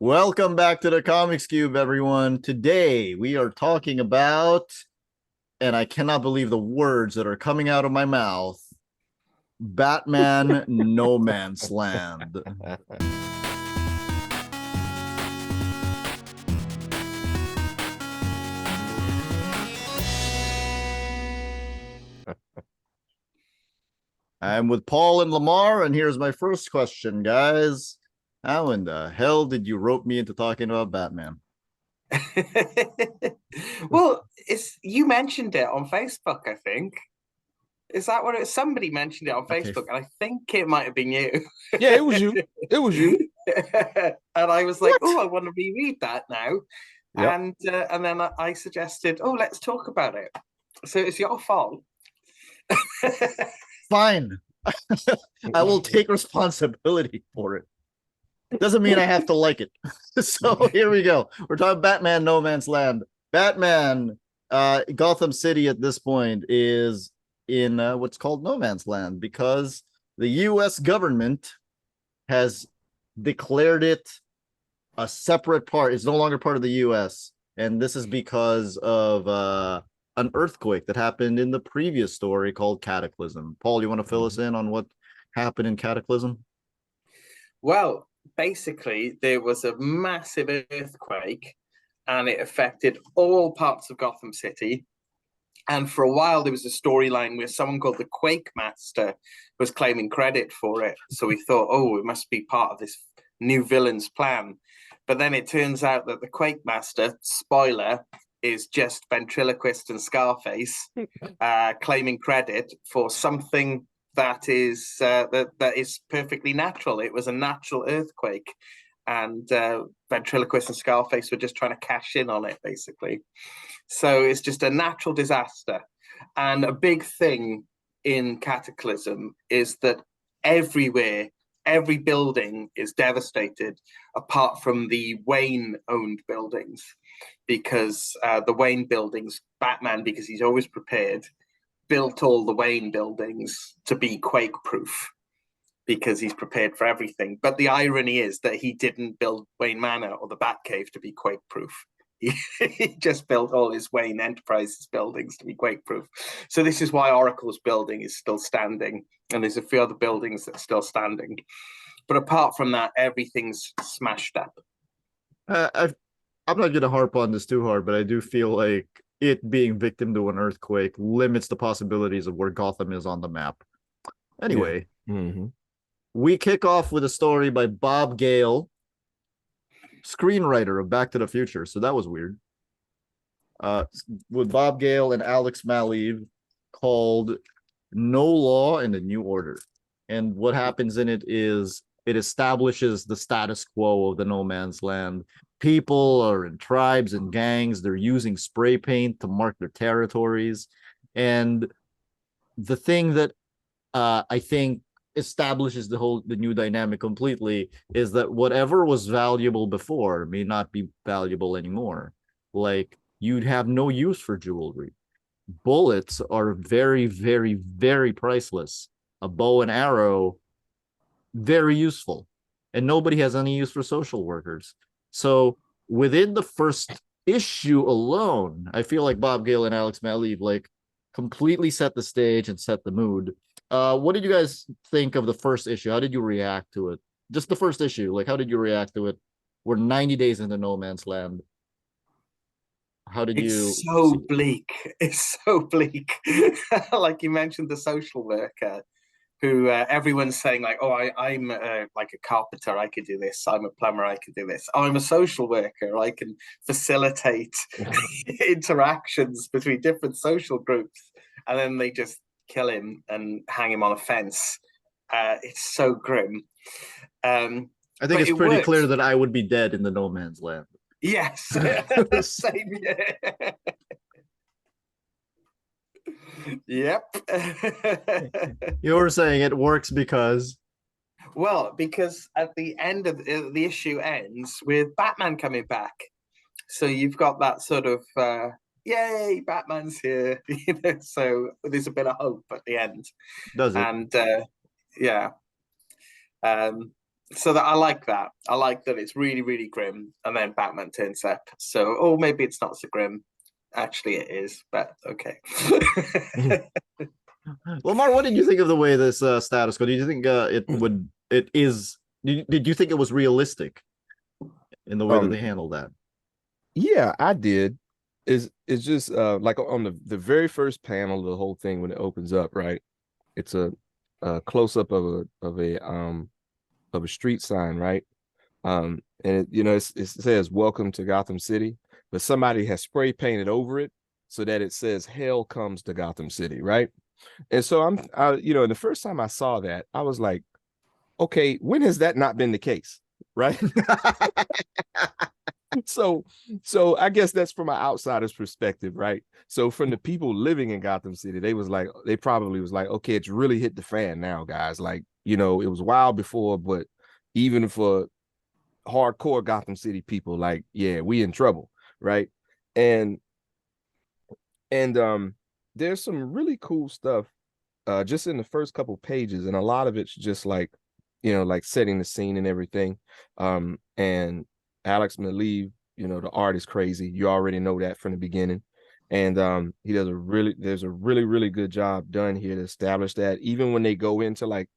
Welcome back to the Comics Cube, everyone. Today we are talking about, and I cannot believe the words that are coming out of my mouth, Batman No Man's Land. I'm with Paul and LaMar, and here's my first question, guys. How in the hell did you rope me into talking about Batman? Well, you mentioned it on Facebook, I think. Is that what it? Somebody mentioned it on Okay. Facebook, and I think it might have been you. Yeah, it was you. It was you. And I was like, "Oh, I want to reread that now." Yep. And then I suggested, "Oh, let's talk about it." So it's your fault. Fine. I will take responsibility for it. Doesn't mean I have to like it. So here we go. We're talking Batman No Man's Land. Batman, Gotham City at this point is in what's called No Man's Land because the US government has declared it a separate part. It's no longer part of the US. And this is because of an earthquake that happened in the previous story called Cataclysm. Paul, you want to fill us in on what happened in Cataclysm? Well, basically, there was a massive earthquake, and it affected all parts of Gotham City. And for a while, there was a storyline where someone called the Quake Master was claiming credit for it. So we thought, oh, it must be part of this new villain's plan. But then it turns out that the Quake Master, spoiler, is just ventriloquist and Scarface claiming credit for something that is that is perfectly natural. It was a natural earthquake, and ventriloquist and Scarface were just trying to cash in on it, basically. So it's just a natural disaster. And a big thing in Cataclysm is that everywhere, every building is devastated apart from the Wayne-owned buildings, because the Wayne buildings, Batman, because he's always prepared, built all the Wayne buildings to be quake-proof because he's prepared for everything. But the irony is that he didn't build Wayne Manor or the Batcave to be quake-proof. He just built all his Wayne Enterprises buildings to be quake-proof. So this is why Oracle's building is still standing, and there's a few other buildings that are still standing. But apart from that, everything's smashed up. I'm not going to harp on this too hard, but I do feel like it being victim to an earthquake limits the possibilities of where Gotham is on the map. Anyway, we kick off with a story by Bob Gale, screenwriter of Back to the Future. So that was weird. With Bob Gale and Alex Maleev, called No Law and a New Order. And what happens in it is it establishes the status quo of the No Man's Land. People are in tribes and gangs. They're using spray paint to mark their territories. And the thing that I think establishes the new dynamic completely is that whatever was valuable before may not be valuable anymore. Like, you'd have no use for jewelry. Bullets are very, very, very priceless. A bow and arrow, very useful. And nobody has any use for social workers. So within the first issue alone, I feel like Bob Gale and Alex Maleev like completely set the stage and set the mood. What did you guys think of the first issue? How did you react to it? Just the first issue, like how did you react to it? We're 90 days into No Man's Land. How did you It's so bleak. It's so bleak. Like you mentioned, the social worker who everyone's saying like, oh, I'm like a carpenter, I could do this. I'm a plumber, I could do this. Oh, I'm a social worker, I can facilitate interactions between different social groups. And then they just kill him and hang him on a fence. It's so grim. I think it's pretty clear that I would be dead in the No Man's Land. Yes, same here. Yep. You were saying it works because because at the end of the issue ends with Batman coming back. So you've got that sort of yay, Batman's here. So there's a bit of hope at the end. Does it? And yeah. So that I like that. I like that it's really, really grim, and then Batman turns up. So, oh, maybe it's not so grim. Actually, it is, but okay. LaMar, what did you think of the way this status quo? Did you think did you think it was realistic in the way that they handled that? Yeah, I did. It's just like on the very first panel of the whole thing when it opens up, right? It's a close up of a street sign, right? And it says "Welcome to Gotham City," but somebody has spray painted over it so that it says "Hell comes to Gotham City," right? And so the first time I saw that, I was like, okay, when has that not been the case, right? so I guess that's from an outsider's perspective, right? So from the people living in Gotham City, they probably was like, okay, it's really hit the fan now, guys. Like, it was wild before, but even for hardcore Gotham City people, like, yeah, we in trouble, right? And there's some really cool stuff just in the first couple pages, and a lot of it's just like, like setting the scene and everything. And Alex Maleev, the art is crazy. You already know that from the beginning. And there's a really, really good job done here to establish that, even when they go into like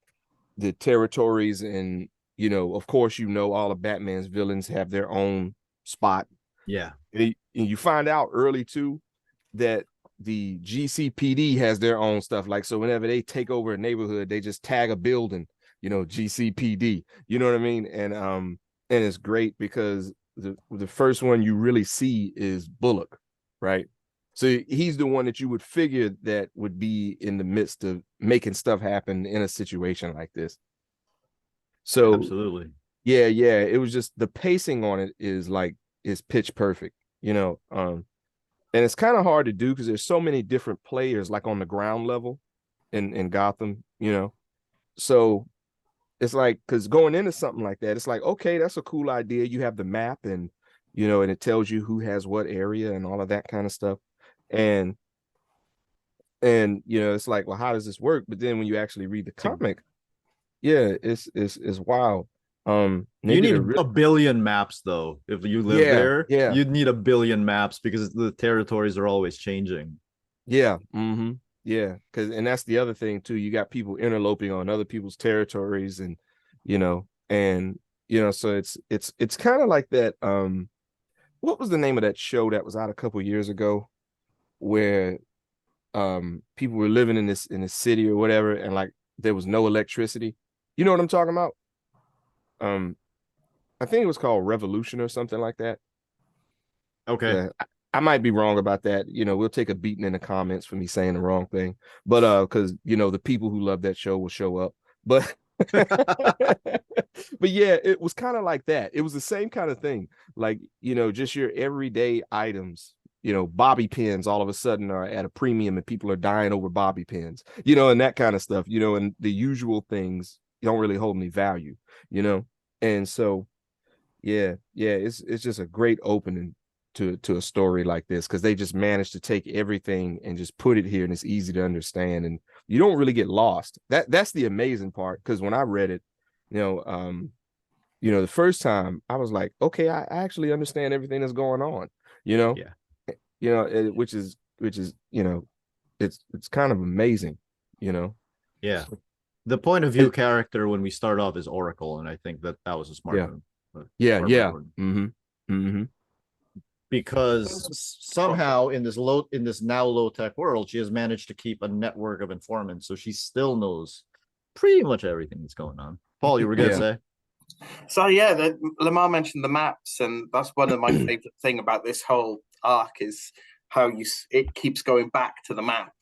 the territories, and of course, all of Batman's villains have their own spot. Yeah. And you find out early too that the GCPD has their own stuff. Like, so whenever they take over a neighborhood, they just tag a building, GCPD. You know what I mean? And it's great because the first one you really see is Bullock, right? So he's the one that you would figure that would be in the midst of making stuff happen in a situation like this. So absolutely. Yeah. It was just the pacing on it is pitch perfect, and it's kind of hard to do because there's so many different players like on the ground level in Gotham, So it's like, because going into something like that, it's like, okay, that's a cool idea. You have the map, and and it tells you who has what area and all of that kind of stuff. And it's like, well, how does this work? But then when you actually read the comic, yeah, it's wild. You need a billion maps though. If you live there, you'd need a billion maps because the territories are always changing. Yeah. Mm-hmm. Yeah. And that's the other thing too. You got people interloping on other people's territories, and so it's kind of like that. What was the name of that show that was out a couple years ago where people were living in this city or whatever, and like there was no electricity? You know what I'm talking about? I think it was called Revolution or something like that. Okay. I might be wrong about that. We'll take a beating in the comments for me saying the wrong thing. But because the people who love that show will show up. But but yeah, it was kind of like that. It was the same kind of thing. Like, just your everyday items, bobby pins all of a sudden are at a premium and people are dying over bobby pins, and that kind of stuff, and the usual things don't really hold any value, and so it's just a great opening to a story like this, because they just managed to take everything and just put it here, and it's easy to understand, and you don't really get lost. That's the amazing part, because when I read it, the first time I was like, okay, I actually understand everything that's going on, which is it's kind of amazing, Yeah. The point of view character when we start off is Oracle, and I think that was a smart move. Because somehow in this now low tech world, she has managed to keep a network of informants, so she still knows pretty much everything that's going on. Paul, you were gonna say? So LaMar mentioned the maps, and that's one of my favorite thing about this whole arc is how it keeps going back to the map.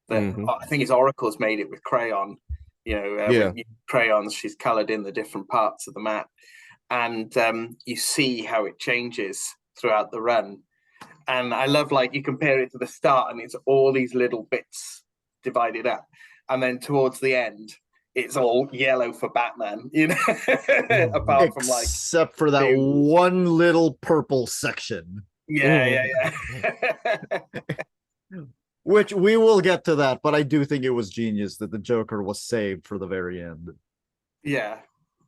That I think his Oracle's made it with crayon. With crayons, she's colored in the different parts of the map, and you see how it changes throughout the run. And I love, like, you compare it to the start and it's all these little bits divided up, and then towards the end it's all yellow for Batman, apart from like except for that one little purple section. Yeah. Which we will get to that, but I do think it was genius that the Joker was saved for the very end. Yeah,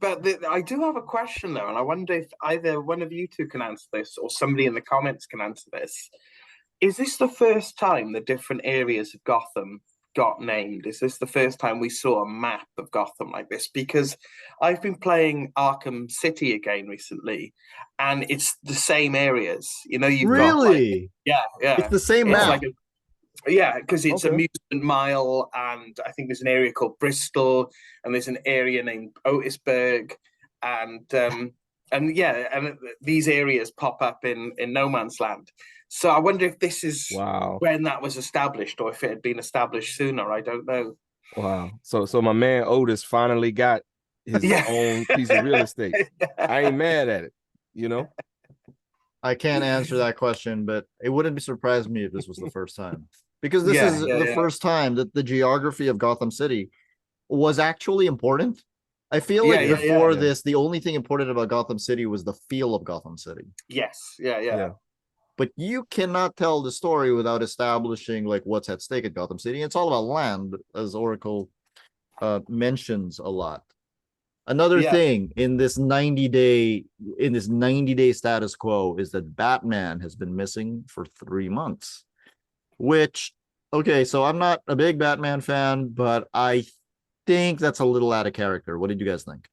But I do have a question though, and I wonder if either one of you two can answer this, or somebody in the comments can answer this. Is this the first time the different areas of Gotham got named? Is this the first time we saw a map of Gotham like this? Because I've been playing Arkham City again recently, and it's the same areas. You know, you've got like, Really? yeah, It's the same it's map. like yeah, because it's Okay. Amusement Mile, and I think there's an area called Bristol, and there's an area named Otisburg, and yeah, and these areas pop up in No Man's Land. So I wonder if this is Wow. when that was established, or if it had been established sooner. I don't know. Wow. So my man Otis finally got his Yeah. own piece of real estate. I ain't mad at it, you know? I can't answer that question, but it wouldn't surprise me if this was the first time. Because this Yeah, is yeah, the yeah. first time that the geography of Gotham City was actually important. I feel Yeah, like yeah, before yeah. this, the only thing important about Gotham City was the feel of Gotham City. Yes, yeah. But you cannot tell the story without establishing like what's at stake at Gotham City. It's all about land, as Oracle mentions a lot. Another Yeah. thing in this 90 day status quo is that Batman has been missing for 3 months. Which, okay, so I'm not a big Batman fan, but I think that's a little out of character. What did you guys think?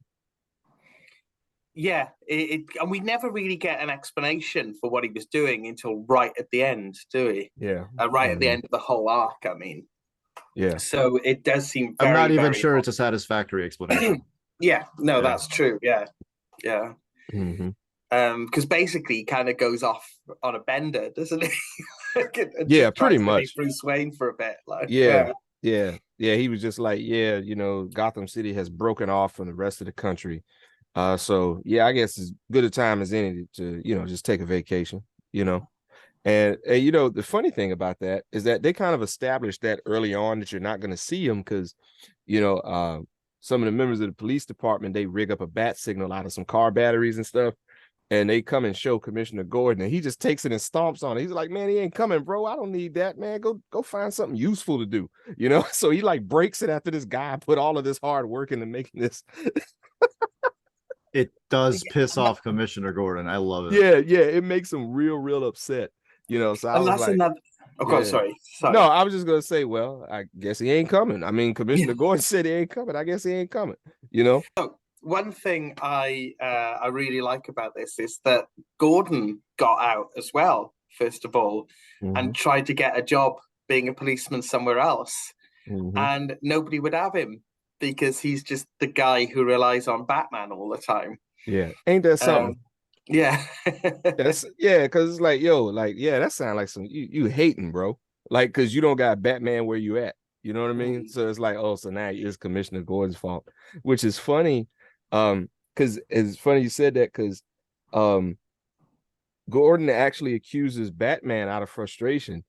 Yeah, and we never really get an explanation for what he was doing until right at the end, do we? Yeah. Right at the end of the whole arc, I mean. Yeah. So it does seem I'm very, not even very sure it's a satisfactory explanation. yeah, no, Yeah. that's true. Yeah. Mm-hmm. Because basically he kind of goes off on a bender, doesn't he? And Yeah, just pretty tries to be much. Bruce Wayne for a bit. Like, Yeah. He was just like, yeah, you know, Gotham City has broken off from the rest of the country. So yeah, I guess as good a time as any to, you know, just take a vacation, you know. And you know, the funny thing about that is that they kind of established that early on that you're not going to see him because, you know, some of the members of the police department, they rig up a bat signal out of some car batteries and stuff. And they come and show Commissioner Gordon, and he just takes it and stomps on it. He's like, man, he ain't coming, bro. I don't need that, man. Go find something useful to do, you know? So he like breaks it after this guy put all of this hard work into making this. It does piss off Commissioner Gordon. I love it. Yeah, it makes him real upset, you know? So I and was that's like, another. Oh, God, yeah. sorry. No, I was just gonna say, well, I guess he ain't coming. I mean, Commissioner Gordon said he ain't coming. I guess he ain't coming, you know? One thing I really like about this is that Gordon got out as well, first of all, and tried to get a job being a policeman somewhere else, and nobody would have him because he's just the guy who relies on Batman all the time. Yeah, ain't that something? Yeah, That's because it's like, yo, like, yeah, that sounds like some you hating, bro. Like, because you don't got Batman where you at. You know what I mean? So it's like, oh, so now it's Commissioner Gordon's fault, which is funny. Because it's funny you said that because Gordon actually accuses Batman out of frustration.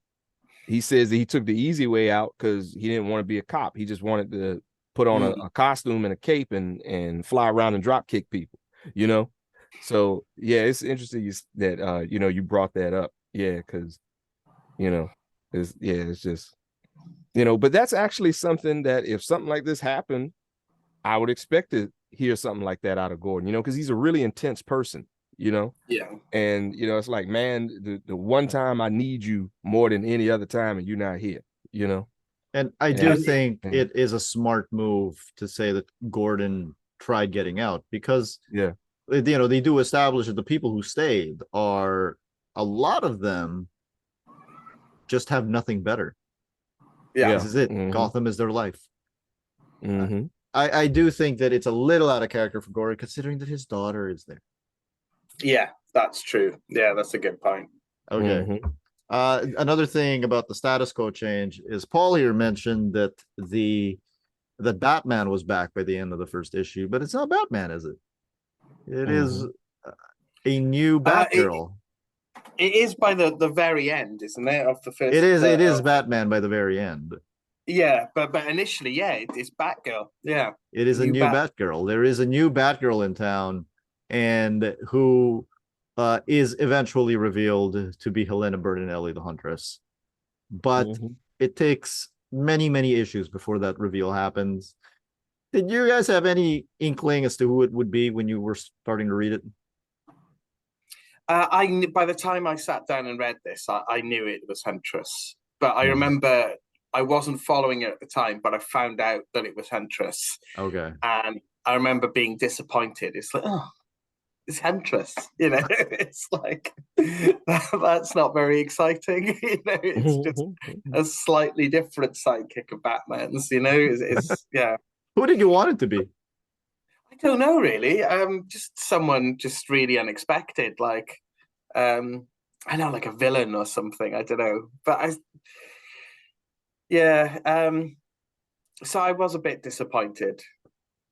He says that he took the easy way out because he didn't want to be a cop. He just wanted to put on a costume and a cape and fly around and drop kick people, you know? So yeah, it's interesting that you know, you brought that up. Yeah, because you know, it's just, you know, but that's actually something that if something like this happened, I would expect to hear something like that out of Gordon, you know, because he's a really intense person, you know. yeah. And you know, it's like, man, the one time I need you more than any other time, and you're not here, you know. And I do think it is a smart move to say that Gordon tried getting out because yeah, you know, they do establish that the people who stayed are a lot of them just have nothing better. Yeah. This is it. Mhm. Gotham is their life. Mm-hmm. I do think that it's a little out of character for Gordon, considering that his daughter is there. Yeah, that's true. Yeah, that's a good point. Okay. Another thing about the status quo change is Paul here mentioned that that Batman was back by the end of the first issue, but it's not Batman, is it? It is a new Batgirl. It is by the very end, isn't it? Of the first. It is Batman by the very end. Yeah, but initially, yeah, it's Batgirl. Yeah, it is a new Batgirl. There is a new Batgirl in town, and who is eventually revealed to be Helena Bertinelli, the Huntress. But it takes many issues before that reveal happens. Did you guys have any inkling as to who it would be when you were starting to read it? By the time I sat down and read this, I knew it was Huntress. But I Mhm. remember I wasn't following it at the time, but I found out that it was Huntress. Okay. And I remember being disappointed. It's like, oh, it's Huntress. It's like, that's not very exciting. It's just a slightly different sidekick of Batman's, yeah. Who did you want it to be? I don't know really. Just someone just really unexpected, like I know, like a villain or something. I don't know, yeah. So I was a bit disappointed,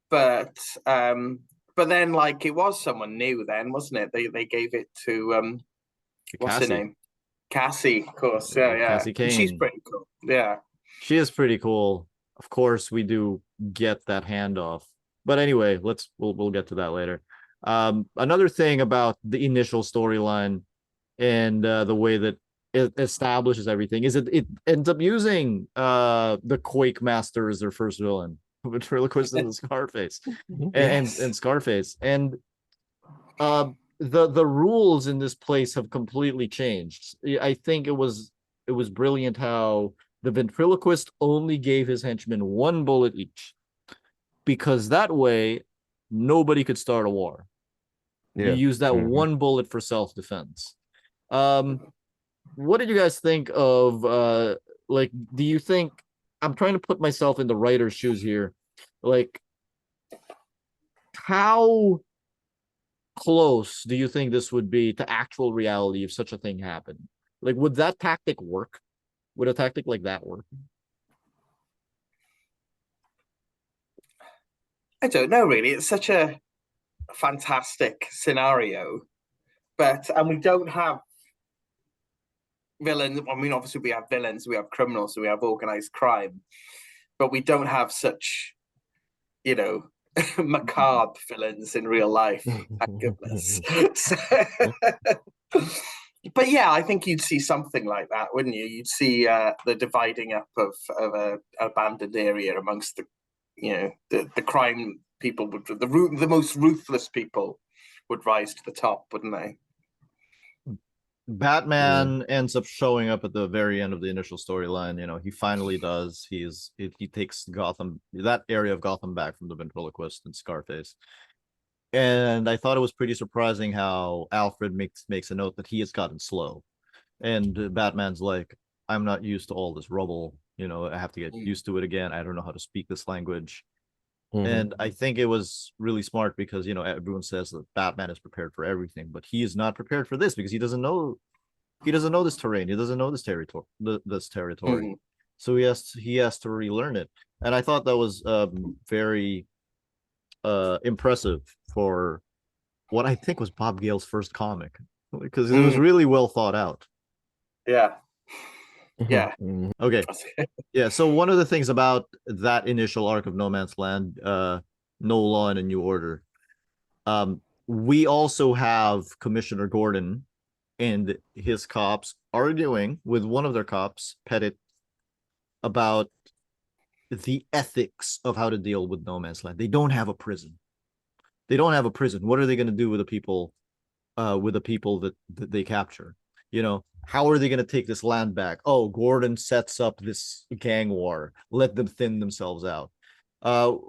but then like it was someone new then, wasn't it? They gave it to what's her Cassie. name? Cassie, of course. Yeah. Cassie And she's Kane. pretty cool. Yeah. She is pretty cool. Of course, we do get that handoff. But anyway, we'll get to that later. Another thing about the initial storyline and the way that it establishes everything is it ends up using the Quake Master as their first villain, ventriloquist and Scarface, and Scarface, and uh, the rules in this place have completely changed. I think it was brilliant how the ventriloquist only gave his henchmen one bullet each, because that way nobody could start a war. You use that one bullet for self-defense. What did you guys think of like, do you think, I'm trying to put myself in the writer's shoes here, like how close do you think this would be to actual reality if such a thing happened? Like, would that tactic work? Would a tactic like that work? I don't know really. It's such a fantastic scenario, and we don't have villains. I mean, obviously we have villains, we have criminals, we have organized crime, but we don't have such, macabre villains in real life. Thank goodness. But yeah, I think you'd see something like that, wouldn't you? You'd see the dividing up of an abandoned area amongst the crime people would the most ruthless people would rise to the top, wouldn't they? Batman ends up showing up at the very end of the initial storyline. He finally does. He takes Gotham, that area of Gotham, back from the ventriloquist and Scarface. And I thought it was pretty surprising how Alfred makes a note that he has gotten slow. And Batman's like, I'm not used to all this rubble. I have to get used to it again. I don't know how to speak this language. And I think it was really smart because, everyone says that Batman is prepared for everything, but he is not prepared for this because he doesn't know this terrain. He doesn't know this territory. So he has to relearn it. And I thought that was very impressive for what I think was Bob Gale's first comic, because it was really well thought out. Yeah. Yeah. Okay. Yeah. So one of the things about that initial arc of No Man's Land, No Law and a New Order, we also have Commissioner Gordon and his cops arguing with one of their cops, Pettit, about the ethics of how to deal with No Man's Land. They don't have a prison. What are they going to do with the people that they capture? How are they going to take this land back? Oh, Gordon sets up this gang war. Let them thin themselves out.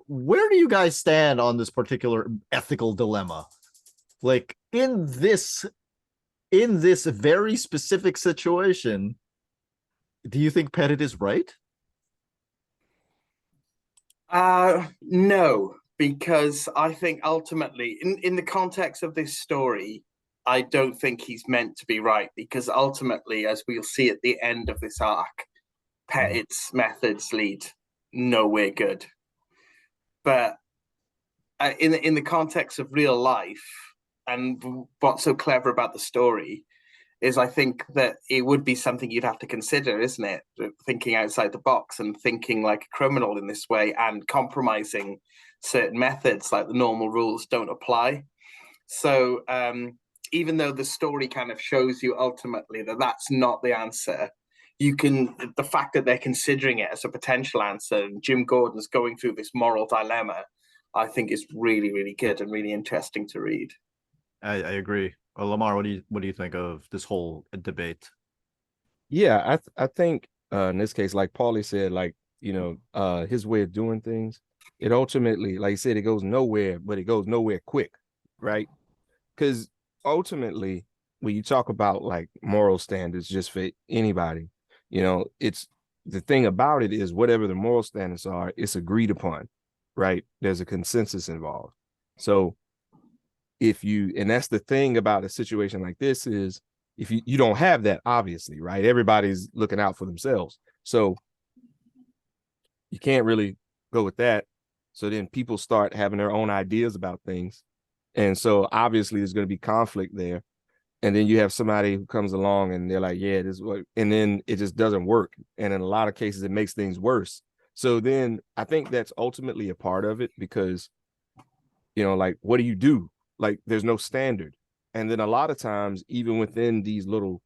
Where do you guys stand on this particular ethical dilemma? Like, in this very specific situation, do you think Pettit is right? No, because I think ultimately, in the context of this story, I don't think he's meant to be right, because ultimately, as we'll see at the end of this arc, Pettit's methods lead nowhere good. But in the context of real life, and what's so clever about the story is, I think that it would be something you'd have to consider, isn't it? Thinking outside the box and thinking like a criminal in this way, and compromising certain methods, like the normal rules don't apply. So even though the story kind of shows you ultimately that that's not the answer, the fact that they're considering it as a potential answer, and Jim Gordon's going through this moral dilemma, I think is really, really good and really interesting to read. I agree. Well, LaMar, what do you think of this whole debate? Yeah, I think in this case, like Paulie said, like, his way of doing things, it ultimately, like you said, it goes nowhere, but it goes nowhere quick, right? Because ultimately, when you talk about like moral standards just for anybody, it's the thing about it is whatever the moral standards are, it's agreed upon, right? There's a consensus involved. So and that's the thing about a situation like this is if you don't have that, obviously, right? Everybody's looking out for themselves. So you can't really go with that. So then people start having their own ideas about things. And so obviously there's going to be conflict there. And then you have somebody who comes along and they're like, yeah, this is what, and then it just doesn't work. And in a lot of cases, it makes things worse. So then I think that's ultimately a part of it because, like, what do you do? Like, there's no standard. And then a lot of times, even within these little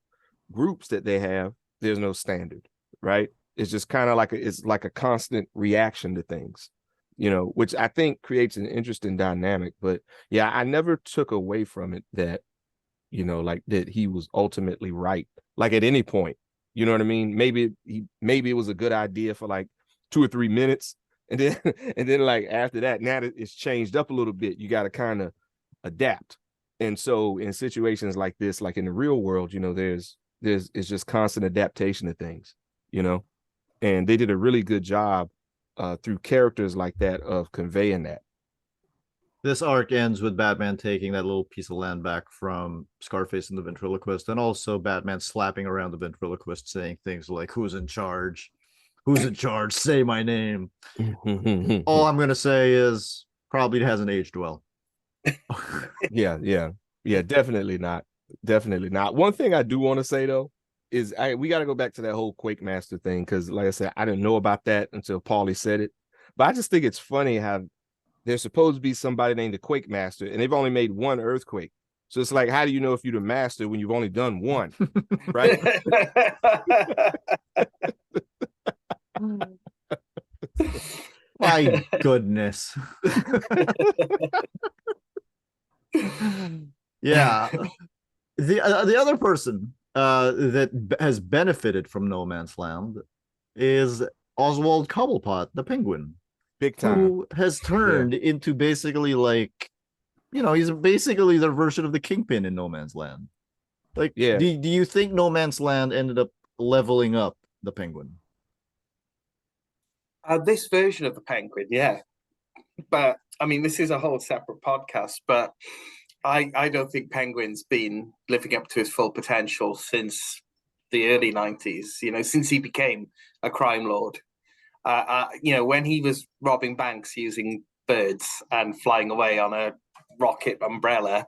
groups that they have, there's no standard, right? It's just kind of like it's like a constant reaction to things, which I think creates an interesting dynamic. But yeah, I never took away from it that, like that he was ultimately right. Like at any point, you know what I mean? Maybe it was a good idea for like 2 or 3 minutes. And then like after that, now that it's changed up a little bit, you got to kind of adapt. And so in situations like this, like in the real world, there's it's just constant adaptation of things, and they did a really good job through characters like that of conveying that. This arc ends with Batman taking that little piece of land back from Scarface and the ventriloquist, and also Batman slapping around the ventriloquist, saying things like, "Who's in charge? Who's in charge? Say my name." All I'm gonna say is probably it hasn't aged well. Yeah, definitely not. One thing I do want to say though is we got to go back to that whole Quake Master thing because, like I said, I didn't know about that until Paulie said it. But I just think it's funny how there's supposed to be somebody named the Quake Master, and they've only made one earthquake. So it's like, how do you know if you're the master when you've only done one, right? My goodness. Yeah. The other person that has benefited from No Man's Land is Oswald Cobblepot, the Penguin, Big time. who has turned into basically like, he's basically their version of the Kingpin in No Man's Land. Like, Yeah. do you think No Man's Land ended up leveling up the Penguin? This version of the Penguin, yeah. But I mean, this is a whole separate podcast. But I don't think Penguin's been living up to his full potential since the early 90s. Since he became a crime lord. When he was robbing banks using birds and flying away on a rocket umbrella,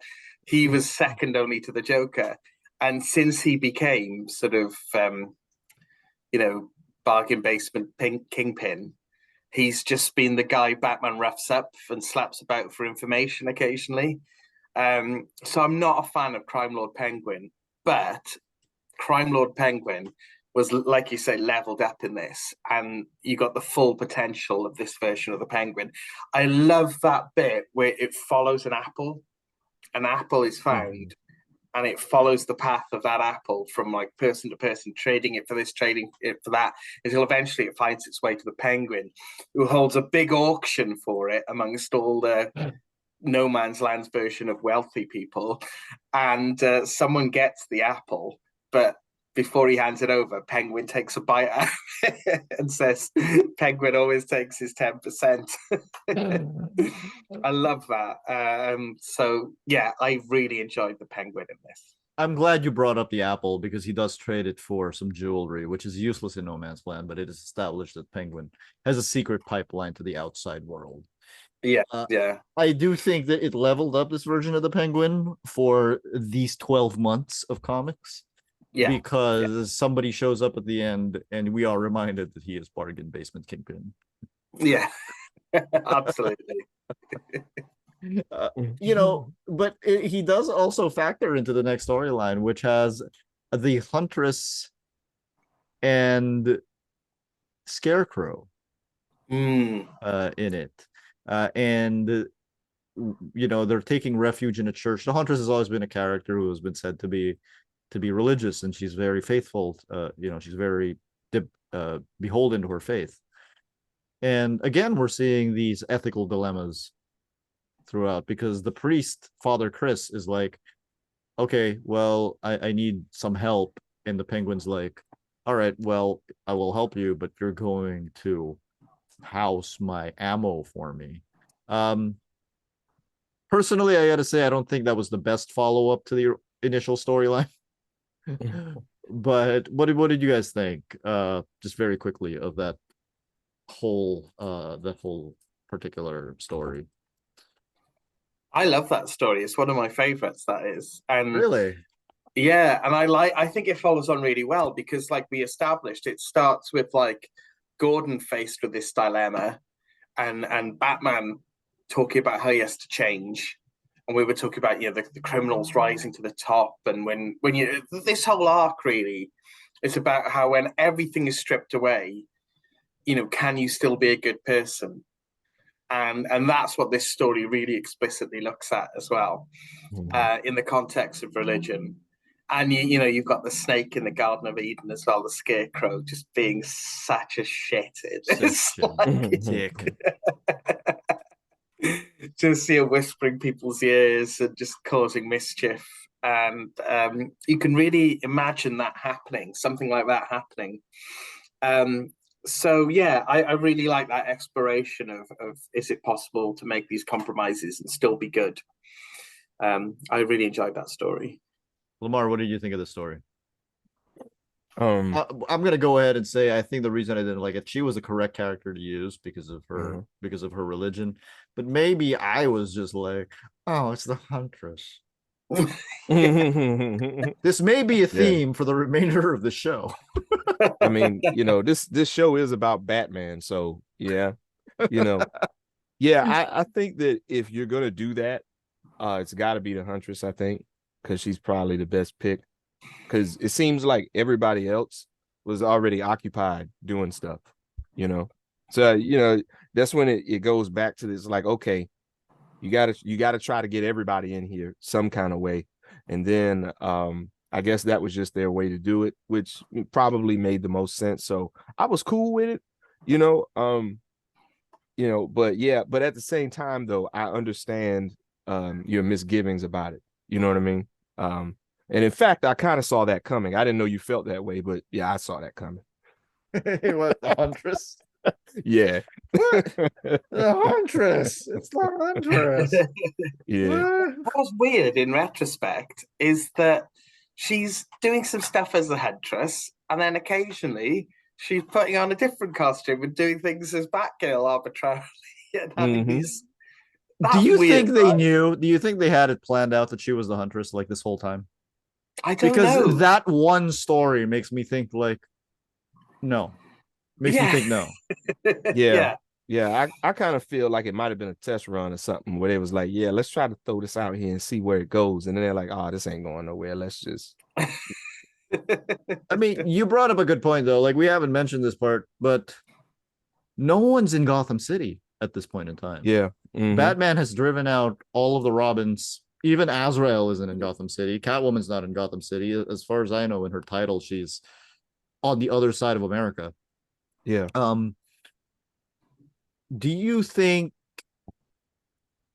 he was second only to the Joker. And since he became sort of, bargain basement kingpin, he's just been the guy Batman roughs up and slaps about for information occasionally. So I'm not a fan of Crime Lord Penguin, but Crime Lord Penguin was, like you say, leveled up in this, and you got the full potential of this version of the Penguin. I love that bit where it follows an apple. An apple is found, and it follows the path of that apple from like person to person, trading it for this, trading it for that, until eventually it finds its way to the Penguin, who holds a big auction for it amongst all the No Man's Land's version of wealthy people. And someone gets the apple, but before he hands it over, Penguin takes a bite out of it and says, Penguin always takes his 10%. I love that. So, yeah, I really enjoyed the Penguin in this. I'm glad you brought up the apple because he does trade it for some jewelry, which is useless in No Man's Land, but it is established that Penguin has a secret pipeline to the outside world. Yeah. I do think that it leveled up this version of the Penguin for these 12 months of comics. Yeah. Because somebody shows up at the end and we are reminded that he is bargain basement kingpin. Yeah, absolutely. But he does also factor into the next storyline, which has the Huntress and Scarecrow Mm. in it. And they're taking refuge in a church. The Huntress has always been a character who has been said to be religious, and she's very faithful. She's very beholden to her faith. And again, we're seeing these ethical dilemmas throughout, because the priest, Father Chris, is like, okay, well, I need some help. And the Penguin's like, all right, well, I will help you, but you're going to house my ammo for me. Personally, I gotta say, I don't think that was the best follow-up to the initial storyline. But what did you guys think? Just very quickly, of that whole particular story. I love that story. It's one of my favorites, that is. And Really? yeah, and I think it follows on really well because, like we established, it starts with like Gordon faced with this dilemma, and Batman talking about how he has to change, and we were talking about the criminals rising to the top, and when this whole arc really, it's about how when everything is stripped away, can you still be a good person? And that's what this story really explicitly looks at as well, in the context of religion. And you've got the snake in the Garden of Eden as well, the Scarecrow, just being such a shit. It's like, dick. just whispering people's ears and just causing mischief. And you can really imagine that happening, something like that happening. So yeah, I really like that exploration of is it possible to make these compromises and still be good. I really enjoyed that story. LaMar, what did you think of the story? Um, I'm gonna go ahead and say I think the reason I didn't like it, she was the correct character to use because of her religion, but maybe I was just like, oh, it's the Huntress. This may be a theme for the remainder of the show. I mean, this show is about Batman, so yeah, I think that if you're gonna do that, it's got to be the Huntress, I think, because she's probably the best pick. Because it seems like everybody else was already occupied doing stuff, So that's when it goes back to this, like, okay, you gotta try to get everybody in here some kind of way, and then I guess that was just their way to do it, which probably made the most sense. So I was cool with it, but at the same time though, I understand your misgivings about it. You know what I mean? And in fact, I kind of saw that coming. I didn't know you felt that way, but yeah, I saw that coming. What, the Huntress? Yeah. The Huntress. It's the Huntress. Yeah. What's weird in retrospect is that she's doing some stuff as the Huntress, and then occasionally she's putting on a different costume and doing things as Batgirl arbitrarily. And having these. Do you weird, think they knew? Do you think they had it planned out that she was the Huntress like this whole time? I don't Because know. that one story makes me think like, no. Makes me think no. Yeah. I kind of feel like it might have been a test run or something where they was like, yeah, let's try to throw this out here and see where it goes. And then they're like, oh, this ain't going nowhere. Let's just. I mean, you brought up a good point though. Like, we haven't mentioned this part, but no one's in Gotham City at this point in time. Yeah. Batman has driven out all of the Robins. Even Azrael isn't in Gotham City. Catwoman's not in Gotham City. As far as I know, in her title, she's on the other side of America. Yeah. Do you think,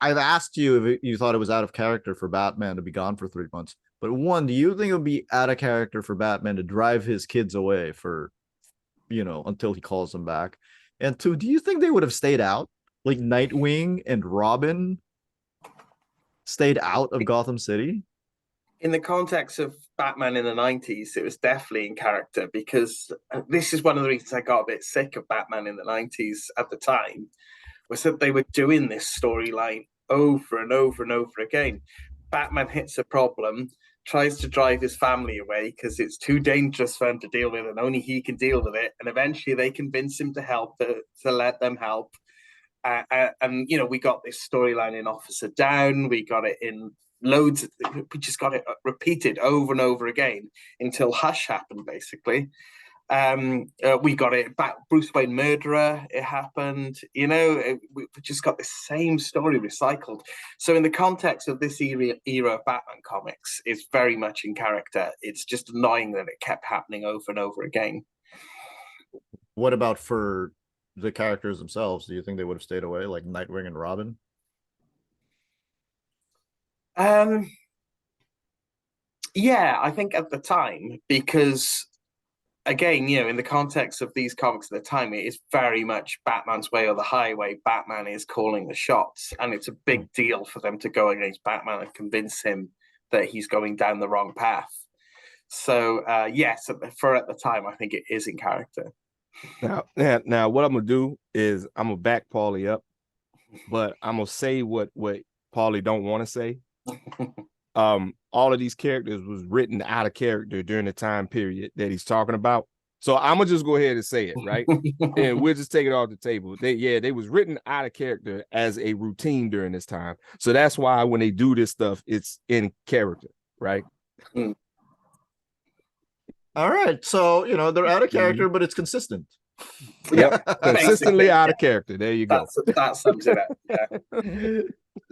I've asked you if you thought it was out of character for Batman to be gone for 3 months, but one, do you think it would be out of character for Batman to drive his kids away for, until he calls them back? And two, do you think they would have stayed out? Like Nightwing and Robin stayed out of Gotham City? In the context of Batman in the 90s, it was definitely in character, because this is one of the reasons I got a bit sick of Batman in the 90s at the time, was that they were doing this storyline over and over and over again. Batman hits a problem, tries to drive his family away because it's too dangerous for him to deal with and only he can deal with it. And eventually they convince him to help, to let them help. And we got this storyline in Officer Down. We got it in loads. We just got it repeated over and over again until Hush happened, basically. We got it back. Bruce Wayne murderer. It happened. We've just got the same story recycled. So in the context of this era of Batman comics, it's very much in character. It's just annoying that it kept happening over and over again. What about for the characters themselves? Do you think they would have stayed away, like Nightwing and Robin? Yeah, I think at the time, because again, in the context of these comics at the time, it is very much Batman's way or the highway. Batman is calling the shots, and it's a big deal for them to go against Batman and convince him that he's going down the wrong path. So, yes, for at the time, I think it is in character. Now, what I'm gonna do is I'm gonna back Paulie up, but I'm gonna say what Paulie don't want to say. All of these characters was written out of character during the time period that he's talking about. So I'm gonna just go ahead and say it, right? And we'll just take it off the table. They was written out of character as a routine during this time. So that's why when they do this stuff, it's in character, right? All right. So, they're out of character, but it's consistent. Yep. Consistently out of character. There you go. That sums it up. Yeah.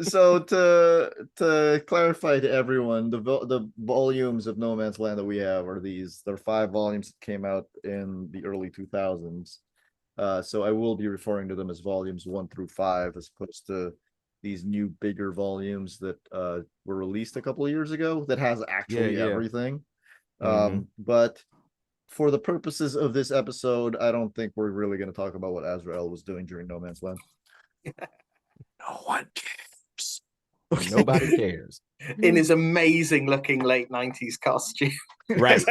So to clarify to everyone, the volumes of No Man's Land that we have are these. There are 5 volumes that came out in the early 2000s. So I will be referring to them as volumes 1 through 5, as opposed to these new bigger volumes that were released a couple of years ago that has actually everything. But for the purposes of this episode, I don't think we're really going to talk about what Azrael was doing during No Man's Land. No one cares. Okay. Nobody cares. In his amazing looking late 90s costume. Right.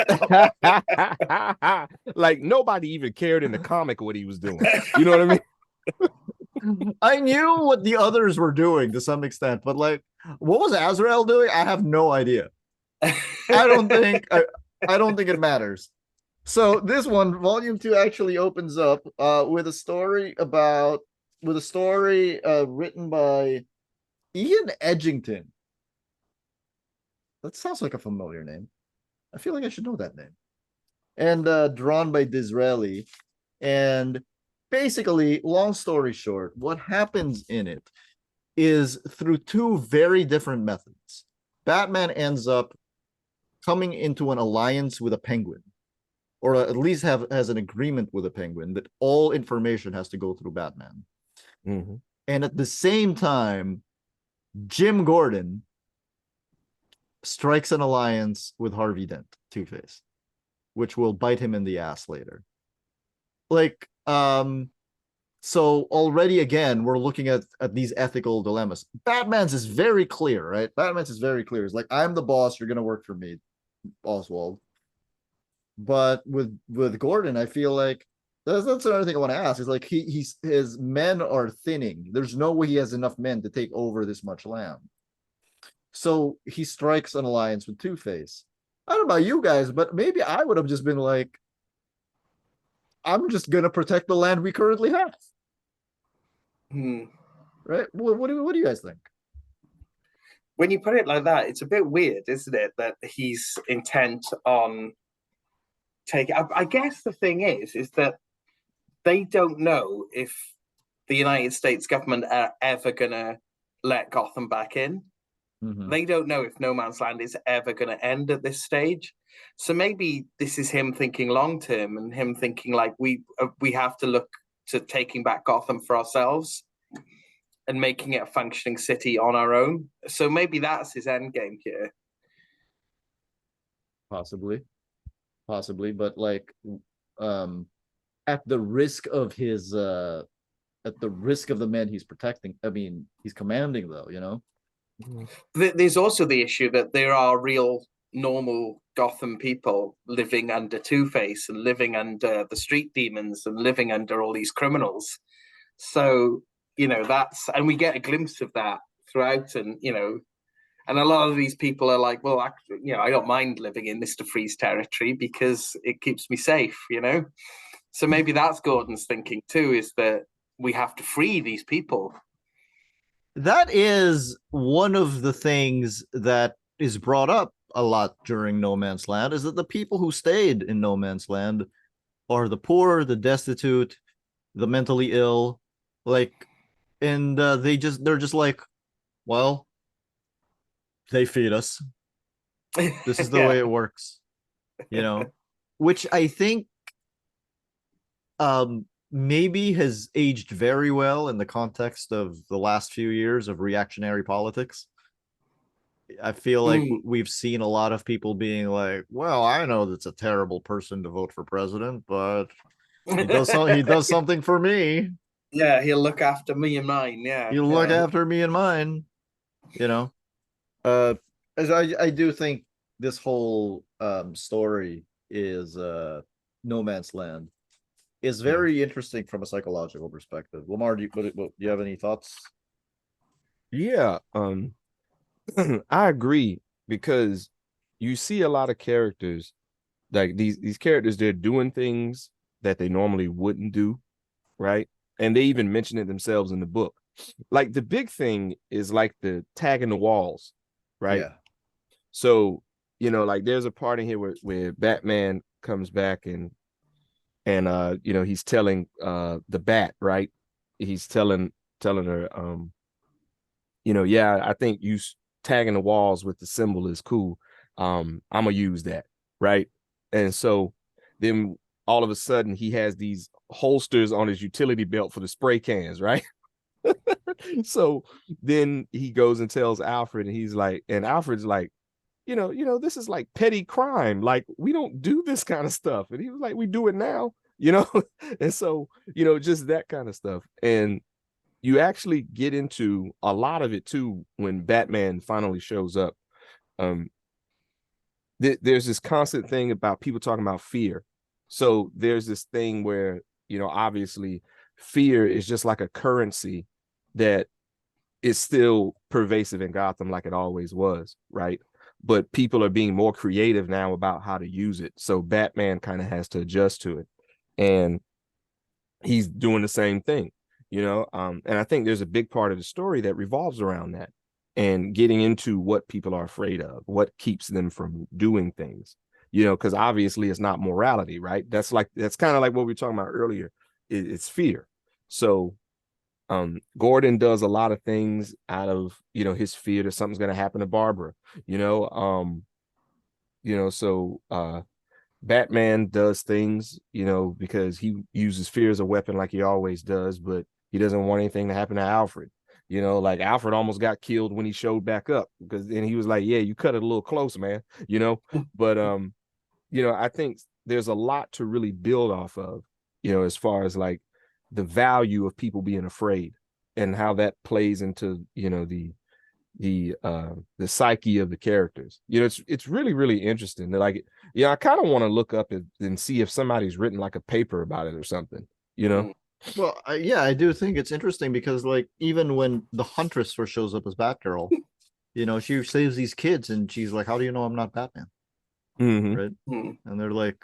Like nobody even cared in the comic what he was doing. You know what I mean? I knew what the others were doing to some extent, but like, what was Azrael doing? I have no idea. I don't think it matters. So this one, volume 2, actually opens up with a story written by Ian Edgington. That sounds like a familiar name. I feel like I should know that name. And drawn by Disraeli. And basically, long story short, what happens in it is through 2 very different methods. Batman ends up coming into an alliance with a penguin, or at least has an agreement with a penguin that all information has to go through Batman. And at the same time, Jim Gordon strikes an alliance with Harvey Dent, Two-Face, which will bite him in the ass later. Like, so already again, we're looking at these ethical dilemmas. Batman's is very clear, right? Batman's is very clear. It's like, I'm the boss, you're gonna work for me, Oswald. But with Gordon, I feel like that's another thing I want to ask. Is like his men are thinning. There's no way he has enough men to take over this much land. So he strikes an alliance with Two-Face. I don't know about you guys, but maybe I would have just been like, I'm just gonna protect the land we currently have. Right? What do you guys think? When you put it like that, it's a bit weird, isn't it? That he's intent on taking. I guess the thing is that they don't know if the United States government are ever gonna let Gotham back in. They don't know if No Man's Land is ever going to end at this stage. So maybe this is him thinking long term, and him thinking like we have to look to taking back Gotham for ourselves and making it a functioning city on our own. So maybe that's his end game here. Possibly, but like, at the risk of the men he's protecting. I mean, he's commanding, though. There's also the issue that there are real normal Gotham people living under Two-Face and living under the street demons and living under all these criminals. So, and we get a glimpse of that throughout, and a lot of these people are like, well, actually, I don't mind living in Mr. Freeze territory because it keeps me safe, So maybe that's Gordon's thinking too, is that we have to free these people. That is one of the things that is brought up a lot during No Man's Land, is that the people who stayed in No Man's Land are the poor, the destitute, the mentally ill, like, and they're just like, well, they feed us. This is the Yeah. way it works, which I think maybe has aged very well in the context of the last few years of reactionary politics. I feel like Mm. we've seen a lot of people being like, well, I know that's a terrible person to vote for president, but he does something for me. Yeah, he'll look after me and mine. Yeah, He'll look yeah. after me and mine, you know. Uh as I do think this whole story is No Man's Land is very interesting from a psychological perspective. LaMar, do you have any thoughts? Yeah, I agree, because you see a lot of characters, like these characters, they're doing things that they normally wouldn't do, right? And they even mention it themselves in the book. Like the big thing is like the tagging the walls, right? Yeah. So, like there's a part in here where Batman comes back and he's telling the Bat, right? He's telling her, yeah, I think you tagging the walls with the symbol is cool. I'm gonna use that, right? And so then all of a sudden he has these holsters on his utility belt for the spray cans, right? So then he goes and tells Alfred, and Alfred's like, this is like petty crime. Like, we don't do this kind of stuff. And he was like, we do it now, and so, just that kind of stuff. And you actually get into a lot of it too when Batman finally shows up. Um, there's this constant thing about people talking about fear. So there's this thing where, obviously fear is just like a currency that is still pervasive in Gotham like it always was, right? But people are being more creative now about how to use it. So Batman kind of has to adjust to it. And he's doing the same thing, and I think there's a big part of the story that revolves around that, and getting into what people are afraid of, what keeps them from doing things, because obviously it's not morality, right? That's kind of like what we were talking about earlier. It's fear. So Gordon does a lot of things out of, his fear that something's going to happen to Barbara, so Batman does things, because he uses fear as a weapon like he always does, but he doesn't want anything to happen to Alfred. Like Alfred almost got killed when he showed back up, because then he was like, yeah, you cut it a little close, man, but I think there's a lot to really build off of, as far as like the value of people being afraid and how that plays into, the psyche of the characters. It's really, really interesting. That, like, I kind of want to look up and see if somebody's written like a paper about it or something. Well, yeah, I do think it's interesting because, like, even when the Huntress first shows up as Batgirl, she saves these kids, and she's like, "How do you know I'm not Batman?" Right? Mm. And they're like,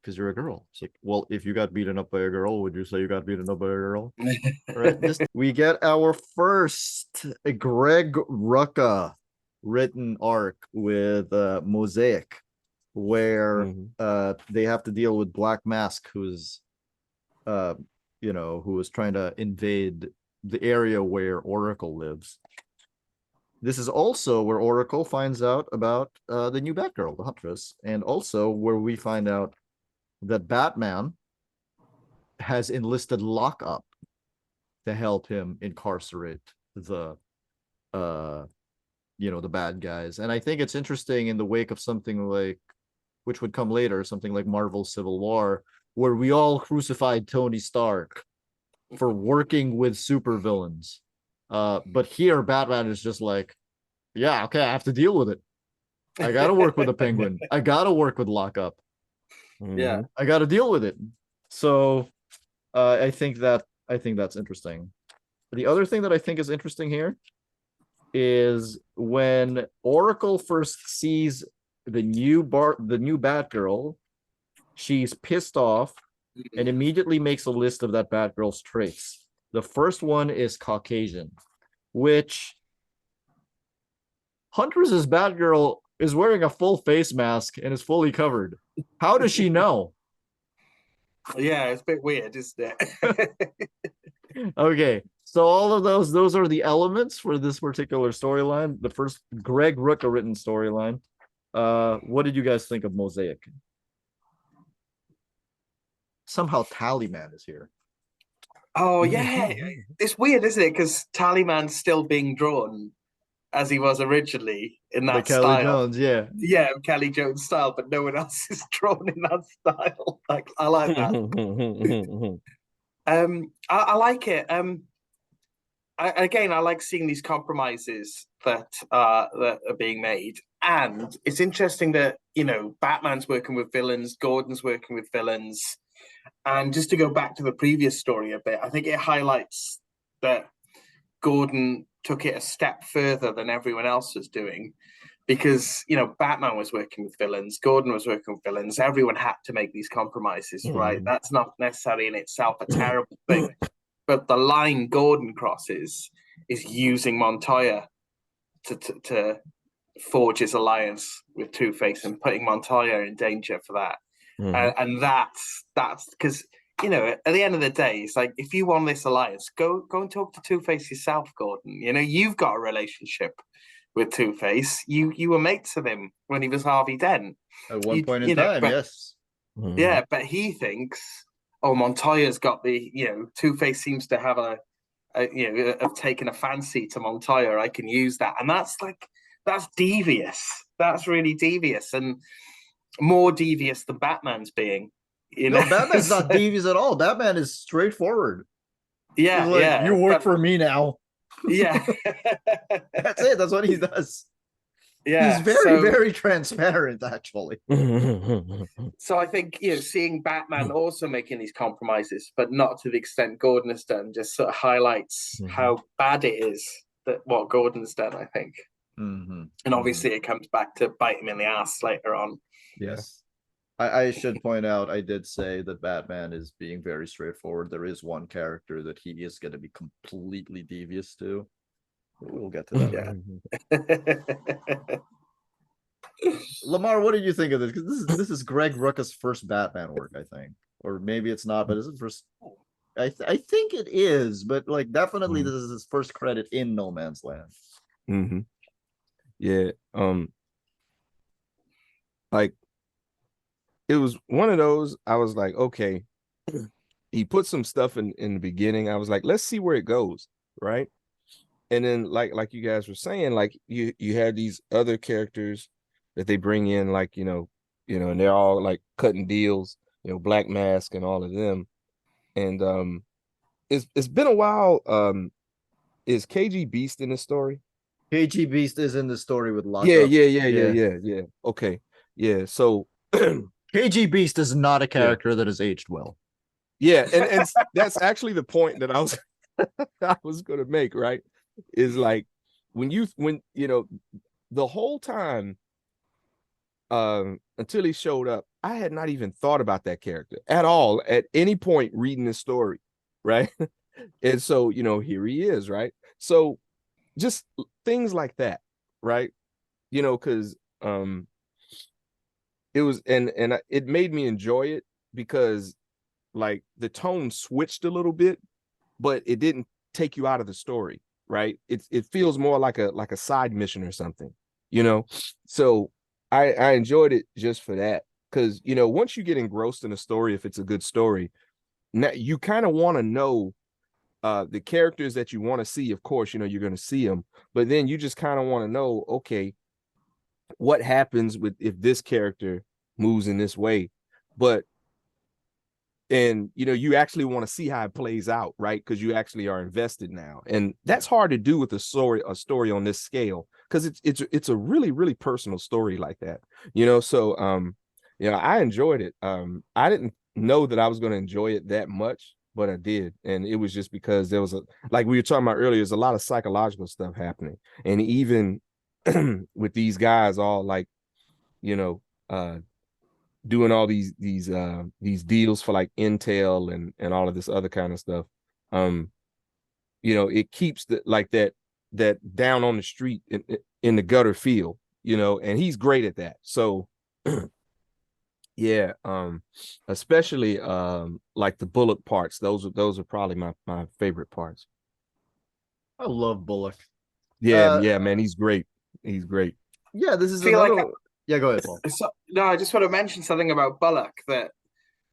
"Because you're a girl." It's like, well, if you got beaten up by a girl, would you say you got beaten up by a girl? Right? We get our first Greg Rucka written arc with Mosaic, where they have to deal with Black Mask, who's who is trying to invade the area where Oracle lives. This is also where Oracle finds out about the new Batgirl, the Huntress, and also where we find out that Batman has enlisted Lockup to help him incarcerate the the bad guys. And I think it's interesting in the wake of something like, which would come later, something like Marvel Civil War, where we all crucified Tony Stark for working with supervillains. But here Batman is just like, yeah, okay, I have to deal with it. I gotta work with the Penguin. I gotta work with Lockup. Yeah. I gotta deal with it. So I think that's interesting. The other thing that I think is interesting here is when Oracle first sees the new Batgirl, she's pissed off and immediately makes a list of that Batgirl's traits. The first one is Caucasian, which Huntress's Batgirl is wearing a full face mask and is fully covered. How does she know? Yeah, it's a bit weird, isn't it? Okay, so all of those are the elements for this particular storyline. The first Greg Rucka written storyline. What did you guys think of Mosaic? Somehow Tallyman is here. Oh yeah, it's weird, isn't it? Because Tallyman's still being drawn as he was originally in Like that Kelly style. Jones, yeah. Yeah, Kelly Jones style, but no one else is drawn in that style. Like I like that. I like it. Again, I like seeing these compromises that are being made, and it's interesting that Batman's working with villains, Gordon's working with villains, and just to go back to the previous story a bit, I think it highlights that Gordon took it a step further than everyone else was doing, because Batman was working with villains, Gordon was working with villains, everyone had to make these compromises, right? That's not necessarily in itself a terrible thing, but the line Gordon crosses is using Montoya to forge his alliance with Two-Face and putting Montoya in danger for that. And that's because at the end of the day, it's like, if you want this alliance, go and talk to Two-Face yourself, Gordon. You've got a relationship with Two-Face. You were mates with him when he was Harvey Dent At one point in time, yes. Yeah, but he thinks, oh, Montoya's got the Two-Face seems to have have taken a fancy to Montoya. I can use that, and that's devious. That's really devious, and more devious than Batman's being. No, Batman's not devious at all. Batman is straightforward. Yeah, He's like, yeah. you work for me now. Yeah. That's it. That's what he does. Yeah. He's very transparent, actually. So I think seeing Batman also making these compromises, but not to the extent Gordon has done, just sort of highlights how bad it is that what Gordon's done, I think. And obviously it comes back to bite him in the ass later on. Yes. I should point out, I did say that Batman is being very straightforward. There is one character that he is going to be completely devious to. We'll get to that. LaMar, what did you think of this? Because this is Greg Rucka's first Batman work, I think, or maybe it's not, but is it first? I think it is, but like definitely this is his first credit in No Man's Land. Yeah, like it was one of those. I was like, okay, he put some stuff in the beginning. I was like, let's see where it goes, right? And then like you guys were saying, like you had these other characters that they bring in, like and they're all like cutting deals, Black Mask and all of them. And it's been a while. Is KG Beast in the story? KG Beast is in the story with Lockup. Yeah. Okay. Yeah. So KG Beast is not a character that has aged well. Yeah, and that's actually the point that I was gonna make, right? Is like when the whole time until he showed up, I had not even thought about that character at all at any point reading this story, right? And so here he is, right? So just things like that, right? Because it was and it made me enjoy it, because like the tone switched a little bit, but it didn't take you out of the story, right? It feels more like a side mission or something, So I enjoyed it just for that, because once you get engrossed in a story, if it's a good story, now you kind of want to know the characters that you want to see. Of course, you're going to see them, but then you just kind of want to know, okay, what happens if this character moves in this way, and you actually want to see how it plays out, right? Because you actually are invested now, and that's hard to do with a story on this scale, because it's a really, really personal story like that, So I enjoyed it. I didn't know that I was going to enjoy it that much, but I did, and it was just because there was like we were talking about earlier, there's a lot of psychological stuff happening, and even with these guys all like doing all these deals for like Intel and all of this other kind of stuff. It keeps that down on the street in the gutter feel, and he's great at that. So Yeah, especially like the Bullock parts. Those are probably my favorite parts. I love Bullock. Yeah, Uh, yeah, man, he's great. He's great. yeah, this is Feel like another. Yeah, go ahead, Paul. no, I just want to mention something about Bullock that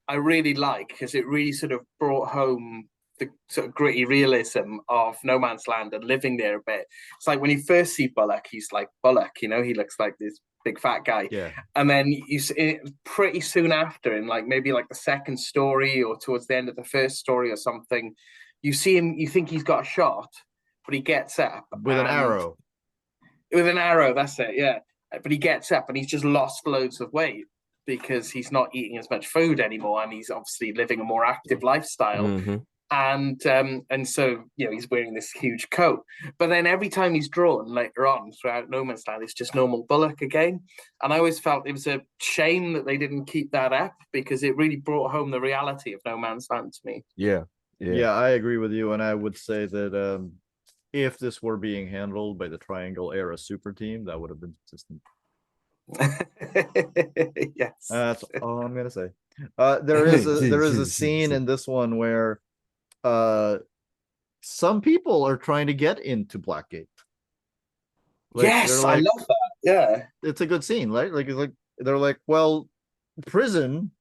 I really like because it really sort of brought home the sort of gritty realism of No Man's Land and living there a bit. It's like when you first see Bullock, he's like Bullock, you know, he looks like this big fat guy. Yeah, And then you see pretty soon after, in like maybe like the second story or towards the end of the first story or something, you see him, you think he's got a shot, but he gets up with an and arrow. with an arrow, that's it, yeah. But he gets up and he's just lost loads of weight because he's not eating as much food anymore and he's obviously living a more active lifestyle. Mm-hmm. And so you know he's wearing this huge coat. But then every time he's drawn later on throughout No Man's Land, it's just normal Bullock again. And I always felt it was a shame that they didn't keep that up because it really brought home the reality of No Man's Land to me. Yeah, yeah. Yeah, I agree with you, and I would say that if this were being handled by the Triangle Era Super Team, that would have been consistent. Yes. That's all I'm gonna say. There is a scene in this one where some people are trying to get into Blackgate. Yes, I love that. Yeah. It's a good scene, right? They're like, well, prison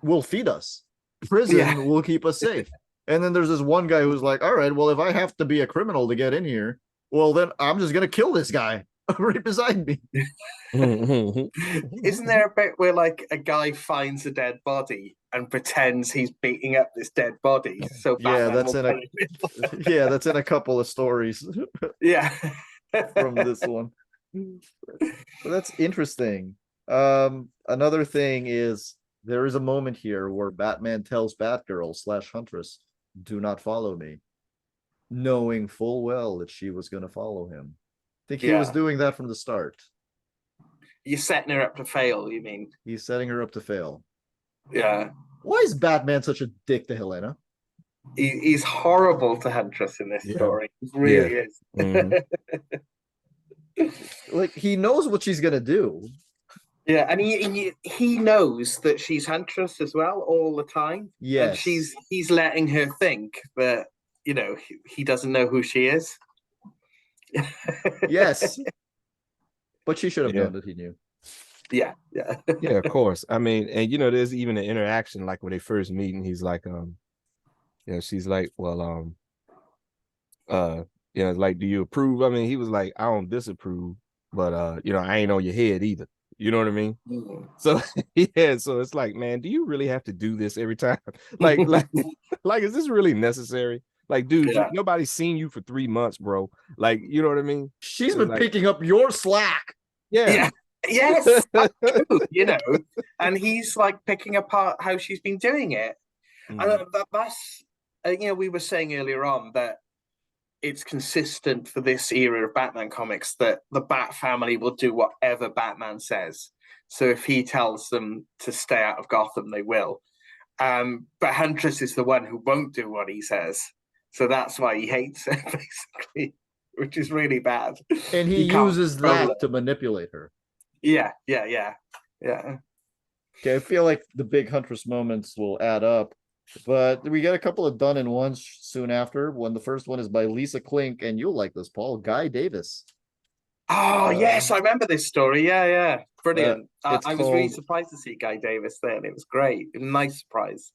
will feed us. Prison will keep us safe. And then there's this one guy who's like, all right, well, if I have to be a criminal to get in here, well, then I'm just gonna kill this guy right beside me. Isn't there a bit where like a guy finds a dead body and pretends he's beating up this dead body? So Yeah, Batman that's in a couple of stories yeah. from this one. But that's interesting. Another thing is there is a moment here where Batman tells Batgirl / Huntress, do not follow me, knowing full well that she was going to follow him. I think he was doing that from the start. You're setting her up to fail, you mean? He's setting her up to fail. Yeah. Why is Batman such a dick to Helena? He's horrible to Huntress in this story. He really is. Mm-hmm. Like, he knows what she's going to do. Yeah, and he knows that she's Huntress as well all the time. Yes. And he's letting her think that, you know, he doesn't know who she is. Yes. But she should have known that he knew. Yeah. Yeah, of course. I mean, and you know, there's even an interaction like when they first meet, and he's like, she's like, well, like, do you approve? I mean, he was like, I don't disapprove, but I ain't on your head either. You know what I mean? Mm-hmm. So so it's like, man, do you really have to do this every time? like, is this really necessary? Like, dude, nobody's seen you for 3 months, bro. Like, you know what I mean? She's been picking up your slack. Yeah. Yes, that's true, you know, and he's like picking apart how she's been doing it. And that's, we were saying earlier on that it's consistent for this era of Batman comics that the Bat family will do whatever Batman says. So if he tells them to stay out of Gotham, they will. But Huntress is the one who won't do what he says. So that's why he hates her, basically, which is really bad. And he uses that to manipulate her. Yeah. Okay, I feel like the big Huntress moments will add up, but we get a couple of done in ones soon after. When the first one is by Lisa Klink, and you'll like this, Paul, Guy Davis. Oh, yes, I remember this story. Yeah. Brilliant. I was really surprised to see Guy Davis then. It was great. It was a nice surprise.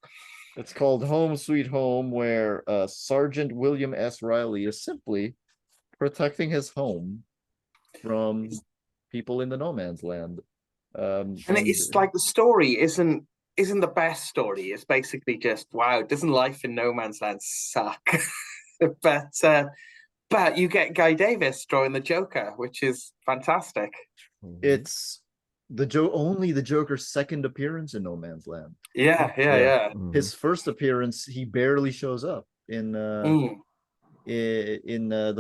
It's called Home Sweet Home, where Sergeant William S. Riley is simply protecting his home from people in the no man's land. And it's like the story isn't the best story. It's basically just, wow, doesn't life in no man's land suck? but you get Guy Davis drawing the Joker, which is fantastic. It's only the Joker's second appearance in no man's land. Yeah. His first appearance, he barely shows up in the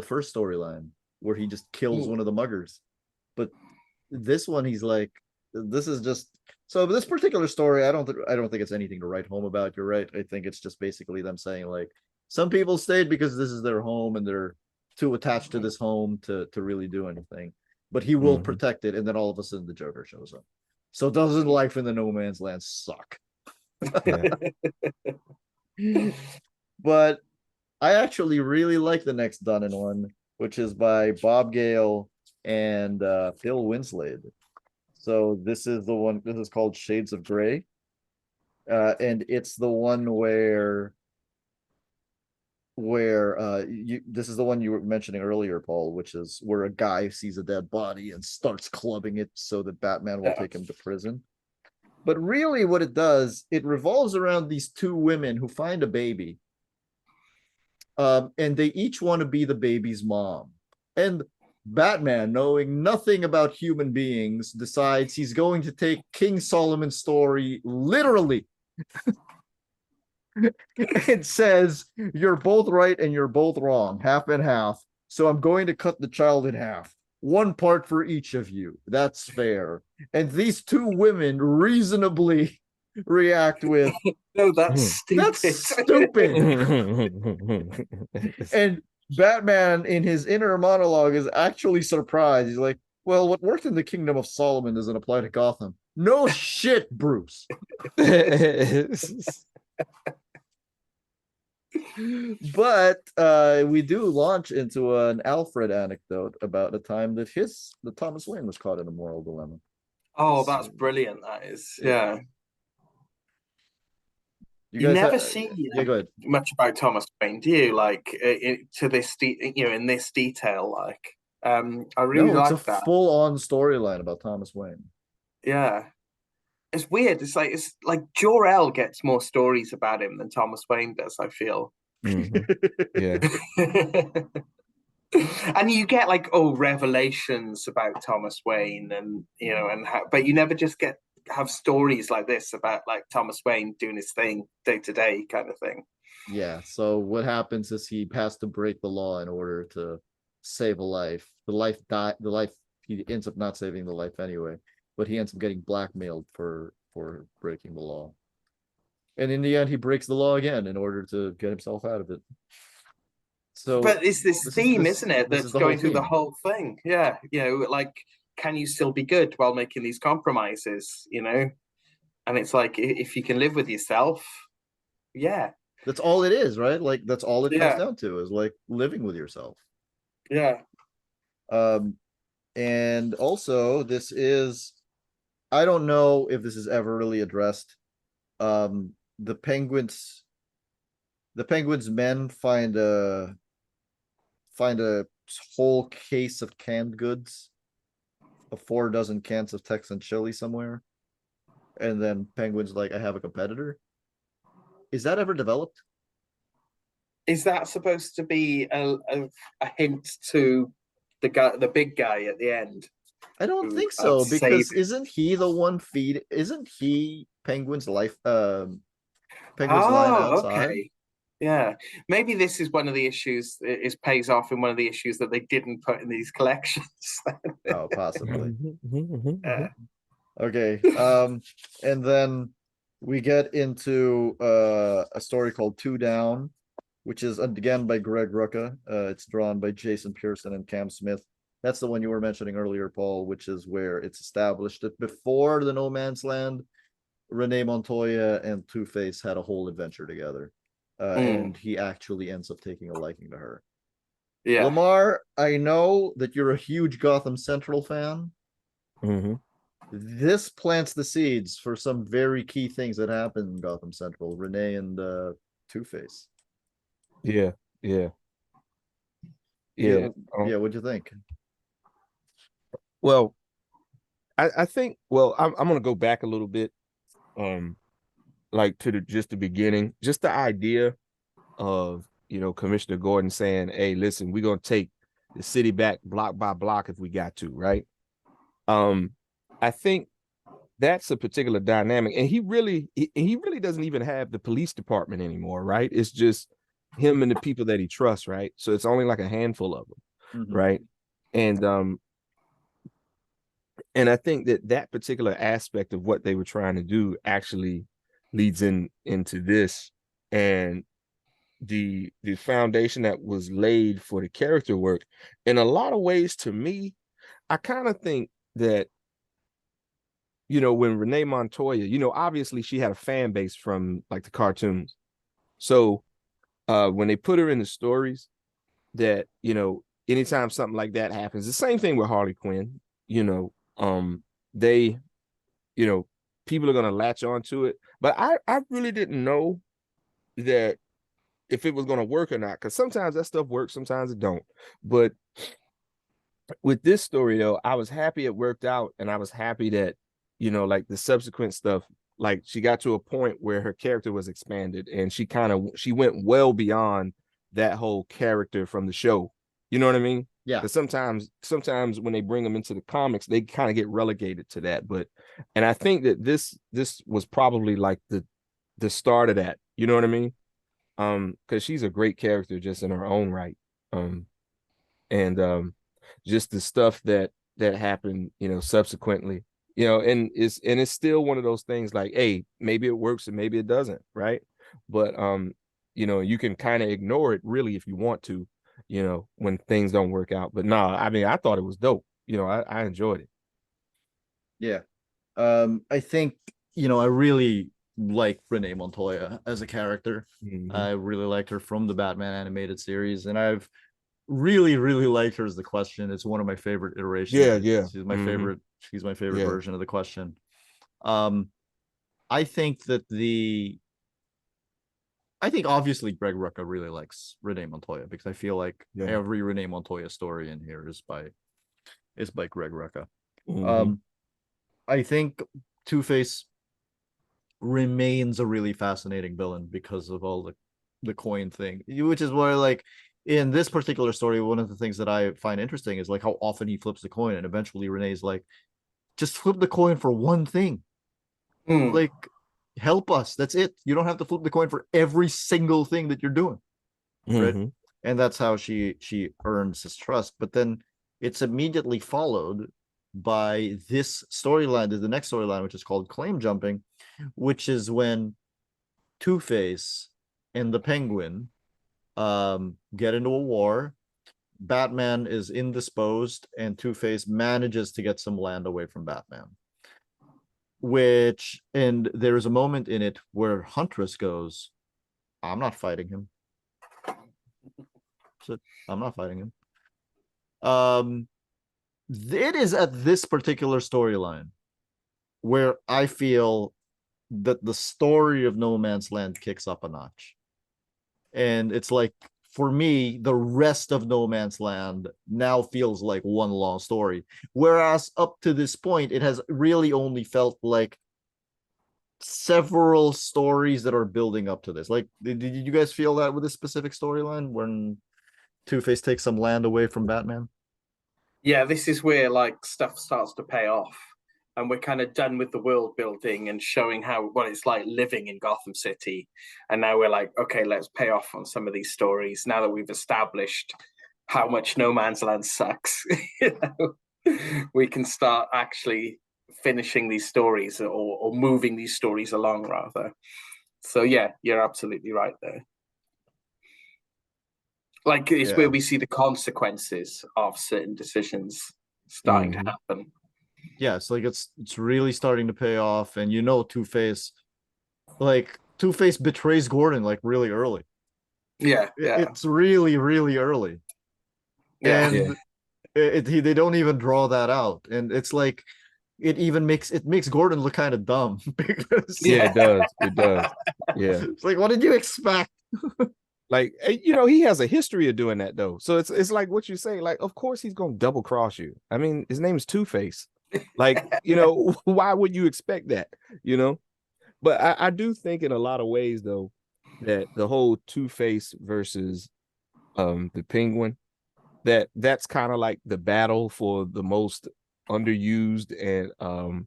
first storyline where he just kills one of the muggers. But this one, he's like, this is just so. This particular story, I don't think it's anything to write home about. You're right. I think it's just basically them saying like, some people stayed because this is their home and they're too attached to this home to really do anything. But he will protect it, and then all of a sudden the Joker shows up. So doesn't life in the no man's land suck? Yeah. But I actually really like the next Dunnan one, which is by Bob Gale and Phil Winslade. So this is the one. This is called Shades of Grey, and it's the one where this is the one you were mentioning earlier, Paul, which is where a guy sees a dead body and starts clubbing it so that Batman will take him to prison. But really, what it does, it revolves around these two women who find a baby. And they each want to be the baby's mom. And Batman, knowing nothing about human beings, decides he's going to take King Solomon's story literally. It says, you're both right and you're both wrong, half and half. So I'm going to cut the child in half. One part for each of you. That's fair. And these two women reasonably react with, No, that's stupid. that's stupid. And Batman, in his inner monologue, is actually surprised. He's like, well, what worked in the Kingdom of Solomon doesn't apply to Gotham. No shit, Bruce. But we do launch into an Alfred anecdote about a time that Thomas Wayne was caught in a moral dilemma. Oh, that's brilliant. That is, yeah. You never see go ahead. much about Thomas Wayne, do you? Like to this, in this detail. Like, I really like it's a that full-on storyline about Thomas Wayne. Yeah, it's weird. It's like Jor-El gets more stories about him than Thomas Wayne does. I feel. Yeah. And you get like revelations about Thomas Wayne, and but you never just have stories like this about like Thomas Wayne doing his thing day to day kind of thing. Yeah. So what happens is he has to break the law in order to save a life. The life he ends up not saving the life anyway, but he ends up getting blackmailed for breaking the law. And in the end, he breaks the law again in order to get himself out of it. So, but it's this theme, isn't it, that's going through the whole thing? Yeah, like, can you still be good while making these compromises? And it's like, if you can live with yourself, yeah, that's all it is, right? Like that's all it comes down to is like living with yourself. Yeah. And also this is, I don't know if this is ever really addressed. The Penguin's men find a whole case of canned goods, 4 dozen cans of Texan chili somewhere, and then Penguin's like, I have a competitor. Is that ever developed? Is that supposed to be a hint to the big guy at the end? I don't think so, because isn't he the one isn't he Penguin's life Penguin's line outside? Okay. Yeah, maybe this is one of the issues. It pays off in one of the issues that they didn't put in these collections. Oh, possibly. Okay. And then we get into a story called Two Down, which is again by Greg Rucka. It's drawn by Jason Pearson and Cam Smith. That's the one you were mentioning earlier, Paul, which is where it's established that before the No Man's Land, Renee Montoya and Two-Face had a whole adventure together. And he actually ends up taking a liking to her. Yeah. LaMar, I know that you're a huge Gotham Central fan. This plants the seeds for some very key things that happen in Gotham Central. Renee and Two-Face. Yeah. What'd you think? Well, I think, I'm gonna go back a little bit, like to the beginning, just the idea of Commissioner Gordon saying, hey, listen, we're gonna take the city back block by block if we got to, right? I think that's a particular dynamic, and he really doesn't even have the police department anymore, right? It's just him and the people that he trusts, right? So it's only like a handful of them, right? And I think that particular aspect of what they were trying to do actually leads into this, and the foundation that was laid for the character work. In a lot of ways, to me, I kind of think that when Renee Montoya, obviously she had a fan base from like the cartoons. So when they put her in the stories, that anytime something like that happens, the same thing with Harley Quinn, they people are going to latch on to it. But I really didn't know that if it was going to work or not, because sometimes that stuff works, sometimes it don't. But with this story though, I was happy it worked out, and I was happy that like the subsequent stuff, like she got to a point where her character was expanded, and she went well beyond that whole character from the show. You know what I mean? Yeah. Because sometimes when they bring them into the comics, they kind of get relegated to that. And I think that this was probably like the start of that. You know what I mean? Because she's a great character just in her own right. And just the stuff that happened, subsequently, and it's still one of those things like, hey, maybe it works and maybe it doesn't, right? But you can kind of ignore it really if you want to, when things don't work out. But no, I mean, I thought it was dope. I enjoyed it. Yeah. I think, I really like Renee Montoya as a character. Mhm. I really liked her from the Batman animated series, and I've really, really liked her as the Question. It's one of my favorite iterations. Yeah. She's my favorite. She's my favorite Yeah. version of the Question. I think obviously Greg Rucka really likes Renee Montoya, because I feel like every Renee Montoya story in here is by Greg Rucka. I think Two-Face remains a really fascinating villain because of all the coin thing, which is why, like, in this particular story, one of the things that I find interesting is like how often he flips the coin, and eventually Renee's like, just flip the coin for one thing. Like, help us. That's it. You don't have to flip the coin for every single thing that you're doing. Right. And that's how she earns his trust. But then it's immediately followed by this storyline, the next storyline, which is called Claim Jumping, which is when Two-Face and the Penguin get into a war. Batman is indisposed, and Two-Face manages to get some land away from Batman. And there is a moment in it where Huntress goes, I'm not fighting him. So I'm not fighting him. It is at this particular storyline where I feel that the story of No Man's Land kicks up a notch. And it's like, for me, the rest of No Man's Land now feels like one long story. Whereas up to this point, it has really only felt like several stories that are building up to this. Like, did you guys feel that with this specific storyline when Two-Face takes some land away from Batman? Yeah, this is where like stuff starts to pay off, and we're kind of done with the world building and showing what it's like living in Gotham City. And now we're like, okay, let's pay off on some of these stories now that we've established how much No Man's Land sucks. We can start actually finishing these stories, or moving these stories along rather. So yeah, you're absolutely right there. Like, it's where we see the consequences of certain decisions starting to happen. Yeah, it's like it's really starting to pay off, and Two-Face betrays Gordon like really early. Yeah. It's really, really early. Yeah. And they don't even draw that out, and it's like it makes Gordon look kind of dumb because it does. Yeah, it's like, what did you expect? Like, he has a history of doing that though. So it's like what you say, like, of course he's gonna double cross you. I mean, his name is Two-Face. Like, why would you expect that? But I do think in a lot of ways though, that the whole Two-Face versus the Penguin, that's kind of like the battle for the most underused and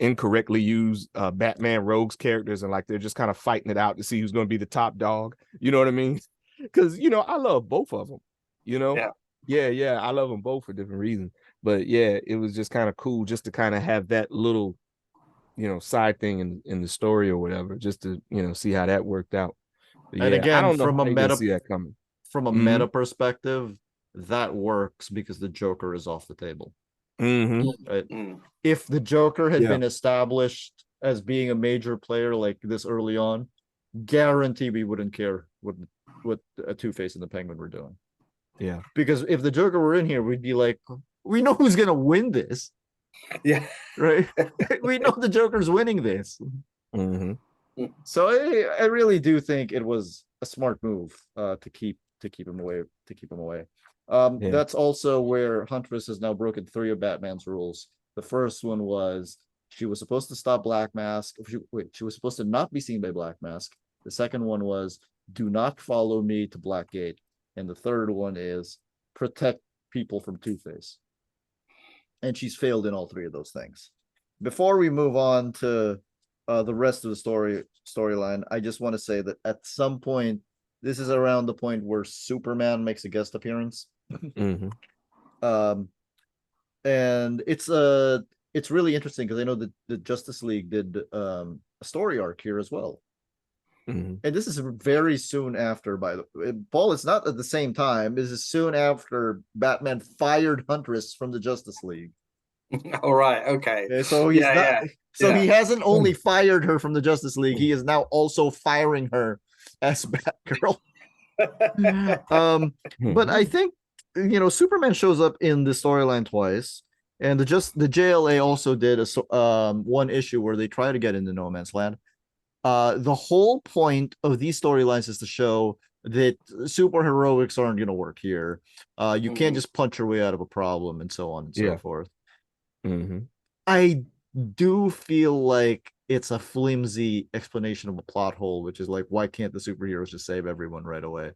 incorrectly used Batman rogues characters, and like they're just kind of fighting it out to see who's going to be the top dog. You know what I mean? Because I love both of them. Yeah, I love them both for different reasons. But yeah, it was just kind of cool just to kind of have that little side thing in the story or whatever, just to see how that worked out. But And yeah, I again, don't know from how a you meta see that coming. From a meta perspective, that works because the Joker is off the table. Mhm. Right? Mm. If the Joker had Yeah. been established as being a major player like this early on, guarantee we wouldn't care what a Two-Face and the Penguin were doing. Yeah. Because if the Joker were in here, we'd be like, we know who's gonna win this, Yeah. right? We know the Joker's winning this. Mhm. So I really do think it was a smart move to keep him away. Yeah. That's also where Huntress has now broken 3 of Batman's rules. The first one was she was supposed to stop Black Mask. She was supposed to not be seen by Black Mask. The second one was do not follow me to Blackgate. And the third one is protect people from Two-Face. And she's failed in all 3 of those things. Before we move on to the rest of the storyline, I just want to say that at some point, this is around the point where Superman makes a guest appearance. Mhm. And it's really interesting because I know that the Justice League did a story arc here as well. Mhm. And this is very soon after, by the way, Paul, it's not at the same time. This is soon after Batman fired Huntress from the Justice League. All right. Okay. Okay, so he's not. Yeah. So Yeah. he hasn't only fired her from the Justice League, he is now also firing her as Batgirl. But I think Superman shows up in the storyline twice, and the JLA also did a one issue where they try to get into No Man's Land. The whole point of these storylines is to show that superheroics aren't going to work here. You can't just punch your way out of a problem and so on and so forth. Mhm. I do feel like it's a flimsy explanation of a plot hole, which is like, why can't the superheroes just save everyone right away?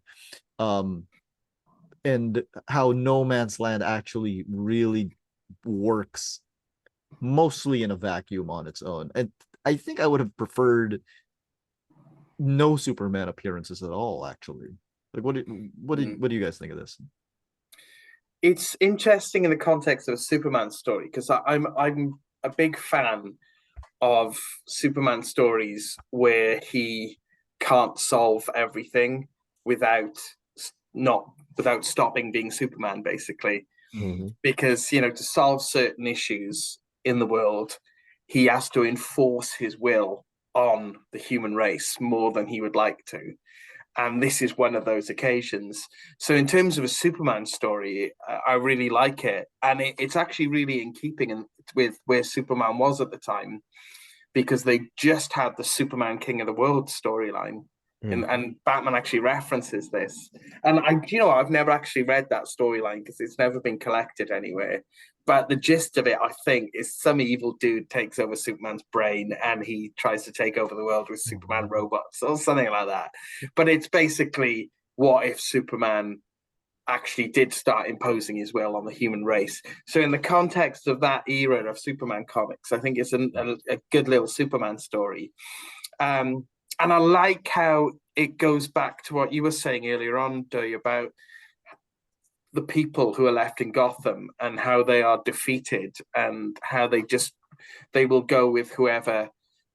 And how No Man's Land actually really works mostly in a vacuum on its own. And I think I would have preferred no Superman appearances at all, actually. Like, what do you guys think of this? It's interesting in the context of a Superman story because I'm a big fan of Superman stories where he can't solve everything without stopping being Superman, basically. Mhm. Because to solve certain issues in the world, he has to enforce his will on the human race more than he would like to. And this is one of those occasions. So in terms of a Superman story, I really like it. And it's actually really in keeping with where Superman was at the time, because they just had the Superman King of the World storyline. And Batman actually references this. And I've never actually read that storyline because it's never been collected anywhere. But the gist of it, I think, is some evil dude takes over Superman's brain and he tries to take over the world with Superman robots or something like that. But it's basically, what if Superman actually did start imposing his will on the human race? So in the context of that era of Superman comics, I think it's a good little Superman story. And I like how it goes back to what you were saying earlier on, Duy, about the people who are left in Gotham and how they are defeated and how they will go with whoever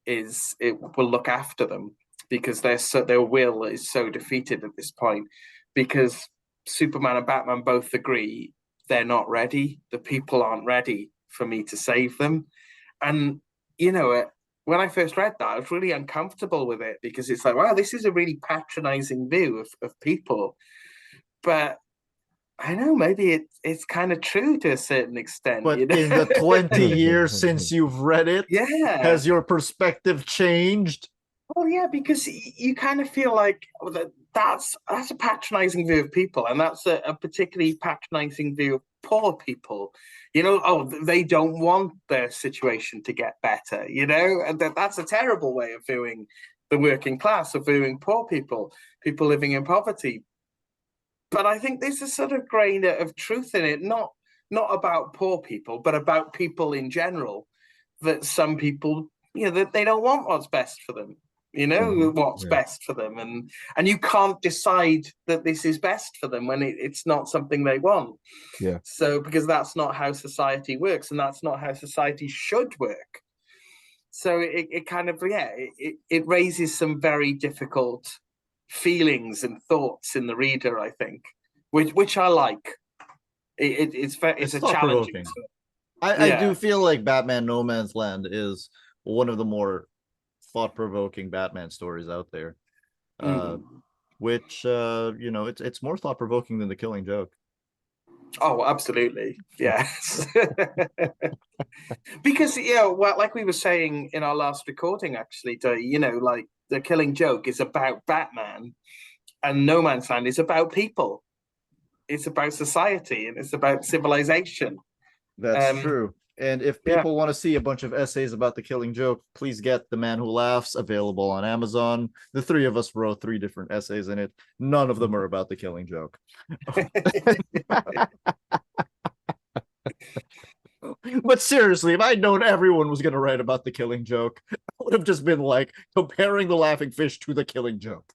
will look after them because their will is so defeated at this point, because Superman and Batman both agree they're not ready. The people aren't ready for me to save them. And when I first read that, I was really uncomfortable with it because it's like, wow, this is a really patronizing view of people. But I know maybe it's kind of true to a certain extent. But in the 20 years since you've read it, has your perspective changed? Well, yeah, because you kind of feel like that's a patronizing view of people, and that's a particularly patronizing view of poor people. They don't want their situation to get better. And that's a terrible way of viewing the working class, of viewing poor people living in poverty. But I think there's a sort of grain of truth in it, not about poor people, but about people in general. That some people, that they don't want what's best for them. What's best for them, and you can't decide that this is best for them when it's not something they want. Yeah. So because that's not how society works, and that's not how society should work. So it kind of it raises some very difficult feelings and thoughts in the reader, I think, which I like. It's a challenging. I do Yeah. feel like Batman No Man's Land is one of the more thought-provoking Batman stories out there. Which it's more thought-provoking than The Killing Joke. Oh, absolutely. Yes. Because well, like we were saying in our last recording, actually, like The Killing Joke is about Batman, and No Man's Land is about people. It's about society, and it's about civilization. That's true. And if Yeah. people want to see a bunch of essays about The Killing Joke, please get The Man Who Laughs, available on Amazon. The three of us wrote 3 different essays in it. None of them are about The Killing Joke. But seriously, if I'd known everyone was going to write about The Killing Joke, I would have just been like comparing the laughing fish to The Killing Joke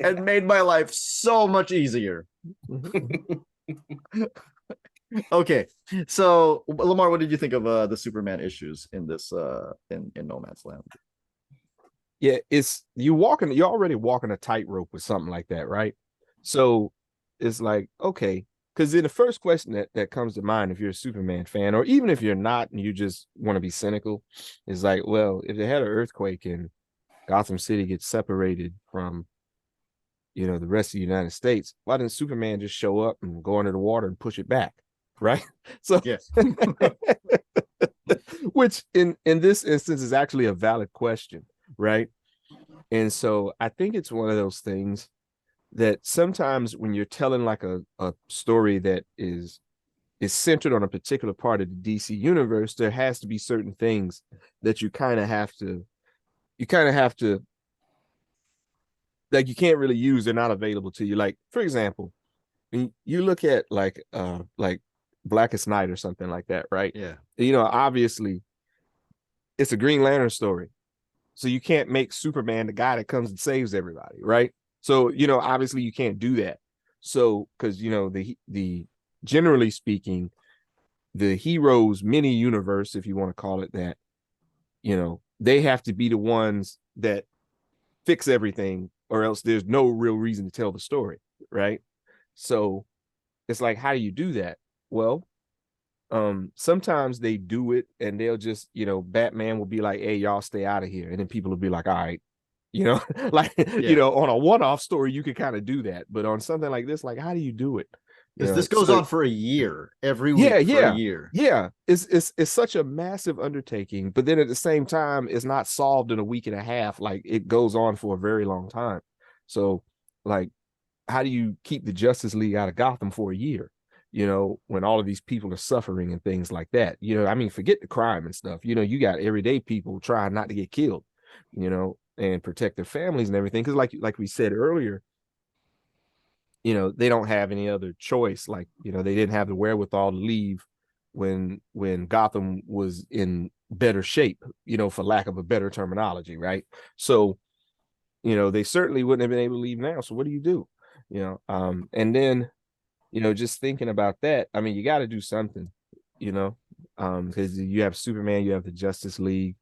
and made my life so much easier. Okay, so LaMar, what did you think of the Superman issues in this in No Man's Land? Yeah, you're already walking a tightrope with something like that, right? So it's like, okay, because then the first question that comes to mind if you're a Superman fan, or even if you're not and you just want to be cynical, is like, well, if they had an earthquake and Gotham City gets separated from the rest of the United States, why didn't Superman just show up and go under the water and push it back? Right. So Yes. Which in this instance is actually a valid question, right? And so I think it's one of those things that sometimes when you're telling like a story that is centered on a particular part of the DC universe, there has to be certain things that you kind of have to like, you can't really use, they're not available to you. Like, for example, when you look at like Blackest Night or something like that, right? Yeah. Obviously it's a Green Lantern story. So you can't make Superman the guy that comes and saves everybody, right? So, obviously you can't do that. So, because, the generally speaking, the heroes mini universe, if you want to call it that, they have to be the ones that fix everything, or else there's no real reason to tell the story, right? So it's like, how do you do that? Well, sometimes they do it and they'll just, Batman will be like, hey, y'all stay out of here. And then people will be like, all right, like, on a one-off story, you can kind of do that. But on something like this, like, how do you do it? Because this goes on for a year, every week for a year. Yeah. It's such a massive undertaking, but then at the same time, it's not solved in a week and a half. Like, it goes on for a very long time. So, like, how do you keep the Justice League out of Gotham for a year? When all of these people are suffering and things like that. I mean, forget the crime and stuff. You got everyday people trying not to get killed, and protect their families and everything. Because like we said earlier, they don't have any other choice. Like, they didn't have the wherewithal to leave when Gotham was in better shape, for lack of a better terminology, right? So, they certainly wouldn't have been able to leave now. So what do you do? And then, just thinking about that, I mean, you got to do something, because you have Superman, you have the Justice League,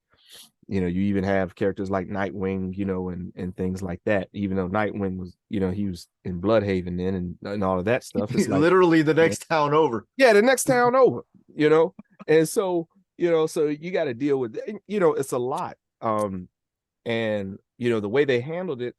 you even have characters like Nightwing, and things like that. Even though Nightwing was, he was in Bloodhaven then and all of that stuff. It's like, literally the next town over. Yeah, the next town over, and so, so you got to deal with, it's a lot. And the way they handled it,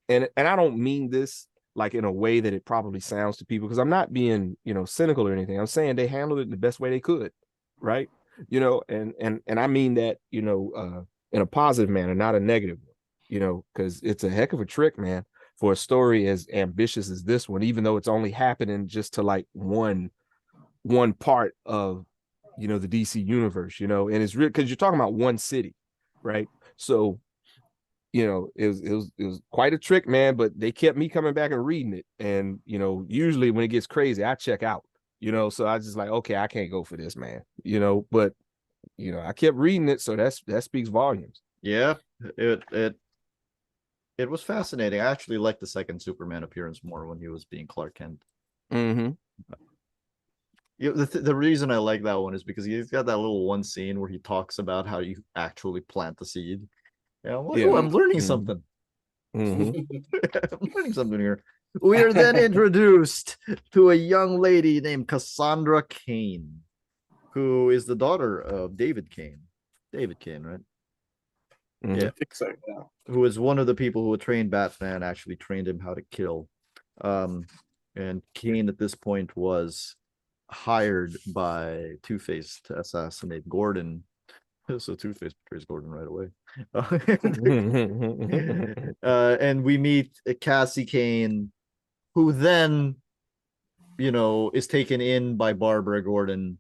and I don't mean this like in a way that it probably sounds to people, because I'm not being, cynical or anything. I'm saying they handled it in the best way they could, right? And I mean that, in a positive manner, not a negative one, because it's a heck of a trick, man, for a story as ambitious as this one, even though it's only happening just to like one part of, the DC universe, and it's real because you're talking about one city, right? So, it was quite a trick, man, but they kept me coming back and reading it. And, usually when it gets crazy, I check out, so I just like, okay, I can't go for this, man, but, I kept reading it. So that speaks volumes. Yeah, it was fascinating. I actually liked the second Superman appearance more when he was being Clark Kent. Mm-hmm. The reason I like that one is because he's got that little one scene where he talks about how you actually plant the seed. Yeah, I'm like, oh, I'm learning something. Mm-hmm. I'm learning something here. We are then introduced to a young lady named Cassandra Cain. who is the daughter of David Kane. David Kane, right? Mhm. Yeah. I think so. Yeah. Who is one of the people who trained Batman, actually trained him how to kill. And Kane at this point was hired by Two-Face to assassinate Gordon. So Two-Face betrays Gordon right away. And we meet Cassie Kane, who then, is taken in by Barbara Gordon,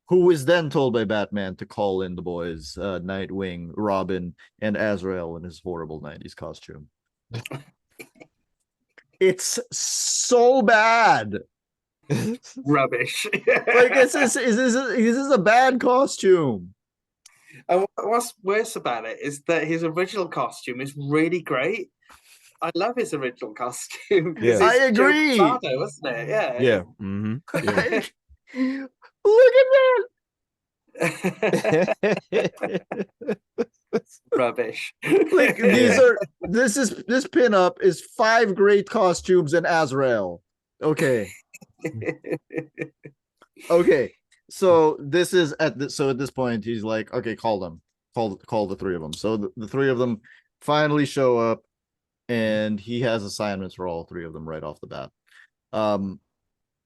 who is then told by Batman to call in the boys, Nightwing, Robin, and Azrael in his horrible 90s costume. It's so bad. Rubbish. Like, is this a bad costume? And what's worse about it is that his original costume is really great. I love his original costume. Yeah. I agree. Joe Quesada, wasn't it? Yeah. Yeah. Mm-hmm. Yeah. Look at that. Rubbish. Like, this pinup is 5 great costumes and Azrael. Okay. Okay. So this is at this point he's like, okay, call them. Call the 3 of them. So the 3 of them finally show up, and he has assignments for all 3 of them right off the bat.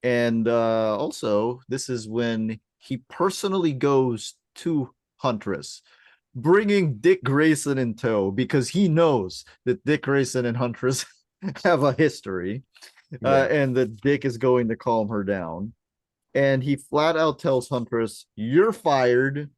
And also this is when he personally goes to Huntress, bringing Dick Grayson in tow, because he knows that Dick Grayson and Huntress have a history, and that Dick is going to calm her down. And he flat out tells Huntress, "You're fired,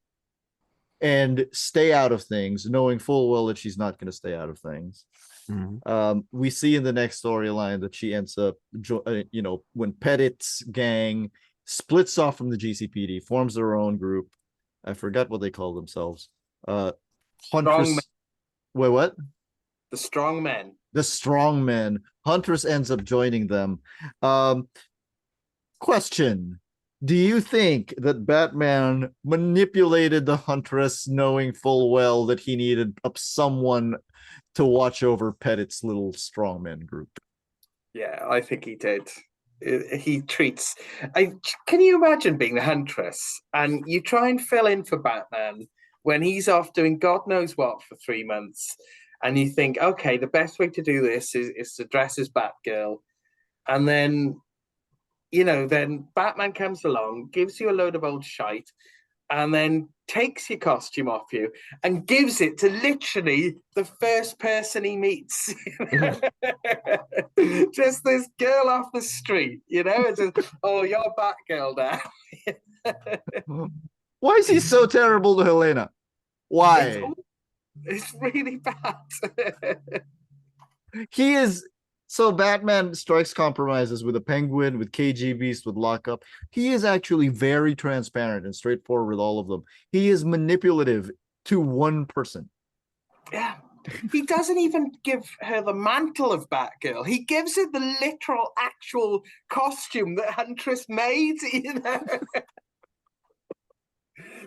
and stay out of things," knowing full well that she's not going to stay out of things. Mhm. We see in the next storyline that she ends up, when Pettit's gang splits off from the GCPD, forms their own group. I forgot what they call themselves. Huntress. Wait, what? The Strong Men. The Strong Men. Huntress ends up joining them. Question: do you think that Batman manipulated the Huntress, knowing full well that he needed someone to watch over Pettit's little strongman group? Yeah, I think he did. He treats. Can you imagine being the Huntress and you try and fill in for Batman when he's off doing God knows what for 3 months, and you think, okay, the best way to do this is to dress as Batgirl, and then then Batman comes along, gives you a load of old shite, and then takes your costume off you and gives it to literally the first person he meets. Just this girl off the street, it's just, oh, you're Batgirl now. Why is he so terrible to Helena? Why? It's really bad. He is. So Batman strikes compromises with a Penguin, with KG Beast, with Lockup. He is actually very transparent and straightforward with all of them. He is manipulative to one person. Yeah. He doesn't even give her the mantle of Batgirl. He gives her the literal, actual costume that Huntress made,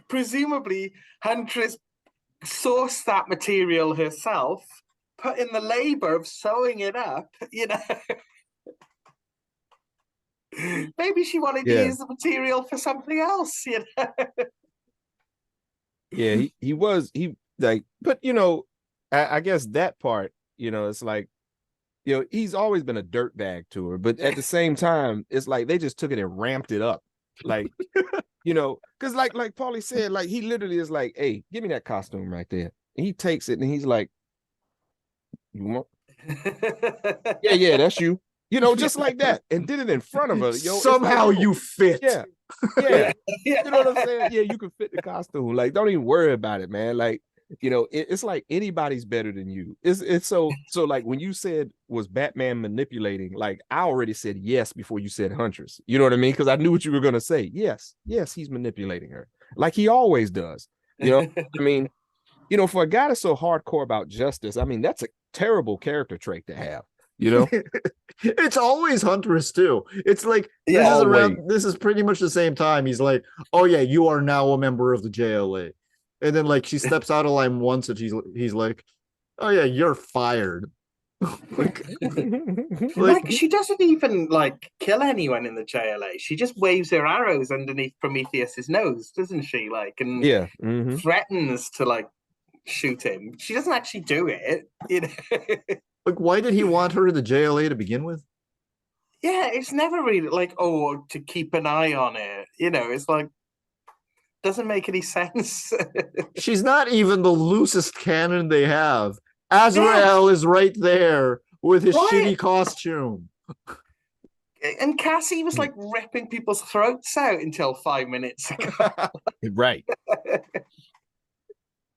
Presumably, Huntress sourced that material herself, put in the labor of sewing it up, Maybe she wanted to use the material for something else, Yeah, but I guess that part, it's like, he's always been a dirtbag to her, but at the same time, it's like they just took it and ramped it up. Like, because like Paulie said, like he literally is like, hey, give me that costume right there. And he takes it and he's like, you want? Yeah, that's you. Just like that, and did it in front of her. Somehow like, you fit. Yeah. You know what I'm saying? Yeah, you can fit the costume. Like, don't even worry about it, man. Like, it's like anybody's better than you. It's so like when you said, was Batman manipulating? Like, I already said yes before you said Huntress. You know what I mean? Because I knew what you were gonna say. Yes, he's manipulating her, like he always does. I mean, for a guy that's so hardcore about justice, I mean, that's a terrible character trait to have. It's always Huntress too. It's like this is pretty much the same time. He's like, oh yeah, you are now a member of the JLA. And then like she steps out of line once and he's like, oh yeah, you're fired. Like, Like she doesn't even like kill anyone in the JLA. She just waves her arrows underneath Prometheus's nose, doesn't she? Like, and Yeah. threatens to like shoot him. She doesn't actually do it, you know. like, why did he want her in the JLA to begin with? Yeah, it's never really like, oh, to keep an eye on it. You know, it's like doesn't make any sense. She's not even the loosest cannon they have. Azrael is right there with his Right. shitty costume. And Cassie was like ripping people's throats out until 5 minutes ago. Right.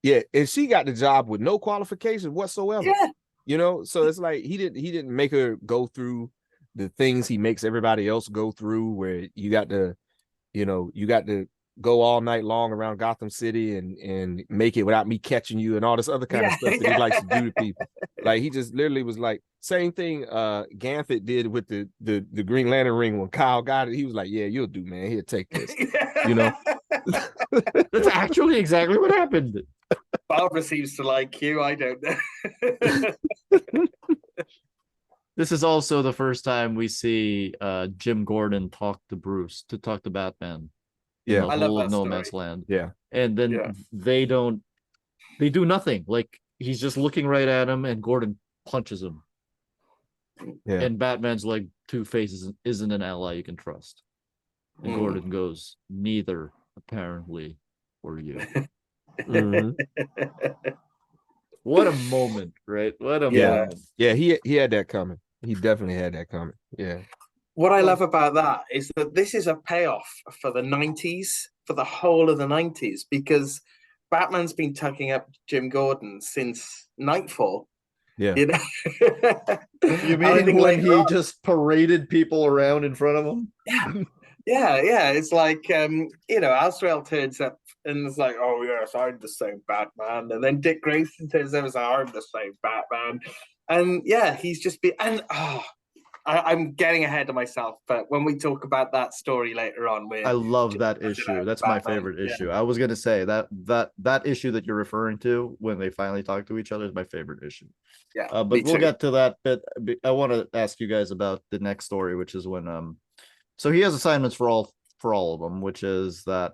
Yeah, and she got the job with no qualifications whatsoever. Yeah. You know, so it's like he didn't make her go through the things he makes everybody else go through, where you got to go all night long around Gotham City and make it without me catching you and all this other kind of stuff that he likes to do to people. Like he just literally was like, same thing Ganthet did with the Green Lantern ring when Kyle got it. He was like, yeah, you'll do, man. Here, take this. You know? That's actually exactly what happened. Barbara seems to like you. I don't know. This is also the first time we see Jim Gordon talk to Batman. Yeah, the whole of No Man's Land. Yeah, and then they do nothing. Like he's just looking right at him, and Gordon punches him. Yeah, and Batman's like, Two-Face isn't an ally you can trust. And Gordon goes, neither apparently were you. What a moment, right? What a moment. Yeah, he had that coming. He definitely had that coming. Yeah. What I love about that is that this is a payoff for the 90s, for the whole of the 90s, because Batman's been tucking up Jim Gordon since Nightfall. Yeah. You know? You mean when he just paraded people around in front of him? Yeah. It's like, Azrael turns up and it's like, oh, yes, I'm the same Batman. And then Dick Grayson turns up and is like, I'm the same Batman. And yeah, he's just been, and I'm getting ahead of myself, but when we talk about that story later on, I love that issue. That's my favorite issue. I was gonna say that issue that you're referring to when they finally talk to each other is my favorite issue. Yeah, but we'll get to that bit. I want to ask you guys about the next story, which is when so he has assignments for all of them, which is that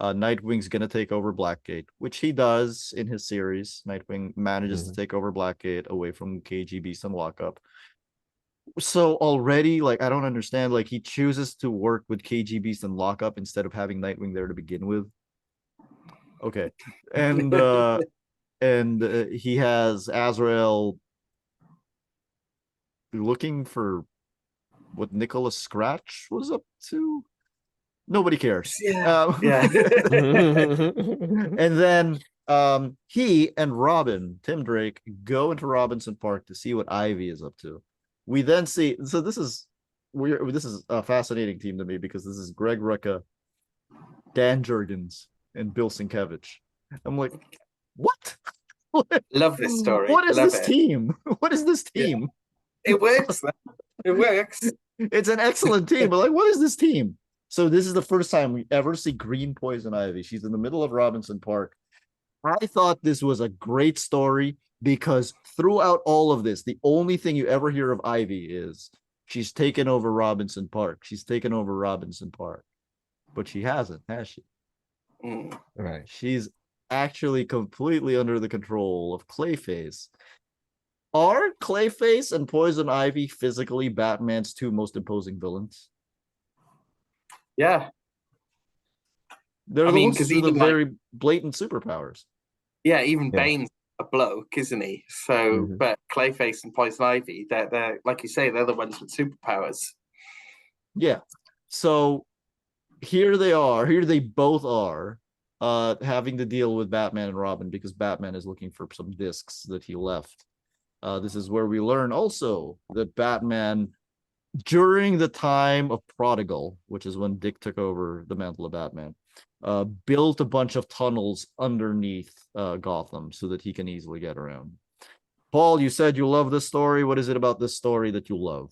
Nightwing's gonna take over Blackgate, which he does in his series. Nightwing manages to take over Blackgate away from KG Beast and Lockup. So already, like, I don't understand. Like, he chooses to work with KG Beast and Lockup instead of having Nightwing there to begin with. Okay, and he has Azrael looking for what Nicholas Scratch was up to. Nobody cares. Yeah. And then he and Robin, Tim Drake, go into Robinson Park to see what Ivy is up to. We then see, so this is a fascinating team to me, because this is Greg Rucka, Dan Jurgens, and Bill Sienkiewicz. I'm like, what? Love this story. What is this team? What is this team? Yeah. It works. It works. It's an excellent team, but like, what is this team? So this is the first time we ever see Green Poison Ivy. She's in the middle of Robinson Park. I thought this was a great story, because throughout all of this, the only thing you ever hear of Ivy is she's taken over Robinson Park. She's taken over Robinson Park. But she hasn't, has she? Right. She's actually completely under the control of Clayface. Are Clayface and Poison Ivy physically Batman's two most imposing villains? Yeah. They're the ones with the very blatant superpowers. Yeah, even Bane's a bloke, isn't he? So, but Clayface and Poison Ivy, they're like you say, they're the ones with superpowers. Yeah. So here they are. Here they both are, having to deal with Batman and Robin, because Batman is looking for some discs that he left. This is where we learn also that Batman, during the time of Prodigal, which is when Dick took over the mantle of Batman, built a bunch of tunnels underneath Gotham so that he can easily get around. Paul, you said you love this story. What is it about this story that you love?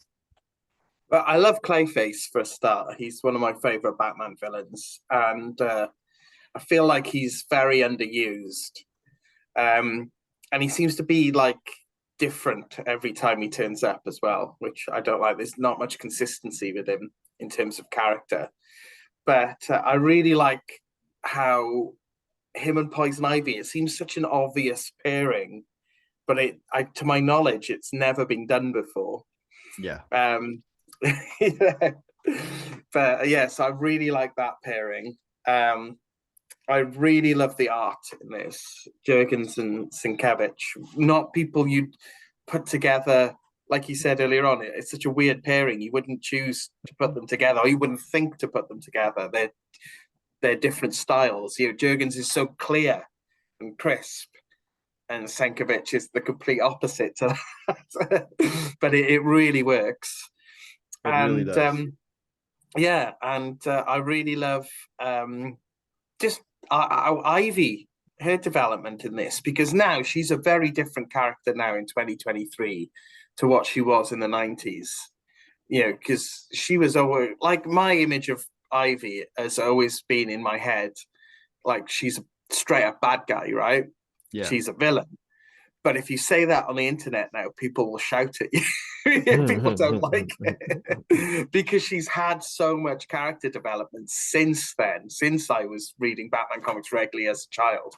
Well, I love Clayface for a start. He's one of my favorite Batman villains, and I feel like he's very underused. And he seems to be like different every time he turns up as well, which I don't like. There's not much consistency with him in terms of character. But I really like how him and Poison Ivy, it seems such an obvious pairing, but to my knowledge, it's never been done before. Yeah. Yeah. But yes, I really like that pairing. I really love the art in this. Jurgens and Sienkiewicz, not people you'd put together, like you said earlier on. It's such a weird pairing. You wouldn't choose to put them together, or you wouldn't think to put them together. They're different styles. Jurgens is so clear and crisp, and Sienkiewicz is the complete opposite to that. But it really works. It really does. Yeah, and I really love just Ivy, her development in this, because now she's a very different character now in 2023 to what she was in the 90s. Because she was always, like, my image of Ivy has always been in my head, like, she's a straight up bad guy, right? Yeah. She's a villain. But if you say that on the internet now, people will shout at you. People don't like it because she's had so much character development since then, since I was reading Batman comics regularly as a child.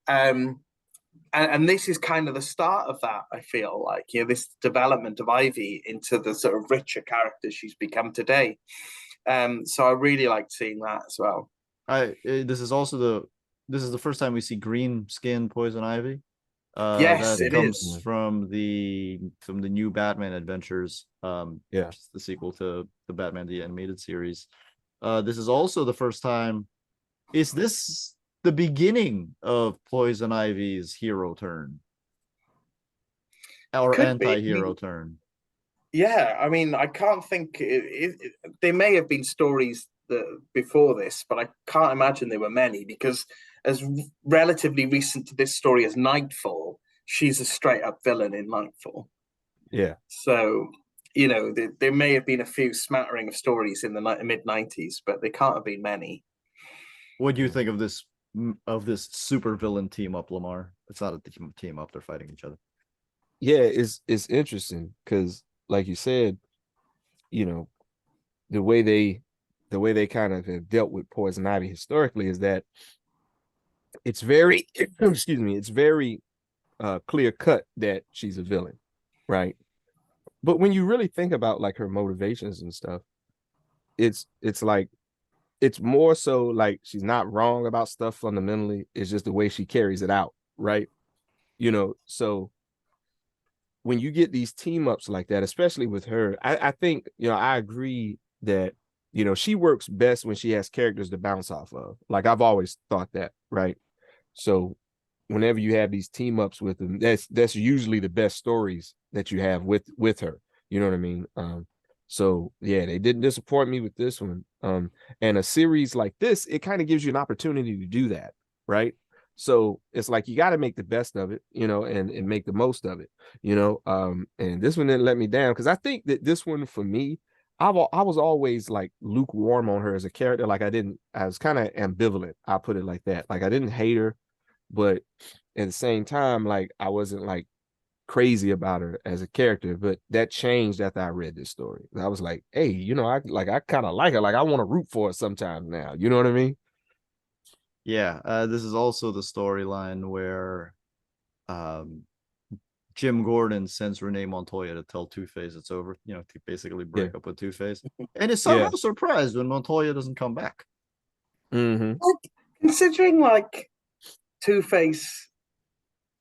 And this is kind of the start of that, I feel like, this development of Ivy into the sort of richer character she's become today. So I really liked seeing that as well. This is the first time we see green skin Poison Ivy. Yes, that it comes is. from the new Batman Adventures. Yeah, the sequel to the Batman the Animated Series. This is also the first time. Is this the beginning of Poison Ivy's hero turn or anti-hero turn? Yeah, I mean, I can't think. There may have been stories before this, but I can't imagine there were many, because as relatively recent to this story as Nightfall, she's a straight up villain in Nightfall. Yeah. So, there may have been a few smattering of stories in the mid 90s, but there can't have been many. What do you think of this super villain team up, LaMar? It's not a team up; they're fighting each other. Yeah, it's interesting because, like you said, the way they kind of have dealt with Poison Ivy historically is that it's very excuse me, it's very clear cut that she's a villain, right? But when you really think about like her motivations and stuff, it's like it's more so like she's not wrong about stuff fundamentally. It's just the way she carries it out, right? So when you get these team ups like that, especially with her, I think, I agree that, she works best when she has characters to bounce off of. Like, I've always thought that, right? So whenever you have these team ups with them, that's usually the best stories that you have with her. You know what I mean? So yeah, they didn't disappoint me with this one. And a series like this, it kind of gives you an opportunity to do that, right? So it's like you got to make the best of it, and make the most of it, and this one didn't let me down, because I think that this one, for me, I was always like lukewarm on her as a character. Like, I was kind of ambivalent. I'll put it like that. Like, I didn't hate her, but at the same time, like, I wasn't like crazy about her as a character. But that changed after I read this story. I was like, hey, I kind of like her. Like, I want to root for her sometimes now. You know what I mean? Yeah, this is also the storyline where Jim Gordon sends Renee Montoya to tell Two-Face it's over, to basically break up with Two-Face. And is somehow surprised when Montoya doesn't come back. Mm-hmm. Considering, like, Two-Face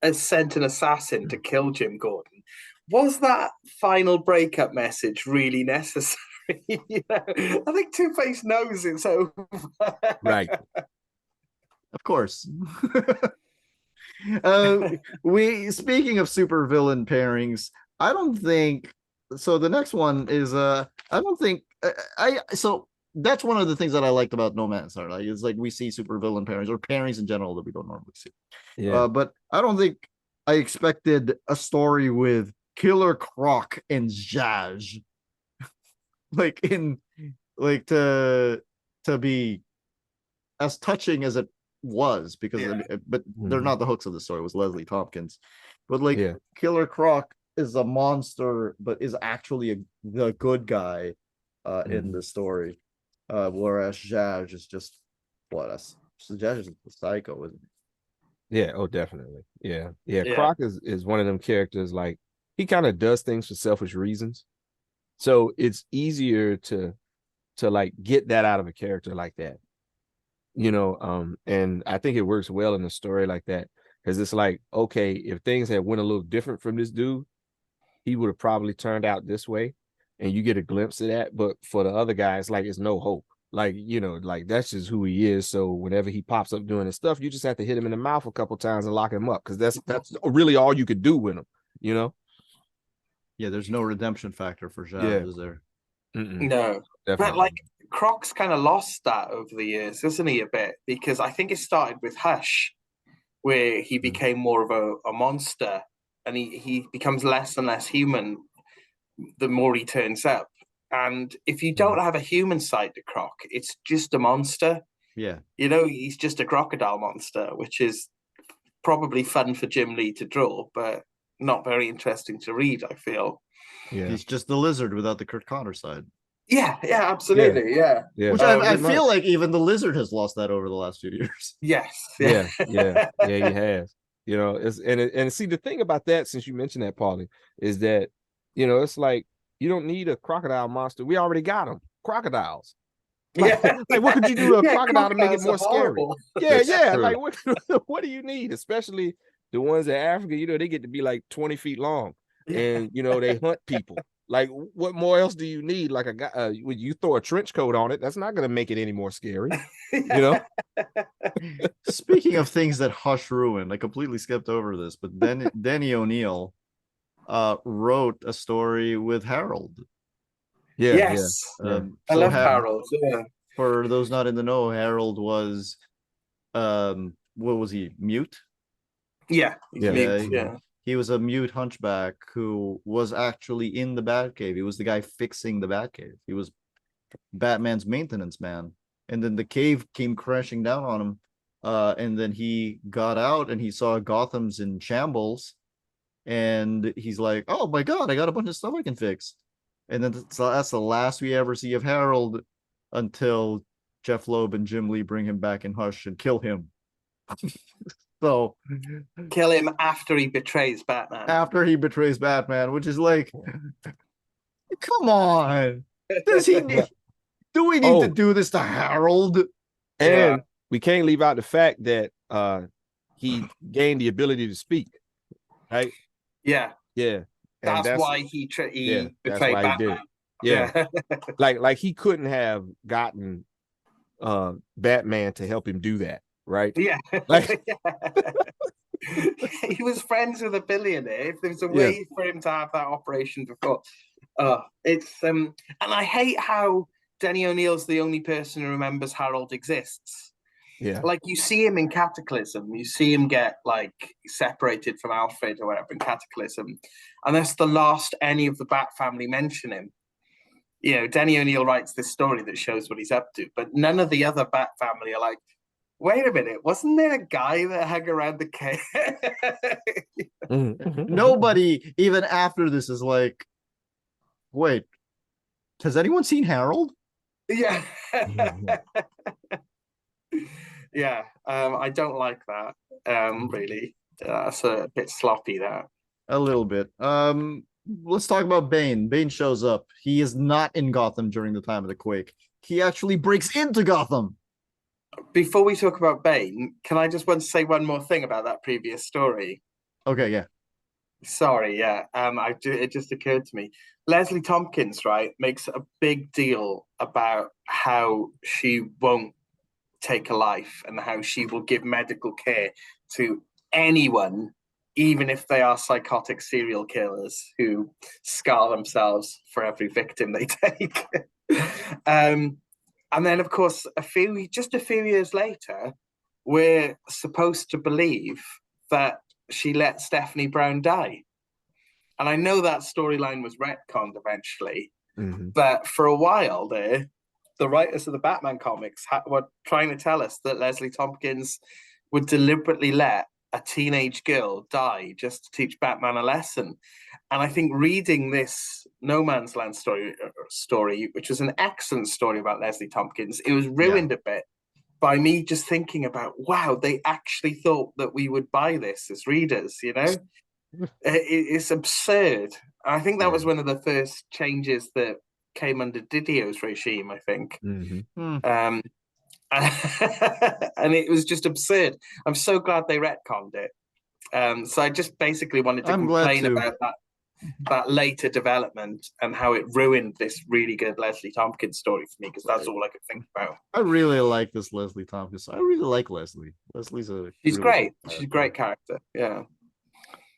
has sent an assassin to kill Jim Gordon, was that final breakup message really necessary? I think Two-Face knows it's over. Right. Of course. Speaking of super villain pairings, I don't think so. The next one is I don't think so that's one of the things that I liked about No Man's Sky. Like, it's like we see super villain pairings or pairings in general that we don't normally see. Yeah. But I don't think I expected a story with Killer Croc and Zhazh like to be as touching as it was, because but they're not the hooks of the story. It was Leslie Tompkins But like Yeah. Killer Croc is a monster, but is actually the good guy in the story. Whereas Zhazh is just Zhazh is a psycho, isn't Yeah, oh definitely. Yeah. Yeah. Yeah. Croc is one of them characters, like he kind of does things for selfish reasons. So it's easier to like get that out of a character like that. And I think it works well in a story like that. Because it's like, okay, if things had went a little different from this dude, he would have probably turned out this way. And you get a glimpse of that. But for the other guys, like it's no hope. Like, like that's just who he is. So whenever he pops up doing his stuff, you just have to hit him in the mouth a couple times and lock him up. Because that's really all you could do with him, Yeah, there's no redemption factor for Zhazh, Yeah. is there? No. Definitely. But like Croc's kind of lost that over the years, isn't he, a bit? Because I think it started with Hush, where he became more of a monster, and he becomes less and less human the more he turns up. And if you don't have a human side to Croc, it's just a monster. Yeah. He's just a crocodile monster, which is probably fun for Jim Lee to draw, but not very interesting to read, I feel. Yeah. He's just the lizard without the Kurt Connor side. Yeah, absolutely. Yeah. Yeah. Which I feel like even the lizard has lost that over the last few years. Yes. Yeah. He has. And see the thing about that, since you mentioned that, Paulie, is that it's like you don't need a crocodile monster. We already got them. Crocodiles. Like what could you do to a crocodile to make it more scary? Yeah. Like what do you need? Especially the ones in Africa, they get to be like 20 feet long, and they hunt people. Like, what more else do you need? Like a guy, when you throw a trench coat on it, that's not going to make it any more scary. Speaking of things that Hush ruined, I completely skipped over this, but then Denny O'Neil wrote a story with Harold. Yes. I love Harold. Yeah. For those not in the know, Harold was what was he, mute? Yeah. Mute, yeah. He was a mute hunchback who was actually in the Batcave. He was the guy fixing the Batcave. He was Batman's maintenance man. And then the cave came crashing down on him. And then he got out and he saw Gotham's in shambles. And he's like, oh my God, I got a bunch of stuff I can fix. And then that's the last we ever see of Harold until Jeff Loeb and Jim Lee bring him back in Hush and kill him. So kill him after he betrays Batman. After he betrays Batman, which is like, come on. Does he need, do we need to do this to Harold? And we can't leave out the fact that he gained the ability to speak. Right? Yeah. Yeah. And that's why he betrayed Batman. He did. Yeah. like he couldn't have gotten Batman to help him do that. Right. Yeah. Like he was friends with a billionaire. If there's a way for him to have that operation before, it's and I hate how Denny O'Neil's the only person who remembers Harold exists. Yeah. Like you see him in Cataclysm, you see him get like separated from Alfred or whatever in Cataclysm, and that's the last any of the Bat family mention him. Denny O'Neil writes this story that shows what he's up to, but none of the other Bat family are like, wait a minute, wasn't there a guy that hung around the cave? Nobody, even after this, is like, wait, has anyone seen Harold? Yeah. Yeah. I don't like that. Really. That's a bit sloppy, that. A little bit. Let's talk about Bane. Bane shows up. He is not in Gotham during the time of the quake. He actually breaks into Gotham. Before we talk about Bane, can I just want to say one more thing about that previous story? Okay, yeah. Sorry, yeah. It just occurred to me. Leslie Tompkins, right, makes a big deal about how she won't take a life and how she will give medical care to anyone, even if they are psychotic serial killers who scar themselves for every victim they take. And then, of course, just a few years later, we're supposed to believe that she let Stephanie Brown die. And I know that storyline was retconned eventually, but for a while there, the writers of the Batman comics were trying to tell us that Leslie Tompkins would deliberately let a teenage girl die just to teach Batman a lesson. And I think reading this No Man's Land story, which was an excellent story about Leslie Tompkins, it was ruined a bit by me just thinking about, wow, they actually thought that we would buy this as readers, you know? It's absurd. I think that was one of the first changes that came under Didio's regime, I think. And it was just absurd. I'm so glad they retconned it. So I just basically wanted to complain about that later development and how it ruined this really good Leslie Tompkins story for me, because that's all I could think about. I really like this Leslie Tompkins. I really like Leslie. She's great. She's a great character. Yeah.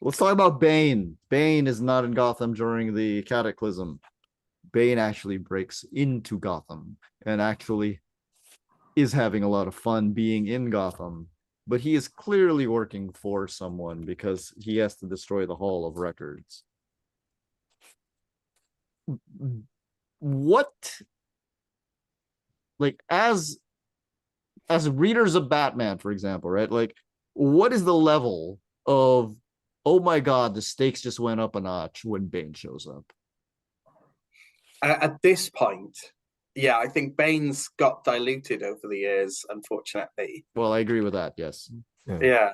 Let's talk about Bane. Bane is not in Gotham during the Cataclysm. Bane actually breaks into Gotham and actually is having a lot of fun being in Gotham, but he is clearly working for someone because he has to destroy the Hall of Records. What, like, as readers of Batman, for example, right? Like, what is the level of, oh my God, the stakes just went up a notch when Bane shows up? At this point, yeah, I think Bane's got diluted over the years, unfortunately. Well, I agree with that, yes. Yeah.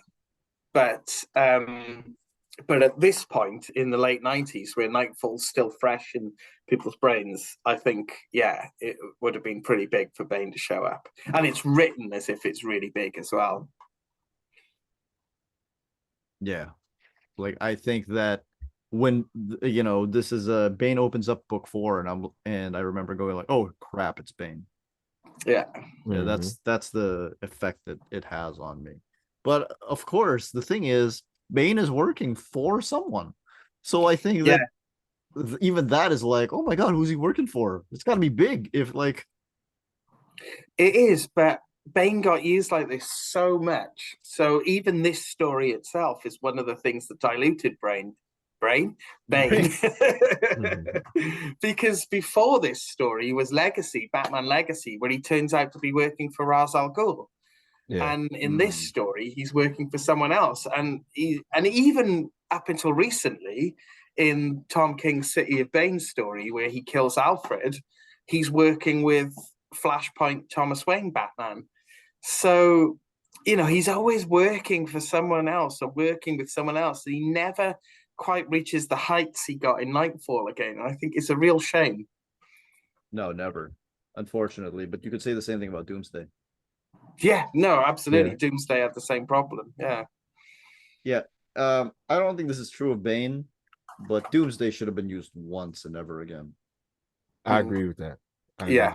But at this point in the late 90s, where Nightfall's still fresh in people's brains, I think, yeah, it would have been pretty big for Bane to show up. And it's written as if it's really big as well. Yeah. Like, I think that when, you know, this is Bane opens up book 4 and I remember going like, oh crap, it's Bane. Yeah. That's the effect that it has on me. But of course, the thing is, Bane is working for someone. So I think that even that is like, oh my God, who's he working for? It's got to be big. If like, it is, but Bane got used like this so much. So even this story itself is one of the things that diluted Bane. Because before this story was Legacy, Batman Legacy, where he turns out to be working for Ra's al Ghul. Yeah. And in this story, he's working for someone else. And even up until recently, in Tom King's City of Bane story, where he kills Alfred, he's working with Flashpoint Thomas Wayne Batman. So, you know, he's always working for someone else or working with someone else. He never quite reaches the heights he got in Nightfall again. And I think it's a real shame. No, never, unfortunately. But you could say the same thing about Doomsday. Yeah, no, absolutely. Yeah. Doomsday had the same problem. Yeah. Yeah. I don't think this is true of Bane, but Doomsday should have been used once and never again. I agree with that. Yeah.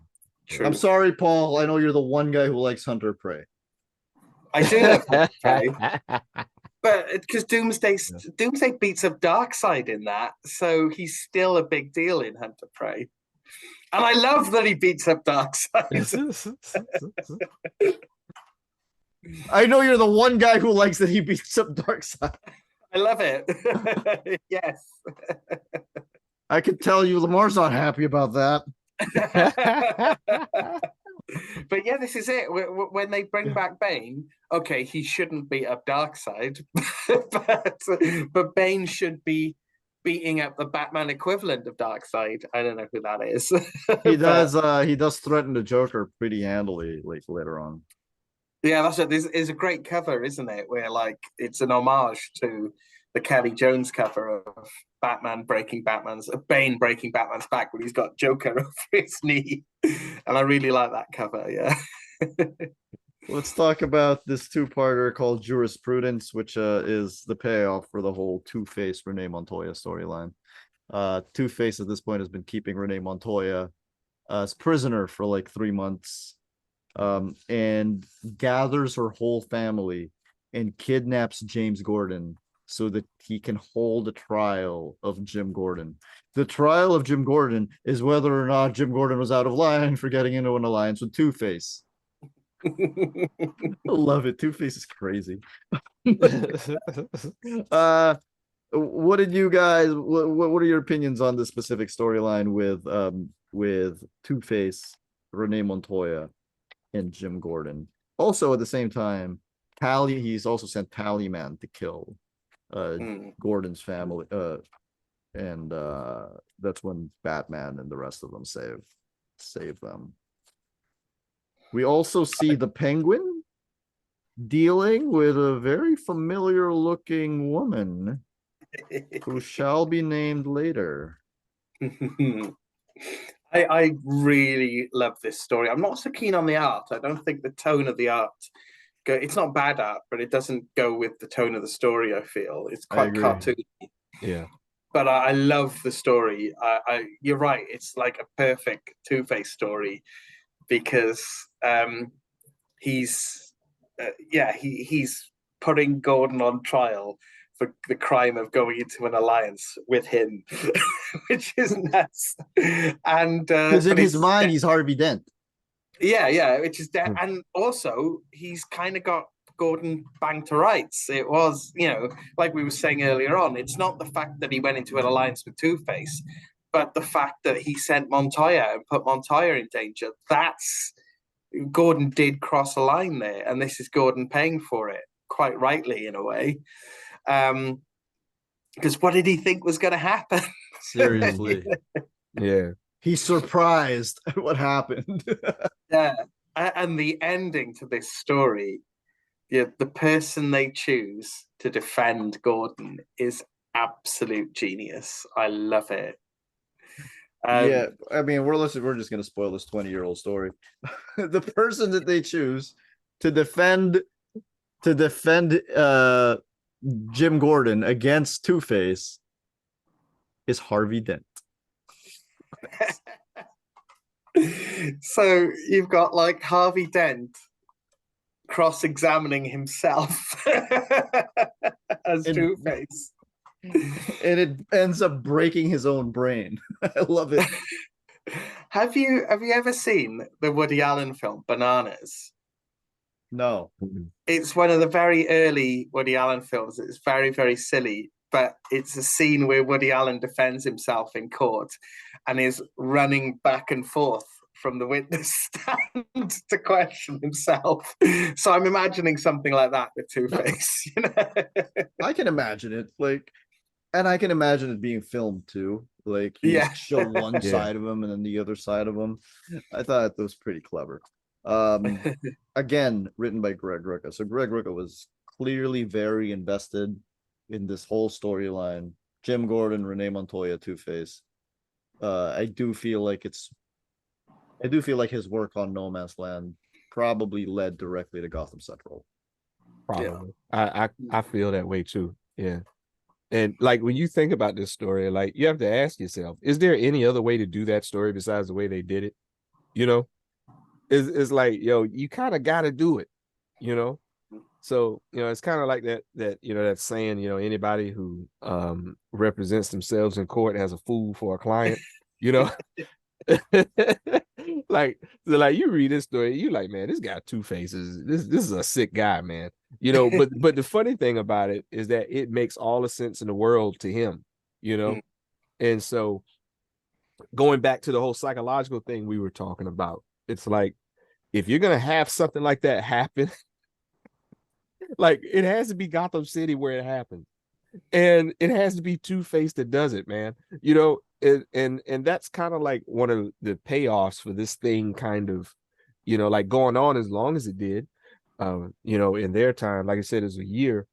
True. I'm sorry, Paul. I know you're the one guy who likes Hunter Prey. I do love Hunter Prey. But because Doomsday beats up Darkseid in that, so he's still a big deal in Hunter Prey. And I love that he beats up Darkseid. I know you're the one guy who likes that he beats up Darkseid. I love it. Yes. I could tell you LaMar's not happy about that. But yeah, this is it. When they bring back Bane, okay, he shouldn't beat up Darkseid, but Bane should be beating up the Batman equivalent of Darkseid. I don't know who that is. He does threaten the Joker pretty handily, like later on. Yeah, that's it. This is a great cover, isn't it? Where like it's an homage to the Kelly Jones cover of Bane breaking Batman's back when he's got Joker over his knee. And I really like that cover, yeah. Let's talk about this two-parter called Jurisprudence, which is the payoff for the whole Two-Face Renee Montoya storyline. Two-Face at this point has been keeping Renee Montoya as prisoner for like 3 months, and gathers her whole family and kidnaps James Gordon so that he can hold a trial of Jim Gordon. The trial of Jim Gordon is whether or not Jim Gordon was out of line for getting into an alliance with Two-Face. I love it. Two-Face is crazy. What did you guys? What are your opinions on this specific storyline with Two-Face, Renee Montoya, and Jim Gordon? Also, at the same time, He's also sent Tallyman to kill Gordon's family. And that's when Batman and the rest of them save them. We also see the Penguin dealing with a very familiar looking woman who shall be named later. I really love this story. I'm not so keen on the art. I don't think the tone of the art, it's not bad art, but it doesn't go with the tone of the story, I feel. It's quite cartoony. Yeah. But I love the story. You're right. It's like a perfect Two-Face story because he's putting Gordon on trial for the crime of going into an alliance with him, which is nuts. And because in his mind, he's Harvey Dent. Yeah, which is and also he's kind of got Gordon bang to rights. It was, like we were saying earlier on, it's not the fact that he went into an alliance with Two-Face, but the fact that he sent Montoya and put Montoya in danger. Gordon did cross a line there, and this is Gordon paying for it, quite rightly in a way. Because what did he think was going to happen? Seriously. Yeah. He's surprised at what happened. Yeah. And the ending to this story, the person they choose to defend Gordon is absolute genius. I love it. Yeah, I mean, we're just gonna spoil this 20-year-old story. The person that they choose to defend Jim Gordon against Two-Face is Harvey Dent. So you've got like Harvey Dent cross-examining himself as Two-Face. And it ends up breaking his own brain. I love it. Have you ever seen the Woody Allen film Bananas? No. It's one of the very early Woody Allen films. It's very, very silly, but it's a scene where Woody Allen defends himself in court and is running back and forth from the witness stand to question himself. So I'm imagining something like that with Two-Face. I can imagine it. And I can imagine it being filmed too. Like, you just show one side of him and then the other side of him. I thought that was pretty clever. Again, written by Greg Rucka. So Greg Rucka was clearly very invested in this whole storyline. Jim Gordon, Renee Montoya, Two-Face. I do feel like his work on No Man's Land probably led directly to Gotham Central. Probably. Yeah. I feel that way too. Yeah. And like when you think about this story, like you have to ask yourself, is there any other way to do that story besides the way they did it? It's like, you kind of got to do it, So, it's kind of like that saying, anybody who represents themselves in court has a fool for a client, like you read this story, you like, man, this guy Two-Faces. This is a sick guy, man. But the funny thing about it is that it makes all the sense in the world to him, And so going back to the whole psychological thing we were talking about, it's like if you're gonna have something like that happen, like it has to be Gotham City where it happens. And it has to be Two-Face that does it, man. And that's kind of like one of the payoffs for this thing kind of, like going on as long as it did. In their time, like I said, it's a year,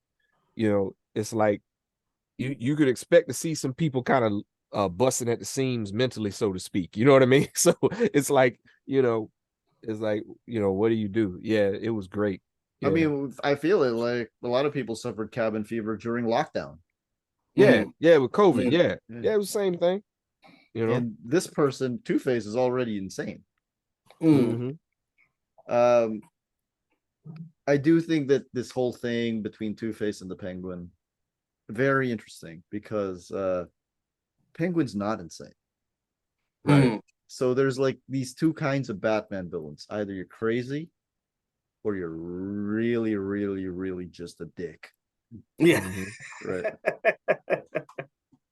it's like you could expect to see some people kind of busting at the seams mentally, so to speak. You know what I mean? So it's like, what do you do? Yeah, it was great. Yeah. I mean, I feel it like a lot of people suffered cabin fever during lockdown. Yeah, with COVID. Yeah, it was the same thing. And this person, Two-Face, is already insane. I do think that this whole thing between Two-Face and the Penguin, very interesting because Penguin's not insane. Right. So there's like these two kinds of Batman villains. Either you're crazy or you're really, really, really just a dick. Yeah. Right.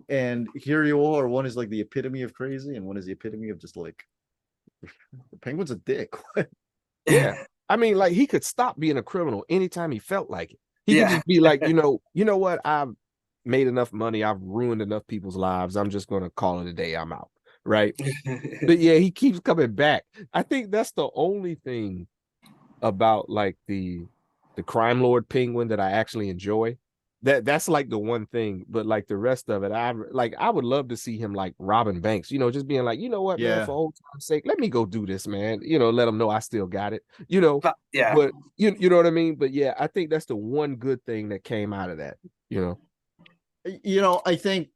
And here you are. One is like the epitome of crazy, and one is the epitome of just like the Penguin's a dick. Yeah. I mean, like he could stop being a criminal anytime he felt like it. He could Yeah. just be like, you know what? I've made enough money. I've ruined enough people's lives. I'm just gonna call it a day. I'm out. Right. But yeah, he keeps coming back. I think that's the only thing about like the crime lord penguin that I actually enjoy. That's like the one thing, but like the rest of it, I would love to see him like robbing banks, just being like, you know what, man, Yeah. for old time's sake, let me go do this, man. Let them know I still got it, Yeah. but you know what I mean? But yeah, I think that's the one good thing that came out of that, I think,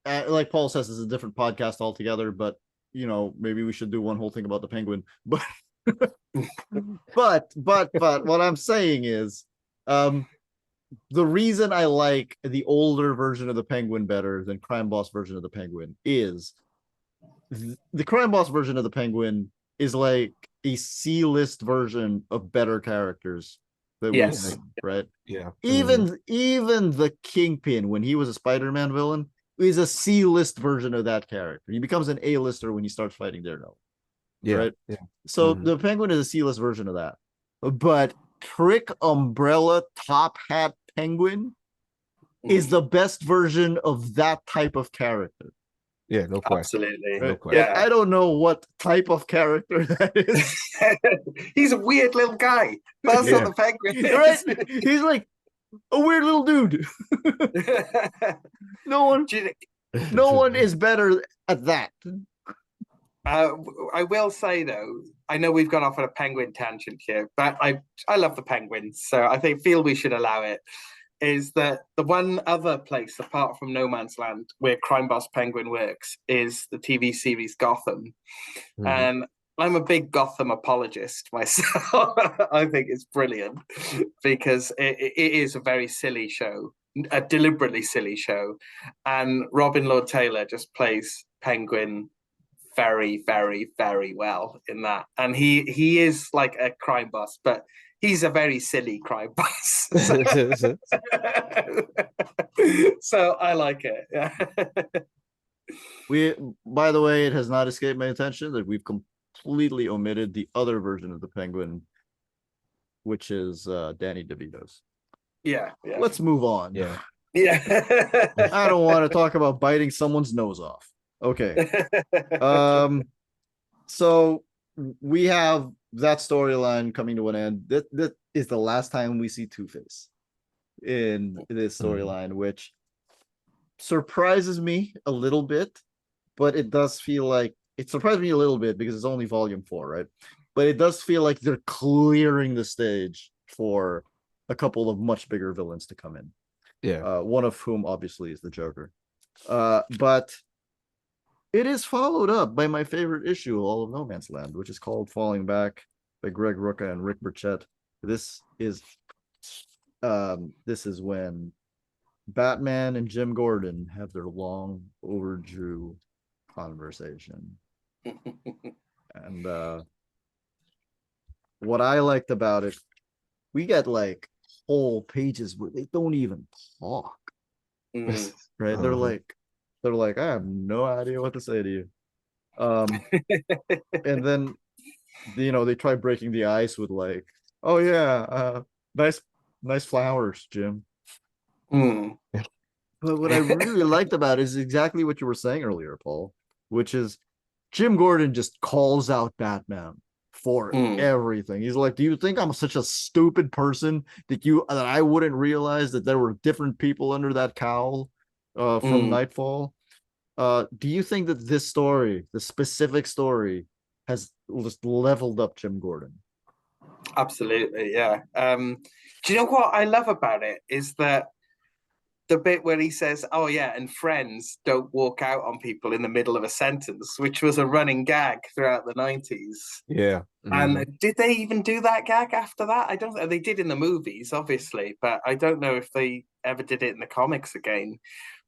like Paul says, it's a different podcast altogether, but maybe we should do one whole thing about the penguin. But but what I'm saying is, the reason I like the older version of the penguin better than Crime Boss version of the penguin is the Crime Boss version of the penguin is like a C-list version of better characters that we've Yes. seen, right? Yeah. Even the Kingpin, when he was a Spider-Man villain, is a C-list version of that character. He becomes an A-lister when he starts fighting Daredevil. Yeah. Right? Yeah. So the Penguin is a C-list version of that. But Trick Umbrella Top Hat Penguin is the best version of that type of character. Yeah, no question. Absolutely. No Right? question. And I don't know what type of character that is. He's a weird little guy. That's what the penguin is. Right? He's like a weird little dude. No one is better at that. I will say though, I know we've gone off on a penguin tangent here, but I love the penguins, so I feel we should allow it. Is that the one other place apart from No Man's Land where Crime Boss Penguin works is the TV series Gotham, and I'm a big Gotham apologist myself. I think it's brilliant because it is a very silly show, a deliberately silly show, and Robin Lord Taylor just plays Penguin very, very, very well in that. And he is like a crime boss, but he's a very silly crime boss. So I like it. By the way, it has not escaped my attention that we've completely omitted the other version of the Penguin, which is Danny DeVito's. Yeah. Let's move on. Yeah. I don't want to talk about biting someone's nose off. Okay. So we have that storyline coming to an end. That is the last time we see Two-Face in this storyline, which surprises me a little bit, but it does feel like it surprised me a little bit because it's only volume 4, right? But it does feel like they're clearing the stage for a couple of much bigger villains to come in. Yeah. One of whom obviously is the Joker. But it is followed up by my favorite issue of all of No Man's Land, which is called Falling Back by Greg Rucka and Rick Burchett. This is when Batman and Jim Gordon have their long overdue conversation. And what I liked about it, we get like whole pages where they don't even talk. Right? They're like, I have no idea what to say to you. And then they try breaking the ice with like, oh yeah, nice flowers, Jim. But what I really liked about it is exactly what you were saying earlier, Paul, which is Jim Gordon just calls out Batman for everything. He's like, do you think I'm such a stupid person that I wouldn't realize that there were different people under that cowl from Nightfall? Do you think that this story, the specific story, has just leveled up Jim Gordon? Absolutely, yeah. Do you know what I love about it is that the bit where he says, oh yeah, and friends don't walk out on people in the middle of a sentence, which was a running gag throughout the 90s. Yeah. And did they even do that gag after that? I don't know. They did in the movies, obviously, but I don't know if they ever did it in the comics again.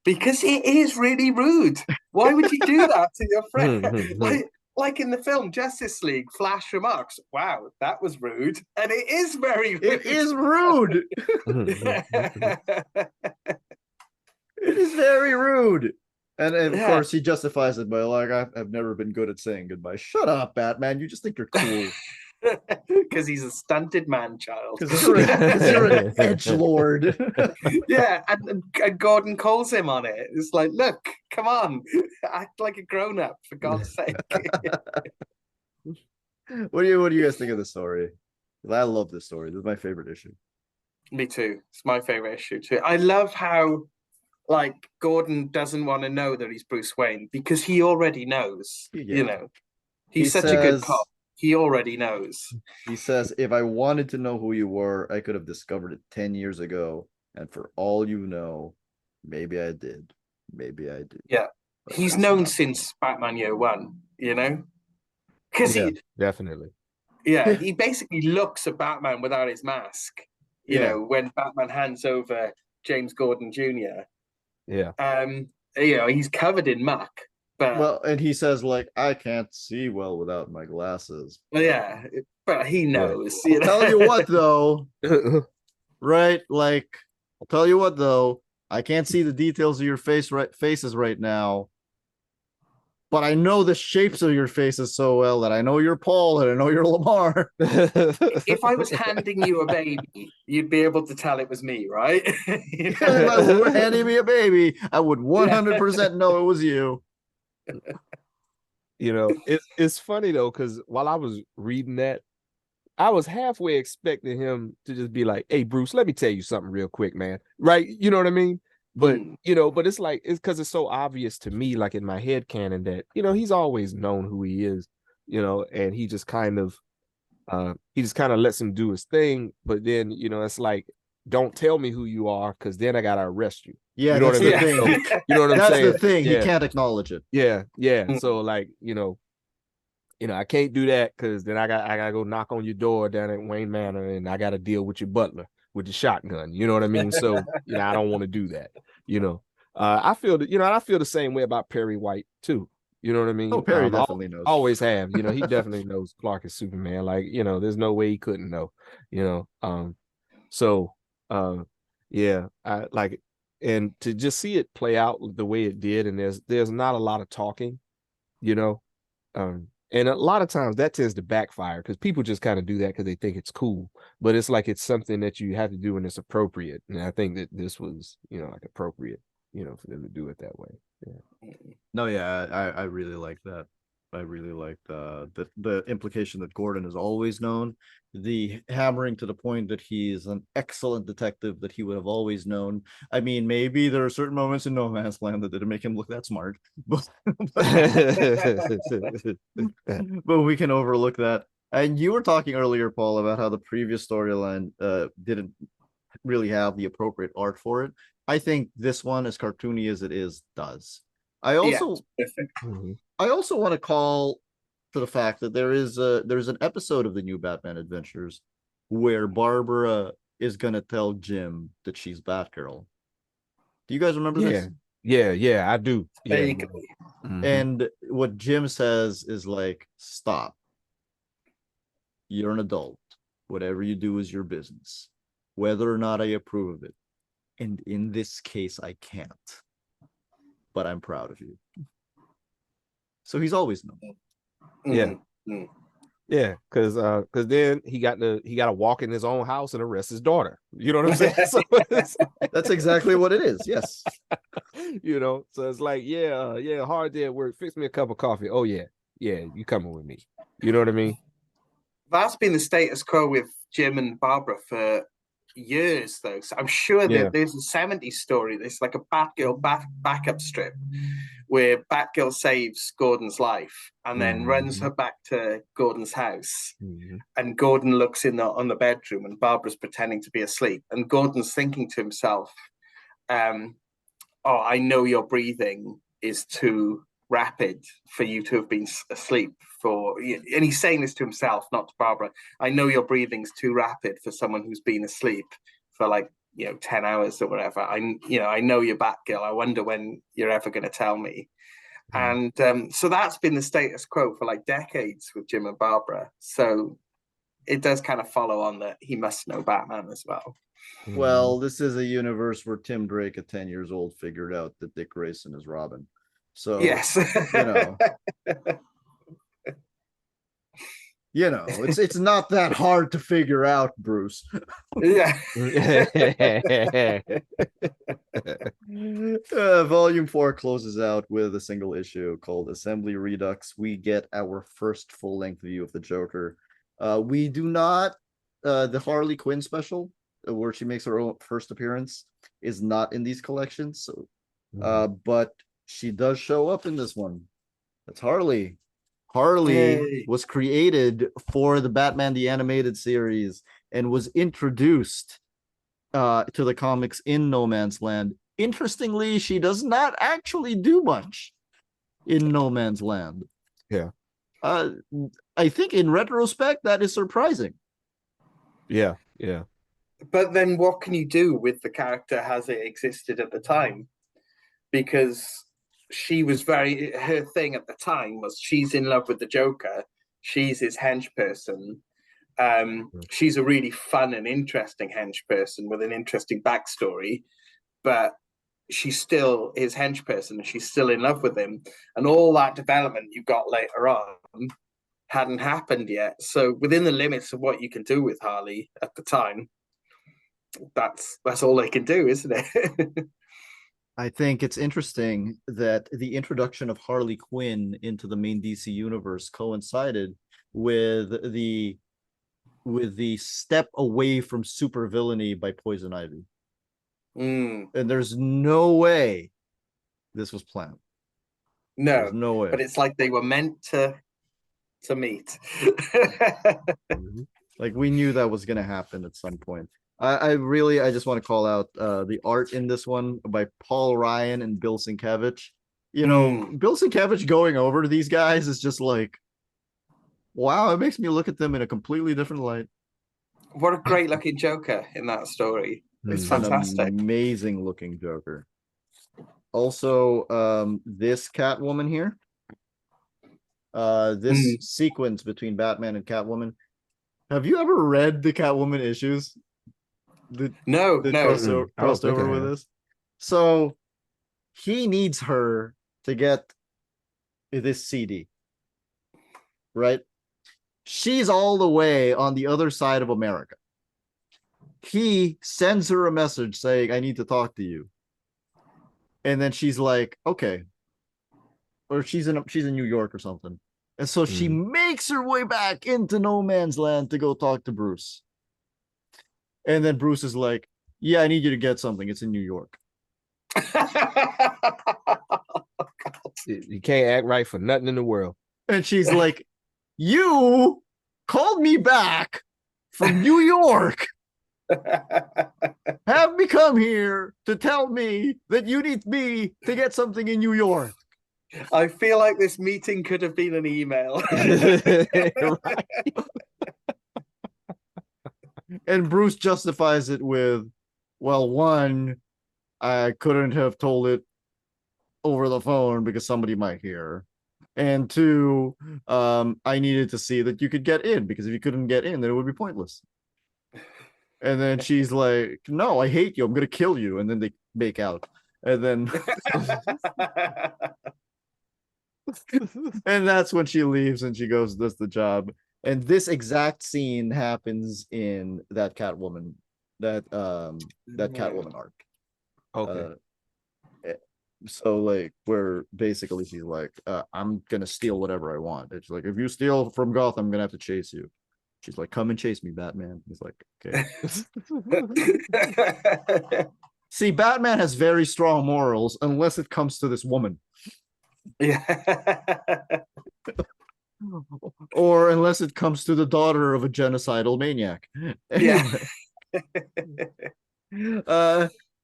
Because it is really rude. Why would you do that to your friend? Like in the film Justice League, Flash remarks, wow, that was rude. And it is very rude. It is rude. It is very rude. And of course, he justifies it by like, I've never been good at saying goodbye. Shut up, Batman. You just think you're cool. Because he's a stunted man child. Because you're an edgelord. Yeah, and Gordon calls him on it. It's like, look, come on, act like a grown-up, for God's sake. What do you guys think of the story? I love this story. This is my favorite issue. Me too. It's my favorite issue too. I love how like Gordon doesn't want to know that he's Bruce Wayne because he already knows. Yeah. You know, he's such a good cop. He already knows. He says, if I wanted to know who you were, I could have discovered it 10 years ago. And for all you know, maybe I did. Maybe I did. Yeah. But he's known since Batman Year One, you know? Because he definitely. Yeah, he basically looks at Batman without his mask. You know, when Batman hands over James Gordon Jr. Yeah. You know, he's covered in muck. But well, and he says, like, I can't see well without my glasses. Yeah, but he knows. I'll tell you what, though, right? Like, I'll tell you what, though, I can't see the details of your faces right now, but I know the shapes of your faces so well that I know you're Paul and I know you're LaMar. If I was handing you a baby, you'd be able to tell it was me, right? If I were handing me a baby, I would 100% know it was you. You know, it's funny though, because while I was reading that, I was halfway expecting him to just be like, "Hey, Bruce, let me tell you something real quick, man." Right? You know what I mean? But you know, but it's like it's because it's so obvious to me, like in my head canon, that he's always known who he is, and he just kind of lets him do his thing. But then it's like, don't tell me who you are, because then I gotta arrest you. Yeah, you know that's what I the mean? thing. So, you know what I'm saying? That's the thing. Yeah. He can't acknowledge it. Yeah. So like, I can't do that because then I gotta go knock on your door down at Wayne Manor and I gotta deal with your butler with the shotgun. You know what I mean? So I don't want to do that. I feel that I feel the same way about Perry White too. You know what I mean? Oh, Perry definitely knows. Always have. He definitely knows Clark is Superman. Like, there's no way he couldn't know. Yeah, I like, and to just see it play out the way it did, and there's not a lot of talking, and a lot of times that tends to backfire because people just kind of do that because they think it's cool, but it's like it's something that you have to do when it's appropriate, and I think that this was like appropriate, for them to do it that way. Yeah. No, yeah, I really like that. I really like the implication that Gordon is always known, the hammering to the point that he's an excellent detective that he would have always known. I mean, maybe there are certain moments in No Man's Land that didn't make him look that smart, but we can overlook that. And you were talking earlier, Paul, about how the previous storyline didn't really have the appropriate art for it. I think this one, as cartoony as it is, does. I also want to call to the fact that there's an episode of the New Batman Adventures where Barbara is gonna tell Jim that she's Batgirl. Do you guys remember this? Yeah, I do. Yeah. And what Jim says is like, stop. You're an adult. Whatever you do is your business, whether or not I approve of it. And in this case, I can't. But I'm proud of you. So he's always known. Yeah, because then he got to walk in his own house and arrest his daughter. You know what I'm saying? So that's exactly what it is. Yes. So it's like, hard day at work. Fix me a cup of coffee. Oh yeah, you coming with me. You know what I mean? That's been the status quo with Jim and Barbara for years, though. So I'm sure that there's a 70s story. There's like a Batgirl backup strip where Batgirl saves Gordon's life and then runs her back to Gordon's house. And Gordon looks on the bedroom and Barbara's pretending to be asleep. And Gordon's thinking to himself, I know your breathing is too rapid for you to have been asleep for, and he's saying this to himself, not to Barbara. I know your breathing's too rapid for someone who's been asleep for like 10 hours or whatever. I know you're Batgirl. I wonder when you're ever going to tell me. And so that's been the status quo for like decades with Jim and Barbara. So it does kind of follow on that he must know Batman as well. Well, this is a universe where Tim Drake at 10 years old figured out that Dick Grayson is Robin. So yes, You know, it's not that hard to figure out, Bruce. Yeah. Volume 4 closes out with a single issue called Assembly Redux. We get our first full-length view of the Joker. We do not the Harley Quinn special, where she makes her own first appearance, is not in these collections. So but she does show up in this one. That's Harley. Harley Yay. was created for the Batman the Animated Series and was introduced to the comics in No Man's Land. Interestingly, she does not actually do much in No Man's Land. Yeah. I think in retrospect, that is surprising. Yeah. But then what can you do with the character as it existed at the time? Because her thing at the time was she's in love with the Joker. She's his hench person. She's a really fun and interesting hench person with an interesting backstory, but she's still his hench person and she's still in love with him. And all that development you got later on hadn't happened yet. So within the limits of what you can do with Harley at the time, that's all they can do, isn't it? I think it's interesting that the introduction of Harley Quinn into the main DC universe coincided with the step away from supervillainy by Poison Ivy. And there's no way this was planned. No, no way. But it's like they were meant to meet. Like we knew that was gonna happen at some point. I just want to call out the art in this one by Paul Ryan and Bill Sienkiewicz. You know, Bill Sienkiewicz going over to these guys is just like, wow, it makes me look at them in a completely different light. What a great looking Joker in that story. It's fantastic. An amazing looking Joker. Also, this Catwoman here. This sequence between Batman and Catwoman. Have you ever read the Catwoman issues? No. Crossed over with this. So he needs her to get this CD, right? She's all the way on the other side of America. He sends her a message saying, I need to talk to you. And then she's like, okay. Or she's in New York or something. And so she makes her way back into No Man's Land to go talk to Bruce. And then Bruce is like, yeah, I need you to get something. It's in New York. You can't act right for nothing in the world. And she's like, you called me back from New York. Have me come here to tell me that you need me to get something in New York. I feel like this meeting could have been an email. Right. And Bruce justifies it with, well, one, I couldn't have told it over the phone because somebody might hear. And two, I needed to see that you could get in, because if you couldn't get in, then it would be pointless. And then she's like, no, I hate you. I'm going to kill you. And then they make out. And then and that's when she leaves and she goes, does the job. And this exact scene happens in that Catwoman, that Catwoman arc. Okay. So like, where basically she's like, I'm gonna steal whatever I want. It's like, if you steal from Gotham, I'm gonna have to chase you. She's like, come and chase me, Batman. He's like, okay. See, Batman has very strong morals unless it comes to this woman. Yeah. Or unless it comes to the daughter of a genocidal maniac. Yeah.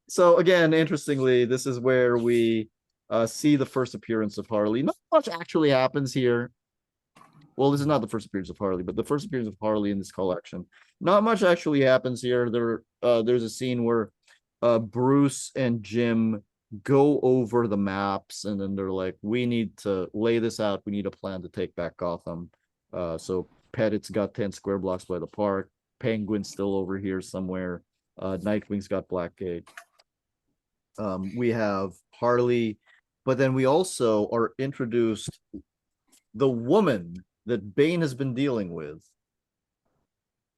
So again, interestingly, this is where we see the first appearance of Harley. Not much actually happens here. Well, this is not the first appearance of Harley, but the first appearance of Harley in this collection. Not much actually happens here. There's a scene where Bruce and Jim go over the maps, and then they're like, we need to lay this out. We need a plan to take back Gotham. So Pettit's got 10 square blocks by the park. Penguin's still over here somewhere. Nightwing's got Blackgate. We have Harley, but then we also are introduced the woman that Bane has been dealing with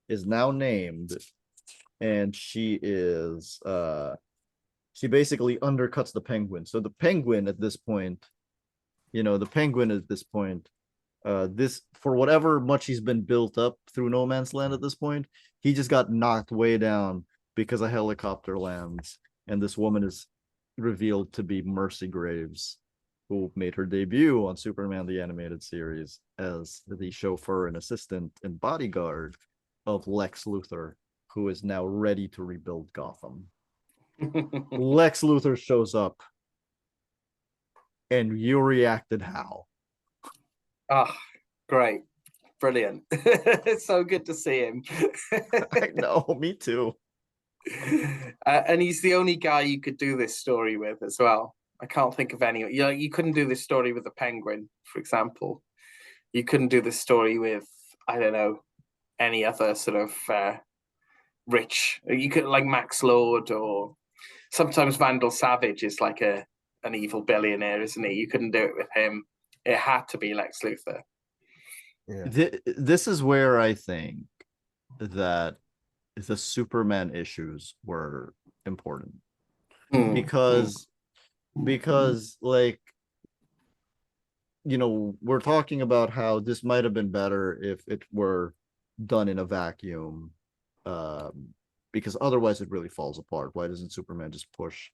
is now named, and she basically undercuts the Penguin. So the Penguin at this point, this, for whatever much he's been built up through No Man's Land at this point, he just got knocked way down because a helicopter lands, and this woman is revealed to be Mercy Graves, who made her debut on Superman the Animated Series as the chauffeur and assistant and bodyguard of Lex Luthor, who is now ready to rebuild Gotham. Lex Luthor shows up, and you reacted how? Oh, great. Brilliant. It's so good to see him. I know, me too. And he's the only guy you could do this story with as well. I can't think of any. You couldn't do this story with the Penguin, for example. You couldn't do this story with, I don't know, any other sort of rich. You could, like, Max Lord, or sometimes Vandal Savage is like an evil billionaire, isn't he? You couldn't do it with him. It had to be Lex Luthor. Yeah. This is where I think that the Superman issues were important, because like, we're talking about how this might have been better if it were done in a vacuum, because otherwise it really falls apart. Why doesn't Superman just push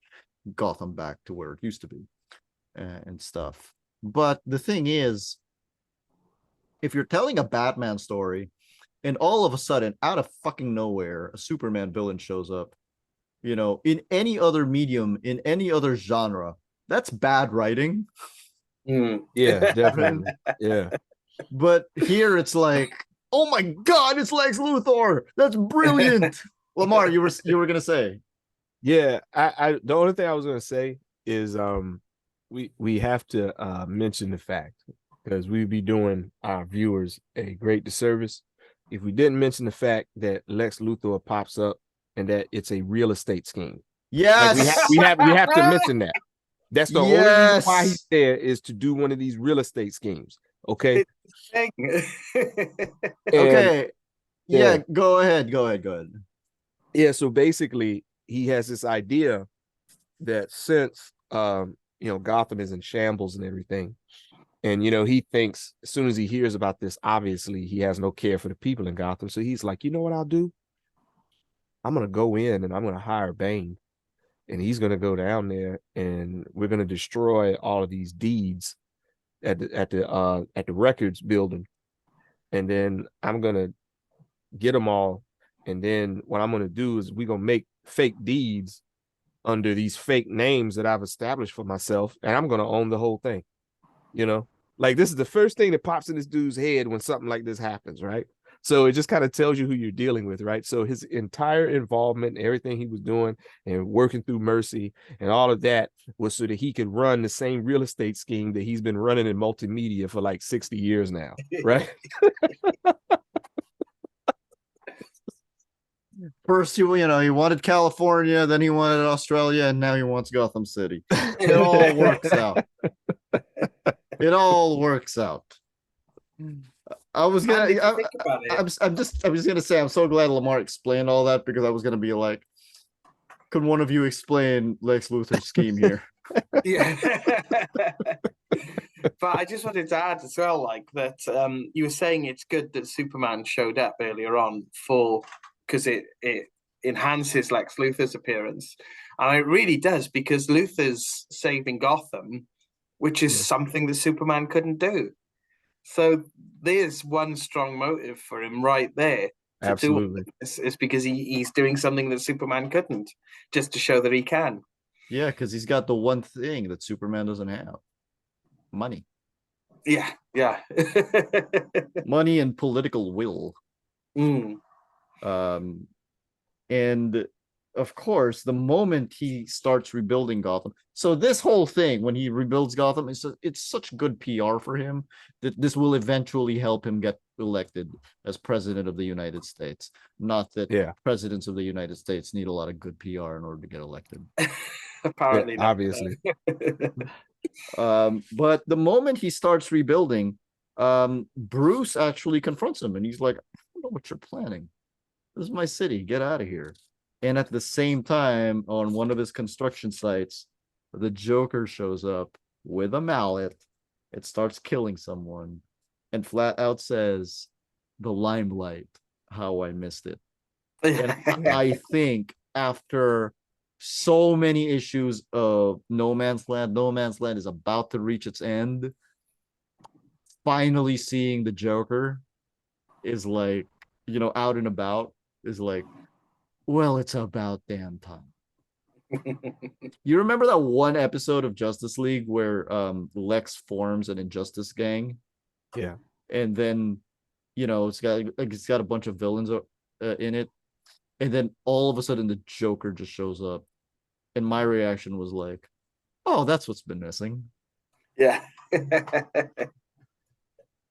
Gotham back to where it used to be, and stuff? But the thing is, if you're telling a Batman story and all of a sudden, out of fucking nowhere, a Superman villain shows up, in any other medium, in any other genre, that's bad writing. Yeah, definitely. Yeah. But here it's like, oh my God, it's Lex Luthor. That's brilliant. LaMar, you were gonna say. Yeah, I the only thing I was gonna say is we have to mention the fact, because we'd be doing our viewers a great disservice if we didn't mention the fact that Lex Luthor pops up and that it's a real estate scheme. Yes. Like we have to mention that. That's the only reason why he's there, is to do one of these real estate schemes. Okay. Okay. Yeah, go ahead. Yeah, so basically he has this idea that since Gotham is in shambles and everything, and he thinks, as soon as he hears about this, obviously he has no care for the people in Gotham. So he's like, you know what I'll do? I'm gonna go in and I'm gonna hire Bane, and he's gonna go down there and we're gonna destroy all of these deeds at the records building, and then I'm gonna get them all, and then what I'm gonna do is we're gonna make fake deeds under these fake names that I've established for myself, and I'm gonna own the whole thing. Like, this is the first thing that pops in this dude's head when something like this happens, right? So it just kind of tells you who you're dealing with, right? So his entire involvement, everything he was doing and working through Mercy and all of that, was so that he could run the same real estate scheme that he's been running in multimedia for like 60 years now, right? First, he wanted California, then he wanted Australia, and now he wants Gotham City. It all works out. It all works out. I was gonna. I'm just gonna say, I'm so glad LaMar explained all that, because I was gonna be like, could one of you explain Lex Luthor's scheme here? Yeah. But I just wanted to add as well, like, that you were saying it's good that Superman showed up earlier on, because it enhances Lex Luthor's appearance, and it really does, because Luthor's saving Gotham, which is something that Superman couldn't do. So there's one strong motive for him right there. Absolutely. It's because he's doing something that Superman couldn't, just to show that he can. Yeah, because he's got the one thing that Superman doesn't have: money. Yeah. Money and political will. And of course, the moment he starts rebuilding Gotham, so this whole thing, when he rebuilds Gotham, it's such good PR for him that this will eventually help him get elected as president of the United States. Not that presidents of the United States need a lot of good PR in order to get elected. Apparently, obviously. But the moment he starts rebuilding, Bruce actually confronts him and he's like, I don't know what you're planning. This is my city. Get out of here. And at the same time, on one of his construction sites, the Joker shows up with a mallet. It starts killing someone and flat out says, the limelight, how I missed it. And I think after so many issues of No Man's Land is about to reach its end. Finally seeing the Joker is like, out and about is like, well, it's about damn time. You remember that one episode of Justice League where Lex forms an Injustice gang? Yeah. And then, it's got a bunch of villains in it. And then all of a sudden the Joker just shows up. And my reaction was like, oh, that's what's been missing. Yeah.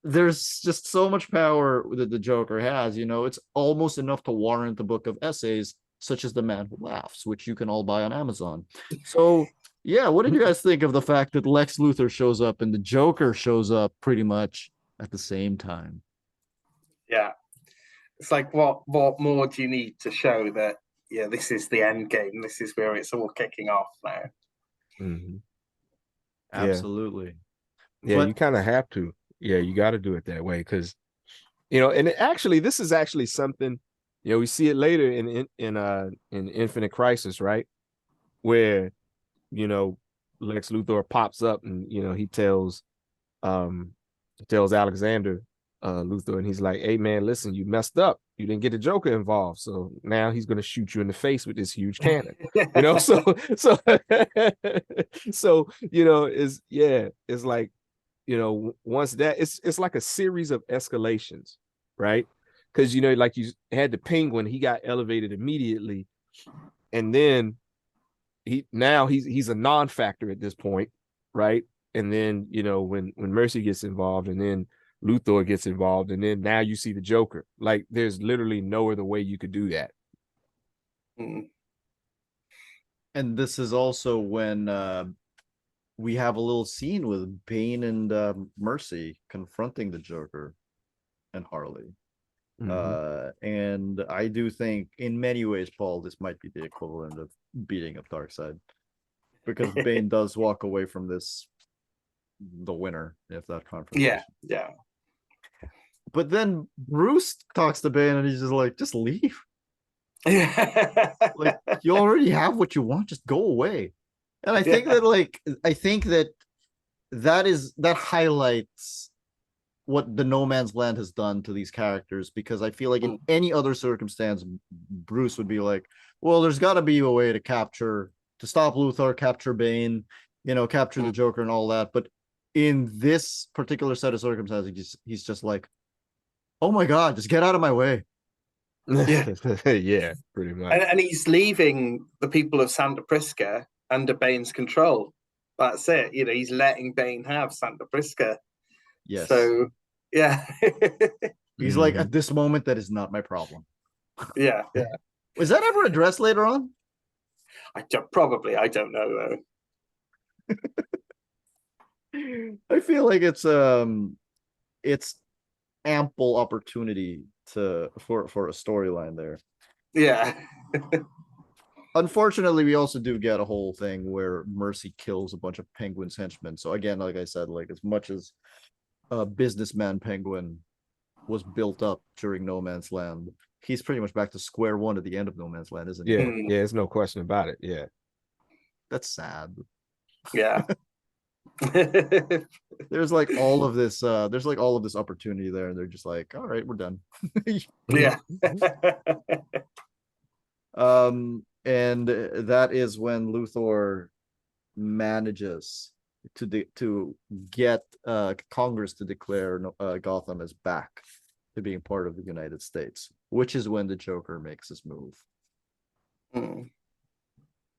There's just so much power that the Joker has, it's almost enough to warrant a book of essays such as The Man Who Laughs, which you can all buy on Amazon. So, yeah, what did you guys think of the fact that Lex Luthor shows up and the Joker shows up pretty much at the same time? Yeah. It's like, what more do you need to show that, yeah, this is the end game. This is where it's all kicking off now. Mm-hmm. Absolutely. Yeah, you kind of have to. Yeah, you got to do it that way because, and this is actually something, we see it later in Infinite Crisis, right? Where, Lex Luthor pops up and, he tells Alexander Luthor, and he's like, hey man, listen, you messed up. You didn't get the Joker involved. So now he's gonna shoot you in the face with this huge cannon. So it's like, once that it's like a series of escalations, right? Because like you had the Penguin, he got elevated immediately, and then he's a non-factor at this point, right? And then when Mercy gets involved, and then Luthor gets involved, and then now you see the Joker. Like there's literally no other way you could do that. Mm. And this is also when we have a little scene with Bane and Mercy confronting the Joker and Harley. And I do think in many ways, Paul, this might be the equivalent of beating up Darkseid, because Bane does walk away from this the winner if that confrontation. Yeah. But then Bruce talks to Bane and he's just like, just leave. Like, you already have what you want, just go away. And I think that highlights what the No Man's Land has done to these characters, because I feel like in any other circumstance, Bruce would be like, well, there's got to be a way to stop Luthor, capture Bane, capture the Joker and all that. But in this particular set of circumstances, he's just like, oh my God, just get out of my way. Yeah. Yeah, pretty much. And he's leaving the people of Santa Prisca under Bane's control. That's it. He's letting Bane have Santa Prisca. Yes. So, yeah. He's like, at this moment, that is not my problem. Yeah. Was that ever addressed later on? I don't know though. I feel like it's ample opportunity for a storyline there. Yeah. Unfortunately, we also do get a whole thing where Mercy kills a bunch of Penguin's henchmen. So again, like I said, like as much as a businessman Penguin was built up during No Man's Land, he's pretty much back to square one at the end of No Man's Land, isn't he? Yeah, there's no question about it. Yeah. That's sad. Yeah. There's like all of this opportunity there, and they're just like, all right, we're done. Yeah. And that is when Luthor manages to get Congress to declare Gotham as back to being part of the United States, which is when the Joker makes his move.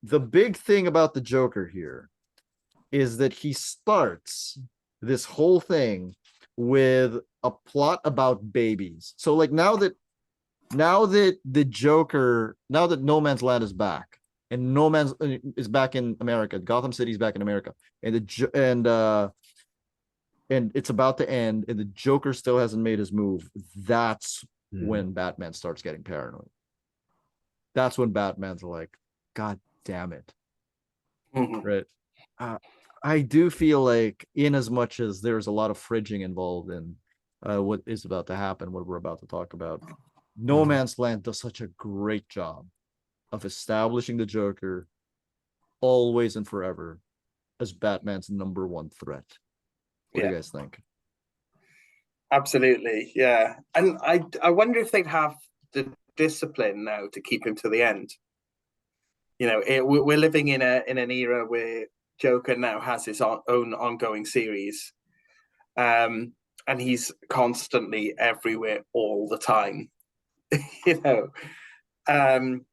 The big thing about the Joker here is that he starts this whole thing with a plot about babies. So like now that No Man's Land is back, and No Man's is back in America, Gotham City is back in America, and and it's about to end, and the Joker still hasn't made his move, that's when Batman starts getting paranoid. That's when Batman's like, God damn it. Right. I do feel like, in as much as there's a lot of fridging involved in what is about to happen, what we're about to talk about, No Man's Land does such a great job of establishing the Joker always and forever as Batman's number one threat. What do you guys think? Absolutely, yeah. And I wonder if they'd have the discipline now to keep him to the end. You know, we're living in an era where Joker now has his own ongoing series, and he's constantly everywhere all the time. You know, and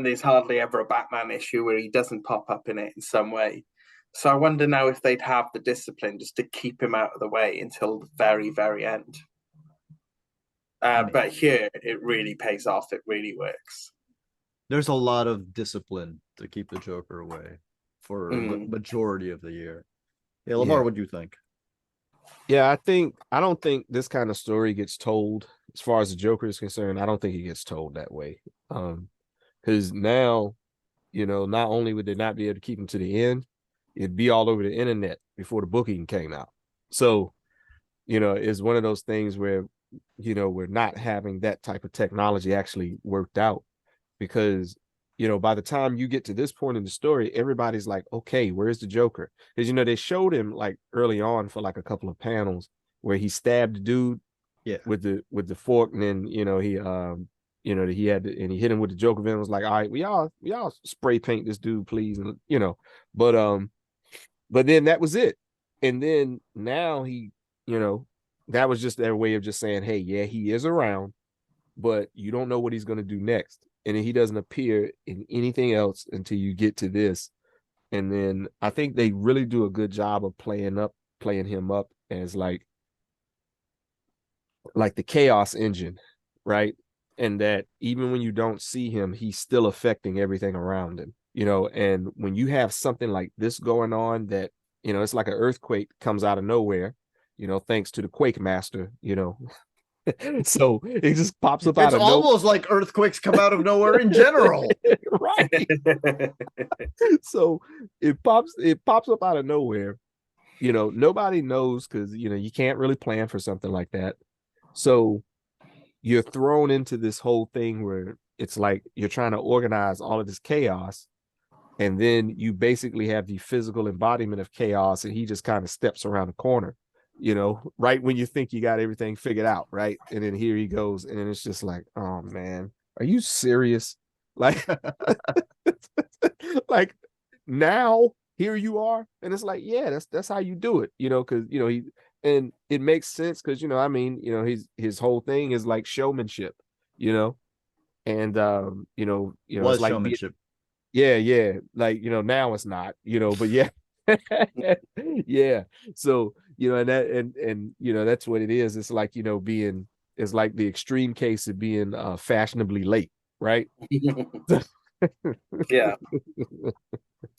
there's hardly ever a Batman issue where he doesn't pop up in it in some way. So I wonder now if they'd have the discipline just to keep him out of the way until the very, very end. But here, it really pays off. It really works. There's a lot of discipline to keep the Joker away for the majority of the year. Yeah, LaMar, what do you think? Yeah, I don't think this kind of story gets told, as far as the Joker is concerned. I don't think it gets told that way. Because now, you know, not only would they not be able to keep him to the end, it'd be all over the internet before the book even came out. So, you know, it's one of those things where, you know, we're not having that type of technology actually worked out, because, you know, by the time you get to this point in the story, everybody's like, okay, where's the Joker? Because, you know, they showed him like early on for like a couple of panels where he stabbed the dude with the fork, and then, you know, he you know, he had and he hit him with the Joker venom. Was like, all right, we all spray paint this dude, please, and you know, but then that was it. And then now he, you know, that was just their way of just saying, hey, yeah, he is around, but you don't know what he's going to do next. And then he doesn't appear in anything else until you get to this. And then I think they really do a good job of playing him up as like the chaos engine, right? And that even when you don't see him, he's still affecting everything around him, you know. And when you have something like this going on, that, you know, it's like an earthquake comes out of nowhere, you know, thanks to the Quake Master, you know. So it just pops up out of nowhere. It's almost like earthquakes come out of nowhere in general. Right. So it pops up out of nowhere. You know, nobody knows, because, you know, you can't really plan for something like that. So you're thrown into this whole thing where it's like you're trying to organize all of this chaos, and then you basically have the physical embodiment of chaos, and he just kind of steps around the corner, you know, right when you think you got everything figured out, right? And then here he goes, and it's just like, oh man, are you serious? Like, like now here you are, and it's like, yeah, that's how you do it, you know, because, you know, and it makes sense, because, you know, I mean, you know, his whole thing is like showmanship, you know, and Was it's like showmanship. yeah, like, you know, now it's not, you know, but yeah. Yeah. So, you know, and that and you know, that's what it is. It's like, you know, it's like the extreme case of being fashionably late, right? Yeah.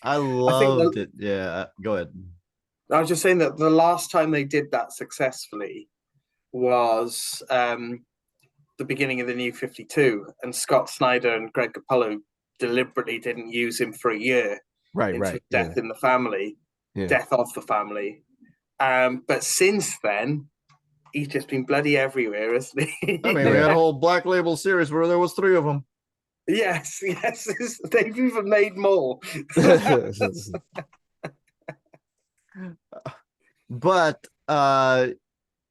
I loved it. Yeah, go ahead. I was just saying that the last time they did that successfully was the beginning of the New 52, and Scott Snyder and Greg Capullo deliberately didn't use him for a year. Right. Death in the Family, Death of the Family. But since then, he's just been bloody everywhere, isn't he? I mean, we had a whole Black Label series where there was 3 of them. Yes. They've even made more. But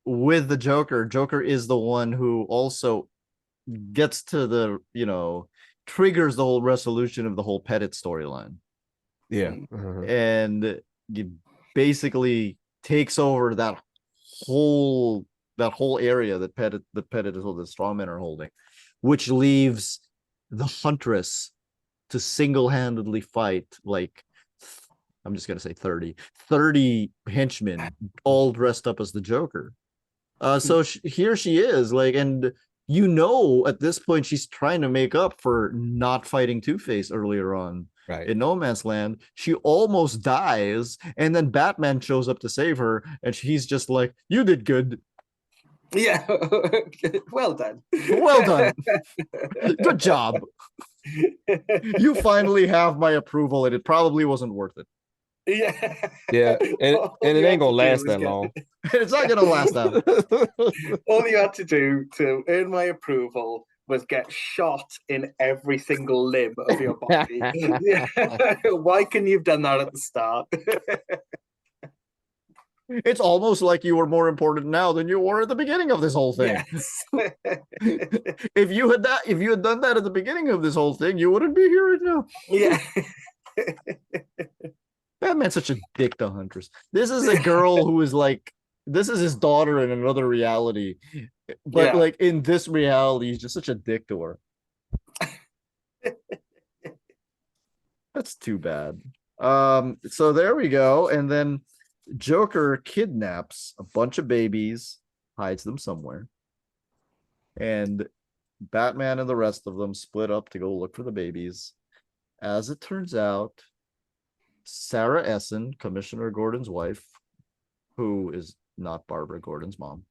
with the Joker is the one who also gets to the, you know, triggers the whole resolution of the whole Pettit storyline. Yeah. And it basically takes over that whole area that Pettit is holding, the strongmen are holding, which leaves the Huntress to single-handedly fight, like, I'm just gonna say 30 henchmen all dressed up as the Joker. So here she is, like, and you know, at this point, she's trying to make up for not fighting Two-Face earlier on Right. in No Man's Land. She almost dies, and then Batman shows up to save her, and he's just like, "You did good. Yeah. Well done. Well done. Good job. You finally have my approval, and it probably wasn't worth it." Yeah. Yeah, and All it you ain't had gonna to do last was that long. It's not gonna last that. all you had to do to earn my approval was get shot in every single limb of your body. Yeah. Why couldn't you have done that at the start? It's almost like you were more important now than you were at the beginning of this whole thing. Yes. If you had done that at the beginning of this whole thing, you wouldn't be here right now. Yeah. Batman's such a dick to Huntress. This is a girl who is like, this is his daughter in another reality, but Yeah. like in this reality, he's just such a dick to her. That's too bad. So there we go, and then Joker kidnaps a bunch of babies, hides them somewhere, and Batman and the rest of them split up to go look for the babies. As it turns out, Sarah Essen, Commissioner Gordon's wife, who is not Barbara Gordon's mom,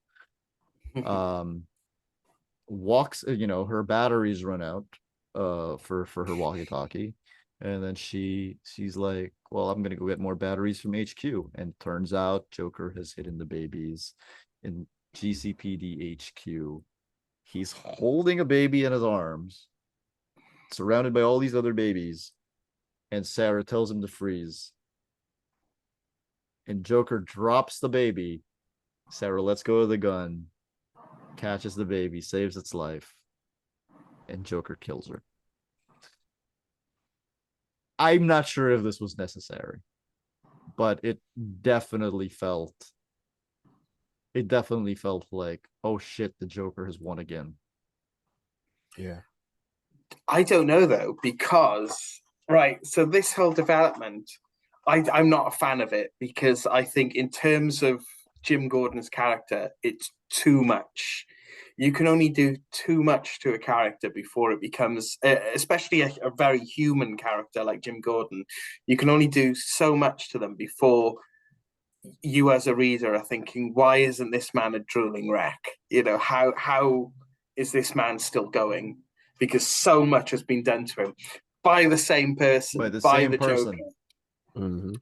walks, her batteries run out for her walkie-talkie, and then she's like, well, I'm gonna go get more batteries from HQ, and turns out Joker has hidden the babies in GCPD HQ. He's holding a baby in his arms, surrounded by all these other babies, and Sarah tells him to freeze, and Joker drops the baby. Sarah lets go of the gun, catches the baby, saves its life, and Joker kills her. I'm not sure if this was necessary, but it definitely felt like, oh shit, the Joker has won again. Yeah. I don't know though, because right, so this whole development, I'm not a fan of it because I think in terms of Jim Gordon's character, it's too much. You can only do too much to a character before it becomes, especially a very human character like Jim Gordon. You can only do so much to them before you, as a reader, are thinking, "Why isn't this man a drooling wreck? How is this man still going?" Because so much has been done to him by the same person, By the same person. Joker. Mm-hmm.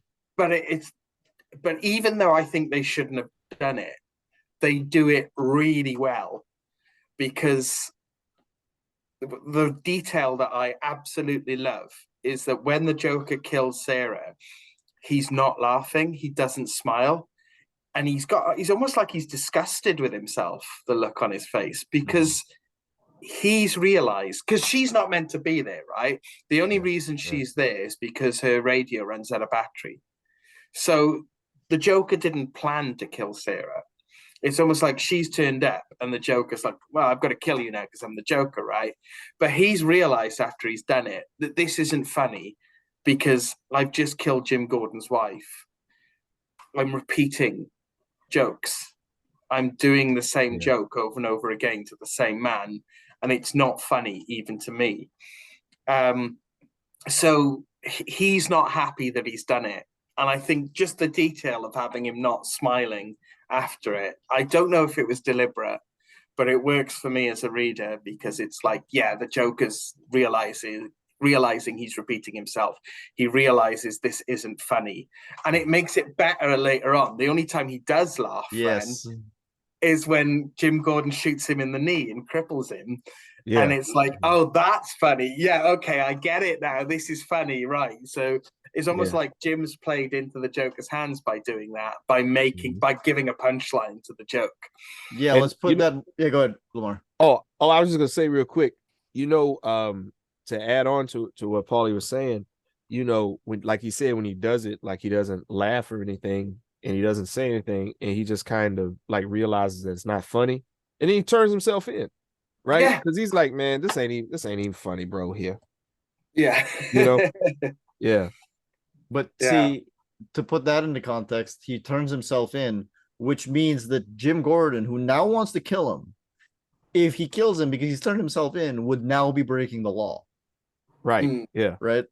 But even though I think they shouldn't have done it, they do it really well, because the detail that I absolutely love is that when the Joker kills Sarah, he's not laughing, he doesn't smile, and he's almost like he's disgusted with himself, the look on his face, because he's realized, because she's not meant to be there, right? The only reason she's there is because her radio runs out of battery. So the Joker didn't plan to kill Sarah. It's almost like she's turned up and the Joker's like, well, I've got to kill you now because I'm the Joker, right? But he's realized after he's done it that this isn't funny because I've just killed Jim Gordon's wife. I'm repeating jokes. I'm doing the same joke over and over again to the same man, and it's not funny even to me. So he's not happy that he's done it. And I think just the detail of having him not smiling after it, I don't know if it was deliberate, but it works for me as a reader because it's like, yeah, the Joker's realizing he's repeating himself. He realizes this isn't funny, and it makes it better later on. The only time he does laugh, is when Jim Gordon shoots him in the knee and cripples him. Yeah. And it's like, oh, that's funny. Yeah, okay, I get it now. This is funny, right? So it's almost like Jim's played into the Joker's hands by doing that, by giving a punchline to the joke. Yeah, and let's put that. Yeah, go ahead, LaMar. Oh, I was just gonna say real quick, to add on to what Paulie was saying, when, like he said, when he does it, like he doesn't laugh or anything, and he doesn't say anything, and he just kind of like realizes that it's not funny, and then he turns himself in, right? Because he's like, man, this ain't even funny, bro. Here, yeah, yeah. But see, to put that into context, he turns himself in, which means that Jim Gordon, who now wants to kill him, if he kills him because he's turned himself in, would now be breaking the law, Right. Mm. Yeah. right?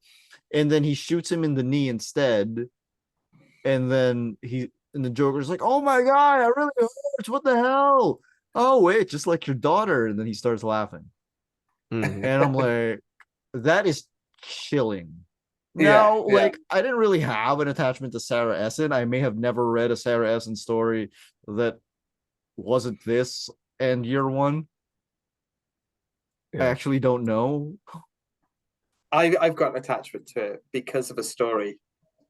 And then he shoots him in the knee instead, and then the Joker's like, "Oh my god, I really hurt. What the hell? Oh wait, just like your daughter." And then he starts laughing, Mhm. and I'm like, that is chilling. Yeah, Now, yeah. like, I didn't really have an attachment to Sarah Essen. I may have never read a Sarah Essen story that wasn't this and year one. I Yeah. actually don't know. I've got an attachment to it because of a story.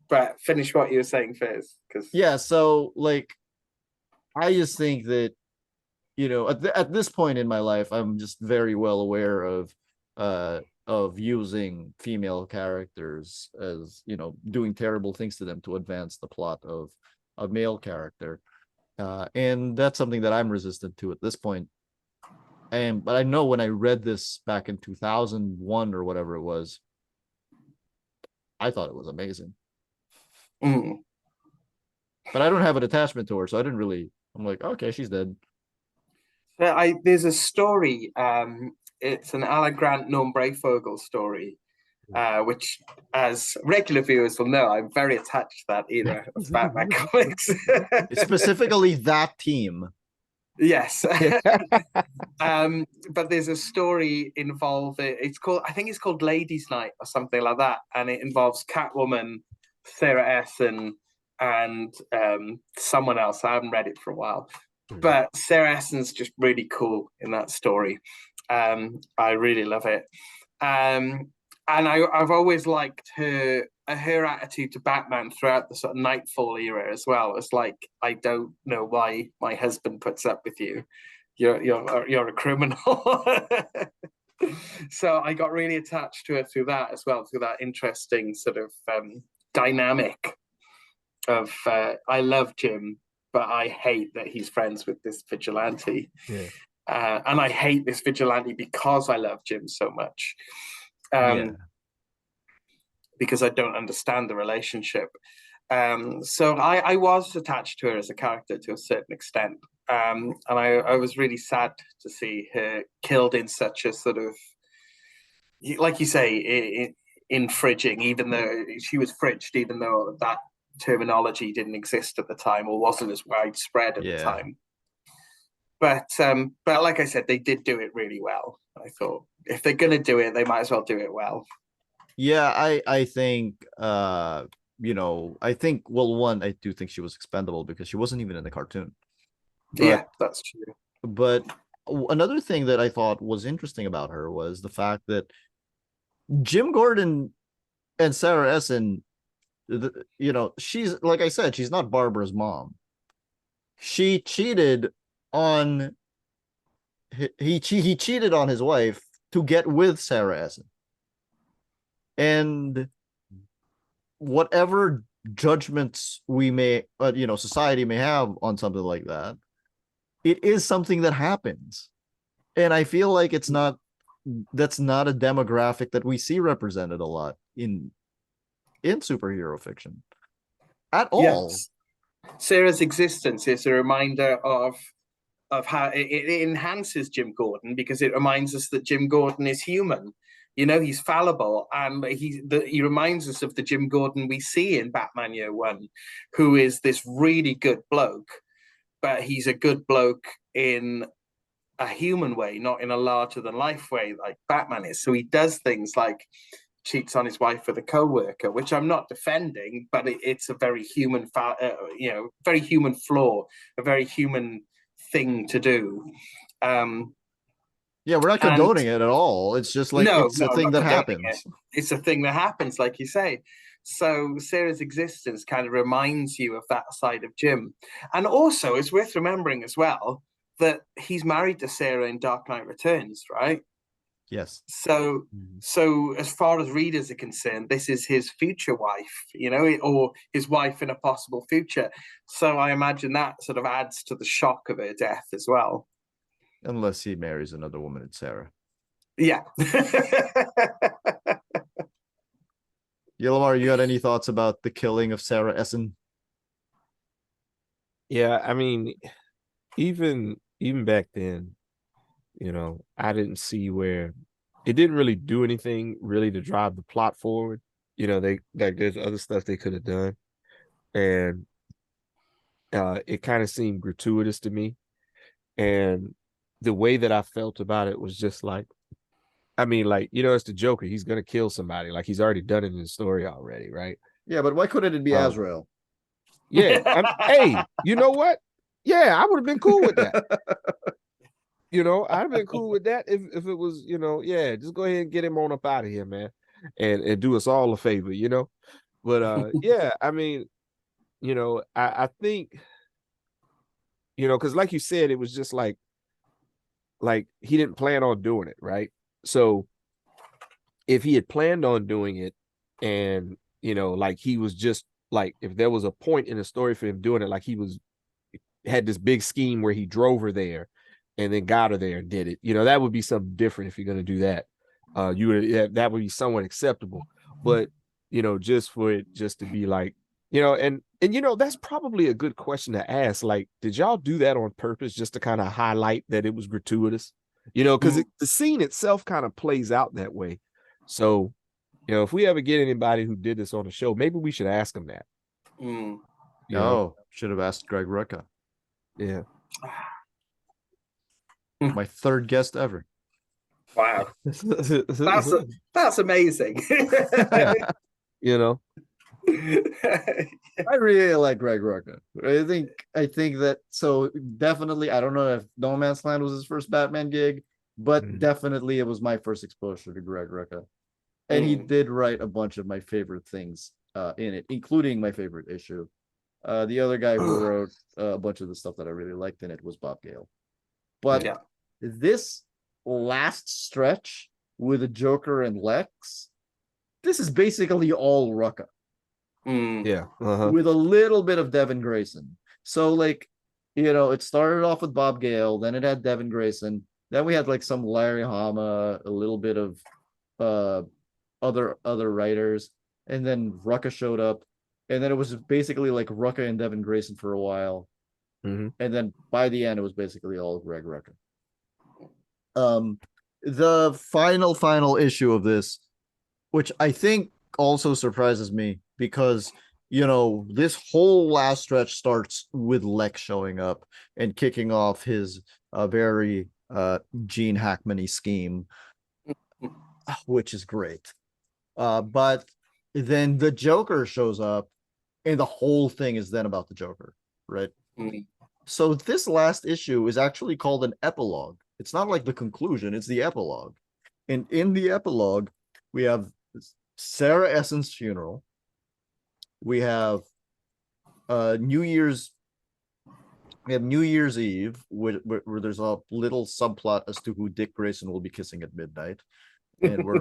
But finish what you were saying first, because Yeah, so like I just think that, you know, at this point in my life, I'm just very well aware of using female characters as, you know, doing terrible things to them to advance the plot of a male character. And that's something that I'm resistant to at this point. And but I know when I read this back in 2001 or whatever it was, I thought it was amazing. mm. But I don't have an attachment to her, so I didn't really. I'm like, okay, she's dead. There's a story. It's an Alan Grant Norm Brayfogle story, which, as regular viewers will know, I'm very attached to that era of Batman comics. Specifically, that team. Yes. But there's a story involving. It's called. I think it's called Ladies' Night or something like that, and it involves Catwoman, Sarah Essen, and someone else. I haven't read it for a while, but Sarah Essen's just really cool in that story. I really love it. And I've always liked her attitude to Batman throughout the sort of Nightfall era as well. It's like, I don't know why my husband puts up with you. You're a criminal. So I got really attached to her through that as well, through that interesting sort of dynamic of I love Jim, but I hate that he's friends with this vigilante. Yeah. And I hate this vigilante because I love Jim so much. Yeah. Because I don't understand the relationship. So I was attached to her as a character to a certain extent. And I was really sad to see her killed in such a sort of, like you say, infringing, even though she was fridged, even though that terminology didn't exist at the time or wasn't as widespread at the Yeah. time. But like I said, they did do it really well. I thought if they're going to do it, they might as well do it well. Yeah, I think you know, I think, well, one, I do think she was expendable because she wasn't even in the cartoon. Yeah, that's true. But another thing that I thought was interesting about her was the fact that Jim Gordon and Sarah Essen, you know, she's, like I said, she's not Barbara's mom. She cheated on he cheated on his wife to get with Sarah Essen. And whatever judgments we may, you know, society may have on something like that, it is something that happens. And I feel like that's not a demographic that we see represented a lot in superhero fiction at all. Yes. Sarah's existence is a reminder of how it enhances Jim Gordon, because it reminds us that Jim Gordon is human. You know, he's fallible, and he reminds us of the Jim Gordon we see in Batman Year One, who is this really good bloke, but he's a good bloke in a human way, not in a larger than life way like Batman is. So he does things like cheats on his wife with a co-worker, which I'm not defending, but it's a very human, very human flaw, a very human thing to do. Yeah, we're not condoning it at all. It's just like, it's a thing that happens. It's a thing that happens, like you say. So Sarah's existence kind of reminds you of that side of Jim. And also, it's worth remembering as well that he's married to Sarah in Dark Knight Returns, right? Yes. So as far as readers are concerned, this is his future wife, you know, or his wife in a possible future. So I imagine that sort of adds to the shock of her death as well. Unless he marries another woman, it's Sarah. Yeah. Yeah, LaMar, you got any thoughts about the killing of Sarah Essen? Yeah, I mean, even back then, I didn't see where it didn't really do anything really to drive the plot forward. There's other stuff they could have done, and it kind of seemed gratuitous to me. And the way that I felt about it was just like, I mean, like, it's the Joker. He's gonna kill somebody. Like he's already done it in the story already, right? Yeah, but why couldn't it be Um, Azrael? Yeah. Hey, you know what? Yeah, I would have been cool with that. I'd have been cool with that if it was, yeah, just go ahead and get him on up out of here, man. And do us all a favor. But yeah, I mean, I think, because like you said, it was just like he didn't plan on doing it, right? So if he had planned on doing it and like he was just like, if there was a point in the story for him doing it, like he had this big scheme where he drove her there and then got her there and did it, that would be something different. If you're going to do that, that would be somewhat acceptable. But just for it just to be like, and that's probably a good question to ask. Like, did y'all do that on purpose just to kind of highlight that it was gratuitous? Because the scene itself kind of plays out that way. So, if we ever get anybody who did this on the show, maybe we should ask them that. Should have asked Greg Rucka. Yeah. My third guest ever. Wow. That's amazing. Yeah. I really like Greg Rucka. I think that, so definitely, I don't know if No Man's Land was his first Batman gig, but definitely it was my first exposure to Greg Rucka. And he did write a bunch of my favorite things in it, including my favorite issue. The other guy who wrote a bunch of the stuff that I really liked in it was Bob Gale. But this last stretch with the Joker and Lex, this is basically all Rucka. Yeah. With a little bit of Devin Grayson. So like, it started off with Bob Gale, then it had Devin Grayson, then we had like some Larry Hama, a little bit of other writers, and then Rucka showed up, and then it was basically like Rucka and Devin Grayson for a while. And then by the end it was basically all Greg Rucka. The final issue of this, which I think also surprises me, because this whole last stretch starts with Lex showing up and kicking off his very Gene Hackman-y scheme, which is great. But then the Joker shows up and the whole thing is then about the Joker, right? So this last issue is actually called an epilogue. It's not like the conclusion, it's the epilogue. And in the epilogue, we have Sarah Essen's funeral. We have New Year's Eve, where there's a little subplot as to who Dick Grayson will be kissing at midnight. And we're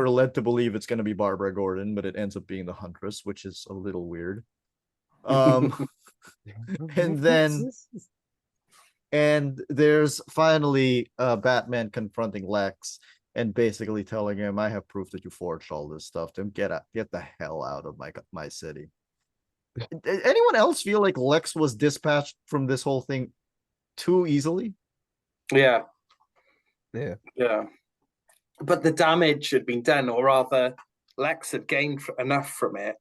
led to believe it's going to be Barbara Gordon, but it ends up being the Huntress, which is a little weird. And there's finally Batman confronting Lex and basically telling him, I have proof that you forged all this stuff. Then get the hell out of my city. Anyone else feel like Lex was dispatched from this whole thing too easily? Yeah. Yeah. But the damage had been done, or rather, Lex had gained enough from it,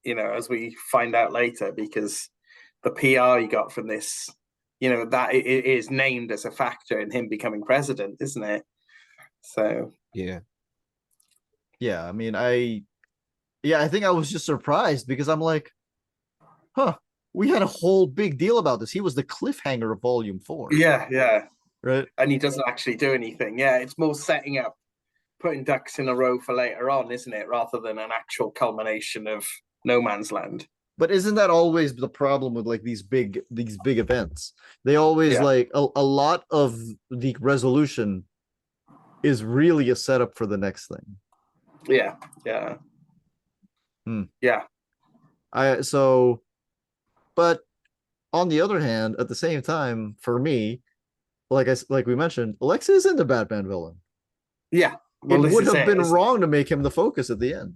as we find out later, because the PR he got from this, that it is named as a factor in him becoming president, isn't it? So yeah. I mean, I think I was just surprised, because I'm like, we had a whole big deal about this. He was the cliffhanger of Volume 4. Yeah. Right. And he doesn't actually do anything. Yeah, it's more setting up, putting ducks in a row for later on, isn't it? Rather than an actual culmination of No Man's Land. But isn't that always the problem with like these big events? They always like a lot of the resolution is really a setup for the next thing. Yeah. But on the other hand, at the same time, for me, like we mentioned, Lex isn't a Batman villain. Yeah. Well, it would have been wrong to make him the focus at the end.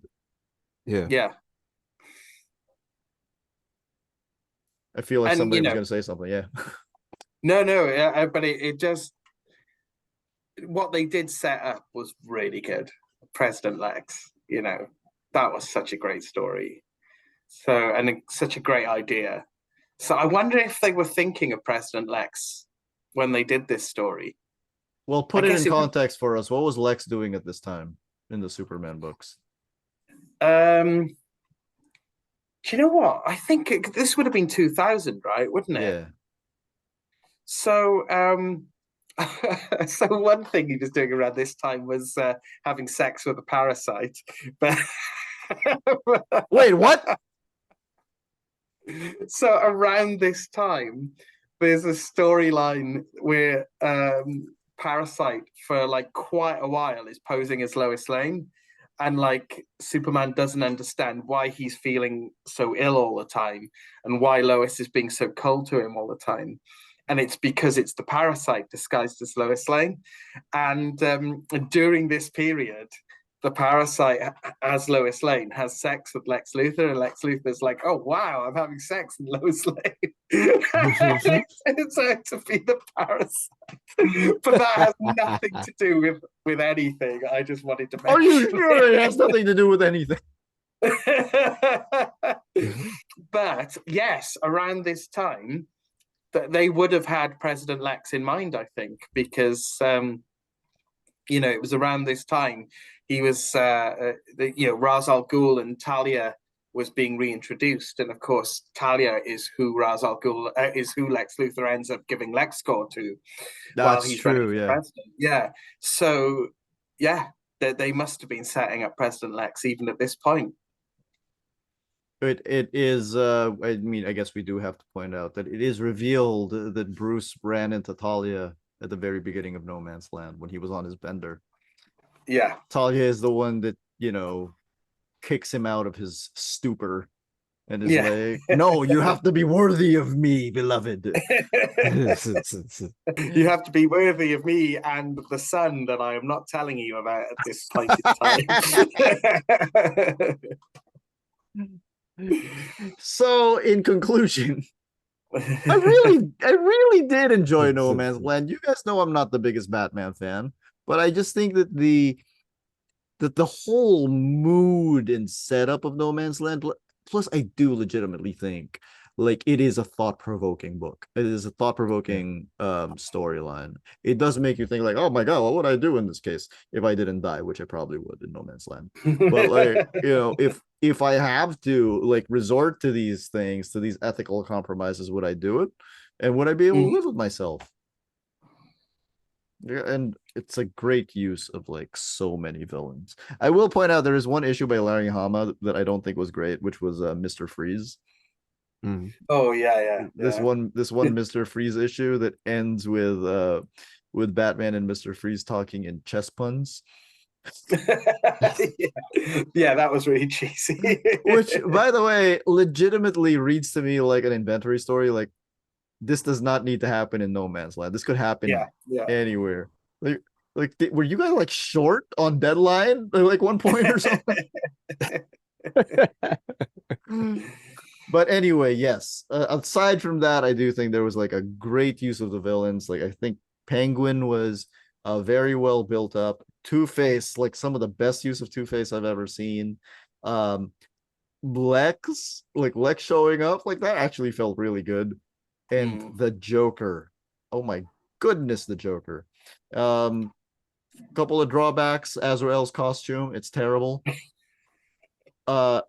Yeah. I feel like somebody was going to say something. Yeah. No, but it just, what they did set up was really good. President Lex, you know, that was such a great story. So, and such a great idea. So I wonder if they were thinking of President Lex when they did this story. Well, put I it guess in context for us. What was Lex doing at this time in the Superman books? Do you know what? I think this would have been 2000, right? Wouldn't it? Yeah. So, so one thing he was doing around this time was having sex with a parasite. But Wait, what? so around this time, there's a storyline where Parasite for like quite a while is posing as Lois Lane, and like Superman doesn't understand why he's feeling so ill all the time and why Lois is being so cold to him all the time. And it's because it's the Parasite disguised as Lois Lane. And during this period, the Parasite, as Lois Lane, has sex with Lex Luthor, and Lex Luthor's like, "Oh wow, I'm having sex with Lois Lane." It's out to be the Parasite, but that has nothing to do with anything. I just wanted to mention. Are you sure it has nothing to do with anything? But yes, around this time, they would have had President Lex in mind, I think, because you know, it was around this time he was, you know, Ra's al Ghul and Talia was being reintroduced, and of course, Talia is who Ra's al Ghul is who Lex Luthor ends up giving LexCorp to while he's running for president. Yeah, so yeah, they must have been setting up President Lex even at this point. It is I mean, I guess we do have to point out that it is revealed that Bruce ran into Talia at the very beginning of No Man's Land when he was on his bender. Yeah. Talia is the one that, you know, kicks him out of his stupor and is like, "No, you have to be worthy of me, beloved." You have to be worthy of me and the son that I am not telling you about at this point in time. So, in conclusion, I really did enjoy No Man's Land. You guys know I'm not the biggest Batman fan, but I just think that the whole mood and setup of No Man's Land, plus I do legitimately think like it is a thought-provoking book. It is a thought-provoking storyline. It does make you think like, oh my god, what would I do in this case if I didn't die, which I probably would in No Man's Land. But like, you know, if I have to like resort to these things, to these ethical compromises, would I do it? And would I be able to live with myself? Yeah, and it's a great use of like so many villains. I will point out there is one issue by Larry Hama that I don't think was great, which was Mr. Freeze. Oh yeah. This one Mr. Freeze issue that ends with Batman and Mr. Freeze talking in chess puns. Yeah, that was really cheesy. Which, by the way, legitimately reads to me like an inventory story. Like, this does not need to happen in No Man's Land. This could happen anywhere. Like, were you guys like short on deadline at like one point or something? But anyway, yes. Aside from that, I do think there was like a great use of the villains. Like, I think Penguin was very well built up. Two-Face, like some of the best use of Two-Face I've ever seen. Lex showing up, like that actually felt really good. And the Joker, oh my goodness, the Joker. Couple of drawbacks: Azrael's costume, it's terrible. I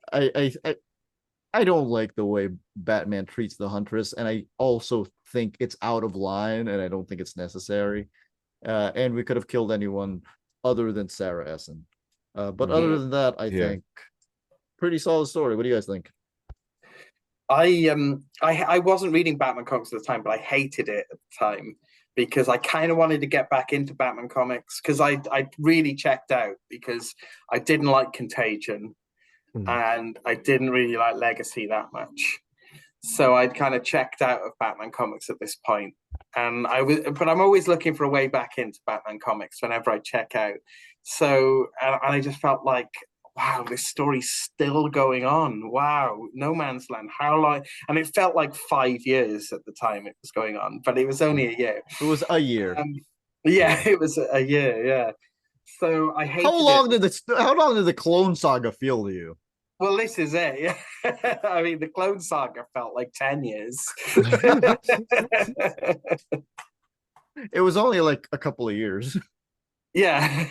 don't like the way Batman treats the Huntress, and I also think it's out of line, and I don't think it's necessary. And we could have killed anyone other than Sarah Essen. But other than that, I think pretty solid story. What do you guys think? I wasn't reading Batman comics at the time, but I hated it at the time because I kind of wanted to get back into Batman comics because I really checked out because I didn't like Contagion and I didn't really like Legacy that much. So I'd kind of checked out of Batman comics at this point. And but I'm always looking for a way back into Batman comics whenever I check out. So, and I just felt like, wow, this story's still going on. Wow, No Man's Land, how long? And it felt like 5 years at the time it was going on, but it was only a year. It was a year. Yeah, it was a year. Yeah. So I hated How long did the Clone Saga feel to you? Well, this is it. Yeah. I mean, the Clone Saga felt like 10 years. It was only like a couple of years. Yeah.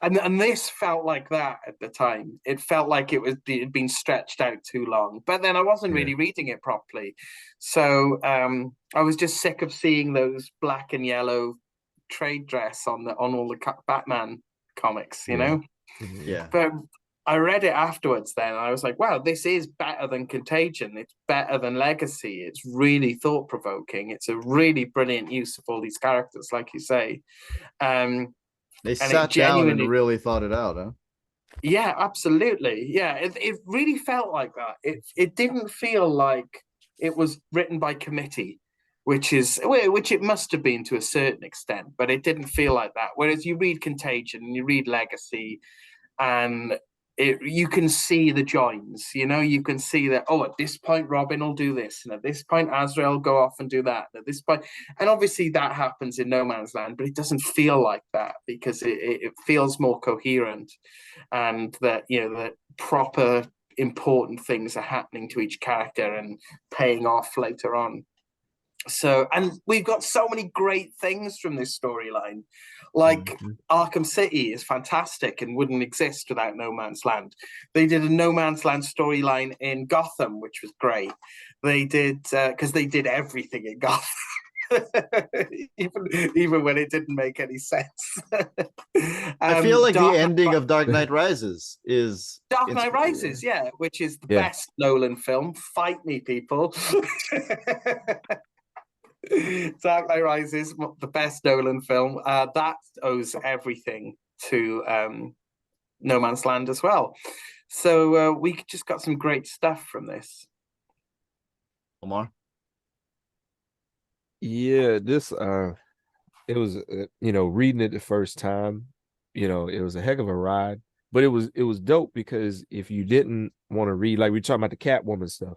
And this felt like that at the time. It felt like it had been stretched out too long. But then I wasn't really reading it properly. So I was just sick of seeing those black and yellow trade dress on all the Batman comics, you know? Yeah. But I read it afterwards then, and I was like, wow, this is better than Contagion. It's better than Legacy. It's really thought-provoking. It's a really brilliant use of all these characters, like you say. They And it sat down and genuinely, really thought it out, huh? yeah, absolutely. Yeah, it really felt like that. It didn't feel like it was written by committee, which it must have been to a certain extent, but it didn't feel like that. Whereas you read Contagion and you read Legacy, and you can see the joins, you can see that, oh, at this point Robin will do this, and at this point Azrael will go off and do that, and at this point, and obviously that happens in No Man's Land, but it doesn't feel like that because it feels more coherent, and that that proper important things are happening to each character and paying off later on. So, and we've got so many great things from this storyline. Like Arkham City is fantastic and wouldn't exist without No Man's Land. They did a No Man's Land storyline in Gotham, which was great. They did, because they did everything in Gotham. even when it didn't make any sense. I feel like the ending of Dark Knight Rises is Dark Knight Rises, yeah, which is the best Nolan film. Fight me, people. Dark Knight Rises, the best Nolan film. That owes everything to No Man's Land as well. So we just got some great stuff from this. LaMar? Yeah, this it was reading it the first time, it was a heck of a ride, but it was dope because if you didn't want to read, like we were talking about the Catwoman stuff,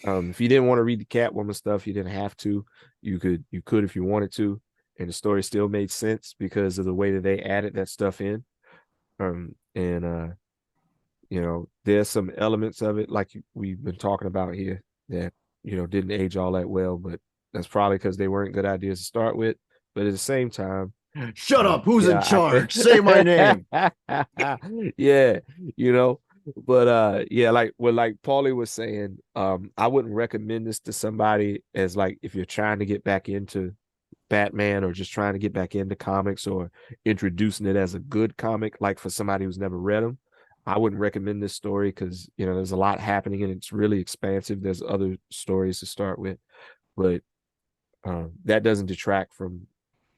if you didn't want to read the Catwoman stuff, you didn't have to. You could if you wanted to, and the story still made sense because of the way that they added that stuff in. And there's some elements of it like we've been talking about here that didn't age all that well, but that's probably because they weren't good ideas to start with. But at the same time, shut up, who's in charge? Say my name. Yeah, but like Paulie was saying, I wouldn't recommend this to somebody as like if you're trying to get back into Batman or just trying to get back into comics or introducing it as a good comic, like for somebody who's never read them. I wouldn't recommend this story because there's a lot happening and it's really expansive. There's other stories to start with, but that doesn't detract from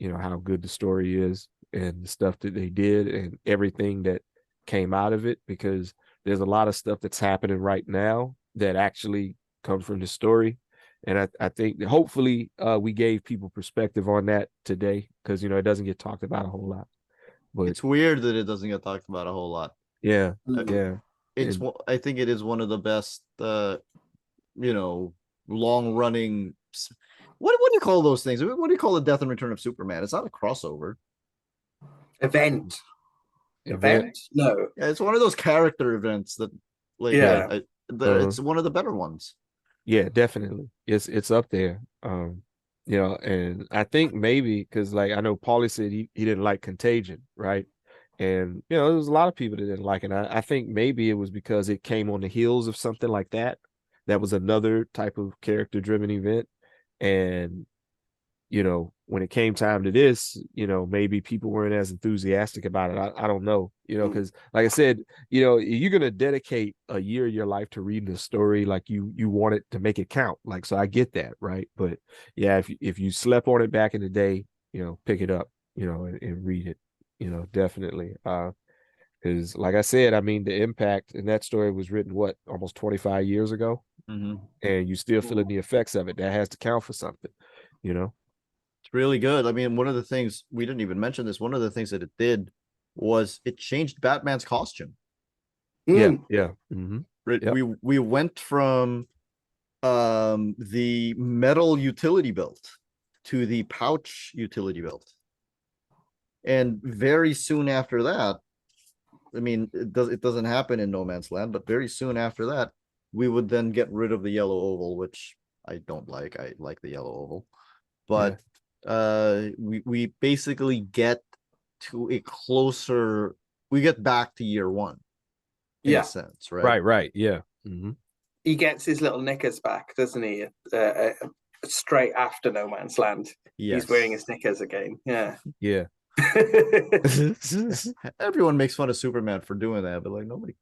how good the story is and the stuff that they did and everything that came out of it, because there's a lot of stuff that's happening right now that actually comes from the story. And I think that hopefully we gave people perspective on that today, because it doesn't get talked about a whole lot. But it's weird that it doesn't get talked about a whole lot. Yeah. I think it is one of the best long running, what do you call those things? What do you call the Death and Return of Superman? It's not a crossover. Event? No. Yeah, it's one of those character events that it's one of the better ones. Yeah, definitely. It's up there. And I think maybe because like I know Paulie said he didn't like Contagion, right? And there was a lot of people that didn't like it. I think maybe it was because it came on the heels of something like that. That was another type of character-driven event. And when it came time to this, maybe people weren't as enthusiastic about it. I don't know, because like I said, you're gonna dedicate a year of your life to reading a story, like you want it to make it count. Like, so I get that, right? But yeah, if you slept on it back in the day, pick it up, and read it, definitely. Because like I said, I mean, the impact in that story was written almost 25 years ago, and you still feeling the effects of it. That has to count for something, It's really good. I mean, one of the things we didn't even mention this. One of the things that it did was it changed Batman's costume. Yeah. We went from the metal utility belt to the pouch utility belt. And very soon after that, I mean, it doesn't happen in No Man's Land, but very soon after that, we would then get rid of the yellow oval, which I don't like. I like the yellow oval. But we basically get to a closer, we get back to year one in a sense, right? Right. Yeah. He gets his little knickers back, doesn't he? Straight after No Man's Land. Yes. He's wearing his knickers again. Yeah. Yeah. Everyone makes fun of Superman for doing that, but like nobody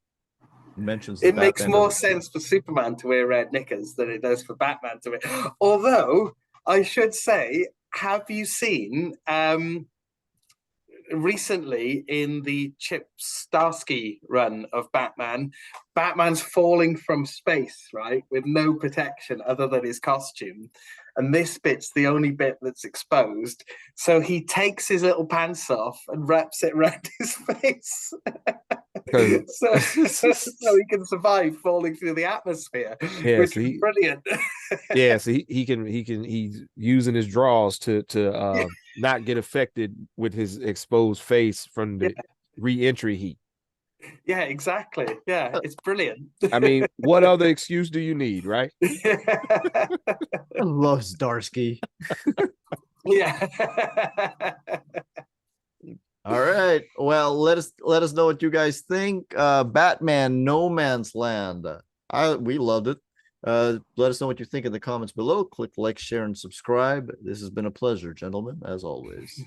mentions it makes Batman more doesn't. sense for Superman to wear red knickers than it does for Batman to wear. Although I should say, have you seen recently in the Chip Starsky run of Batman, Batman's falling from space, right, with no protection other than his costume, and this bit's the only bit that's exposed, so he takes his little pants off and wraps it around his face so he can survive falling through the atmosphere, which is brilliant. So he's using his draws to not get affected with his exposed face from the re-entry heat. Yeah, exactly. Yeah, it's brilliant. I mean, what other excuse do you need, right? I love Starsky. Yeah. All right. Well, let us know what you guys think. Batman No Man's Land. We loved it. Let us know what you think in the comments below. Click like, share, and subscribe. This has been a pleasure, gentlemen, as always.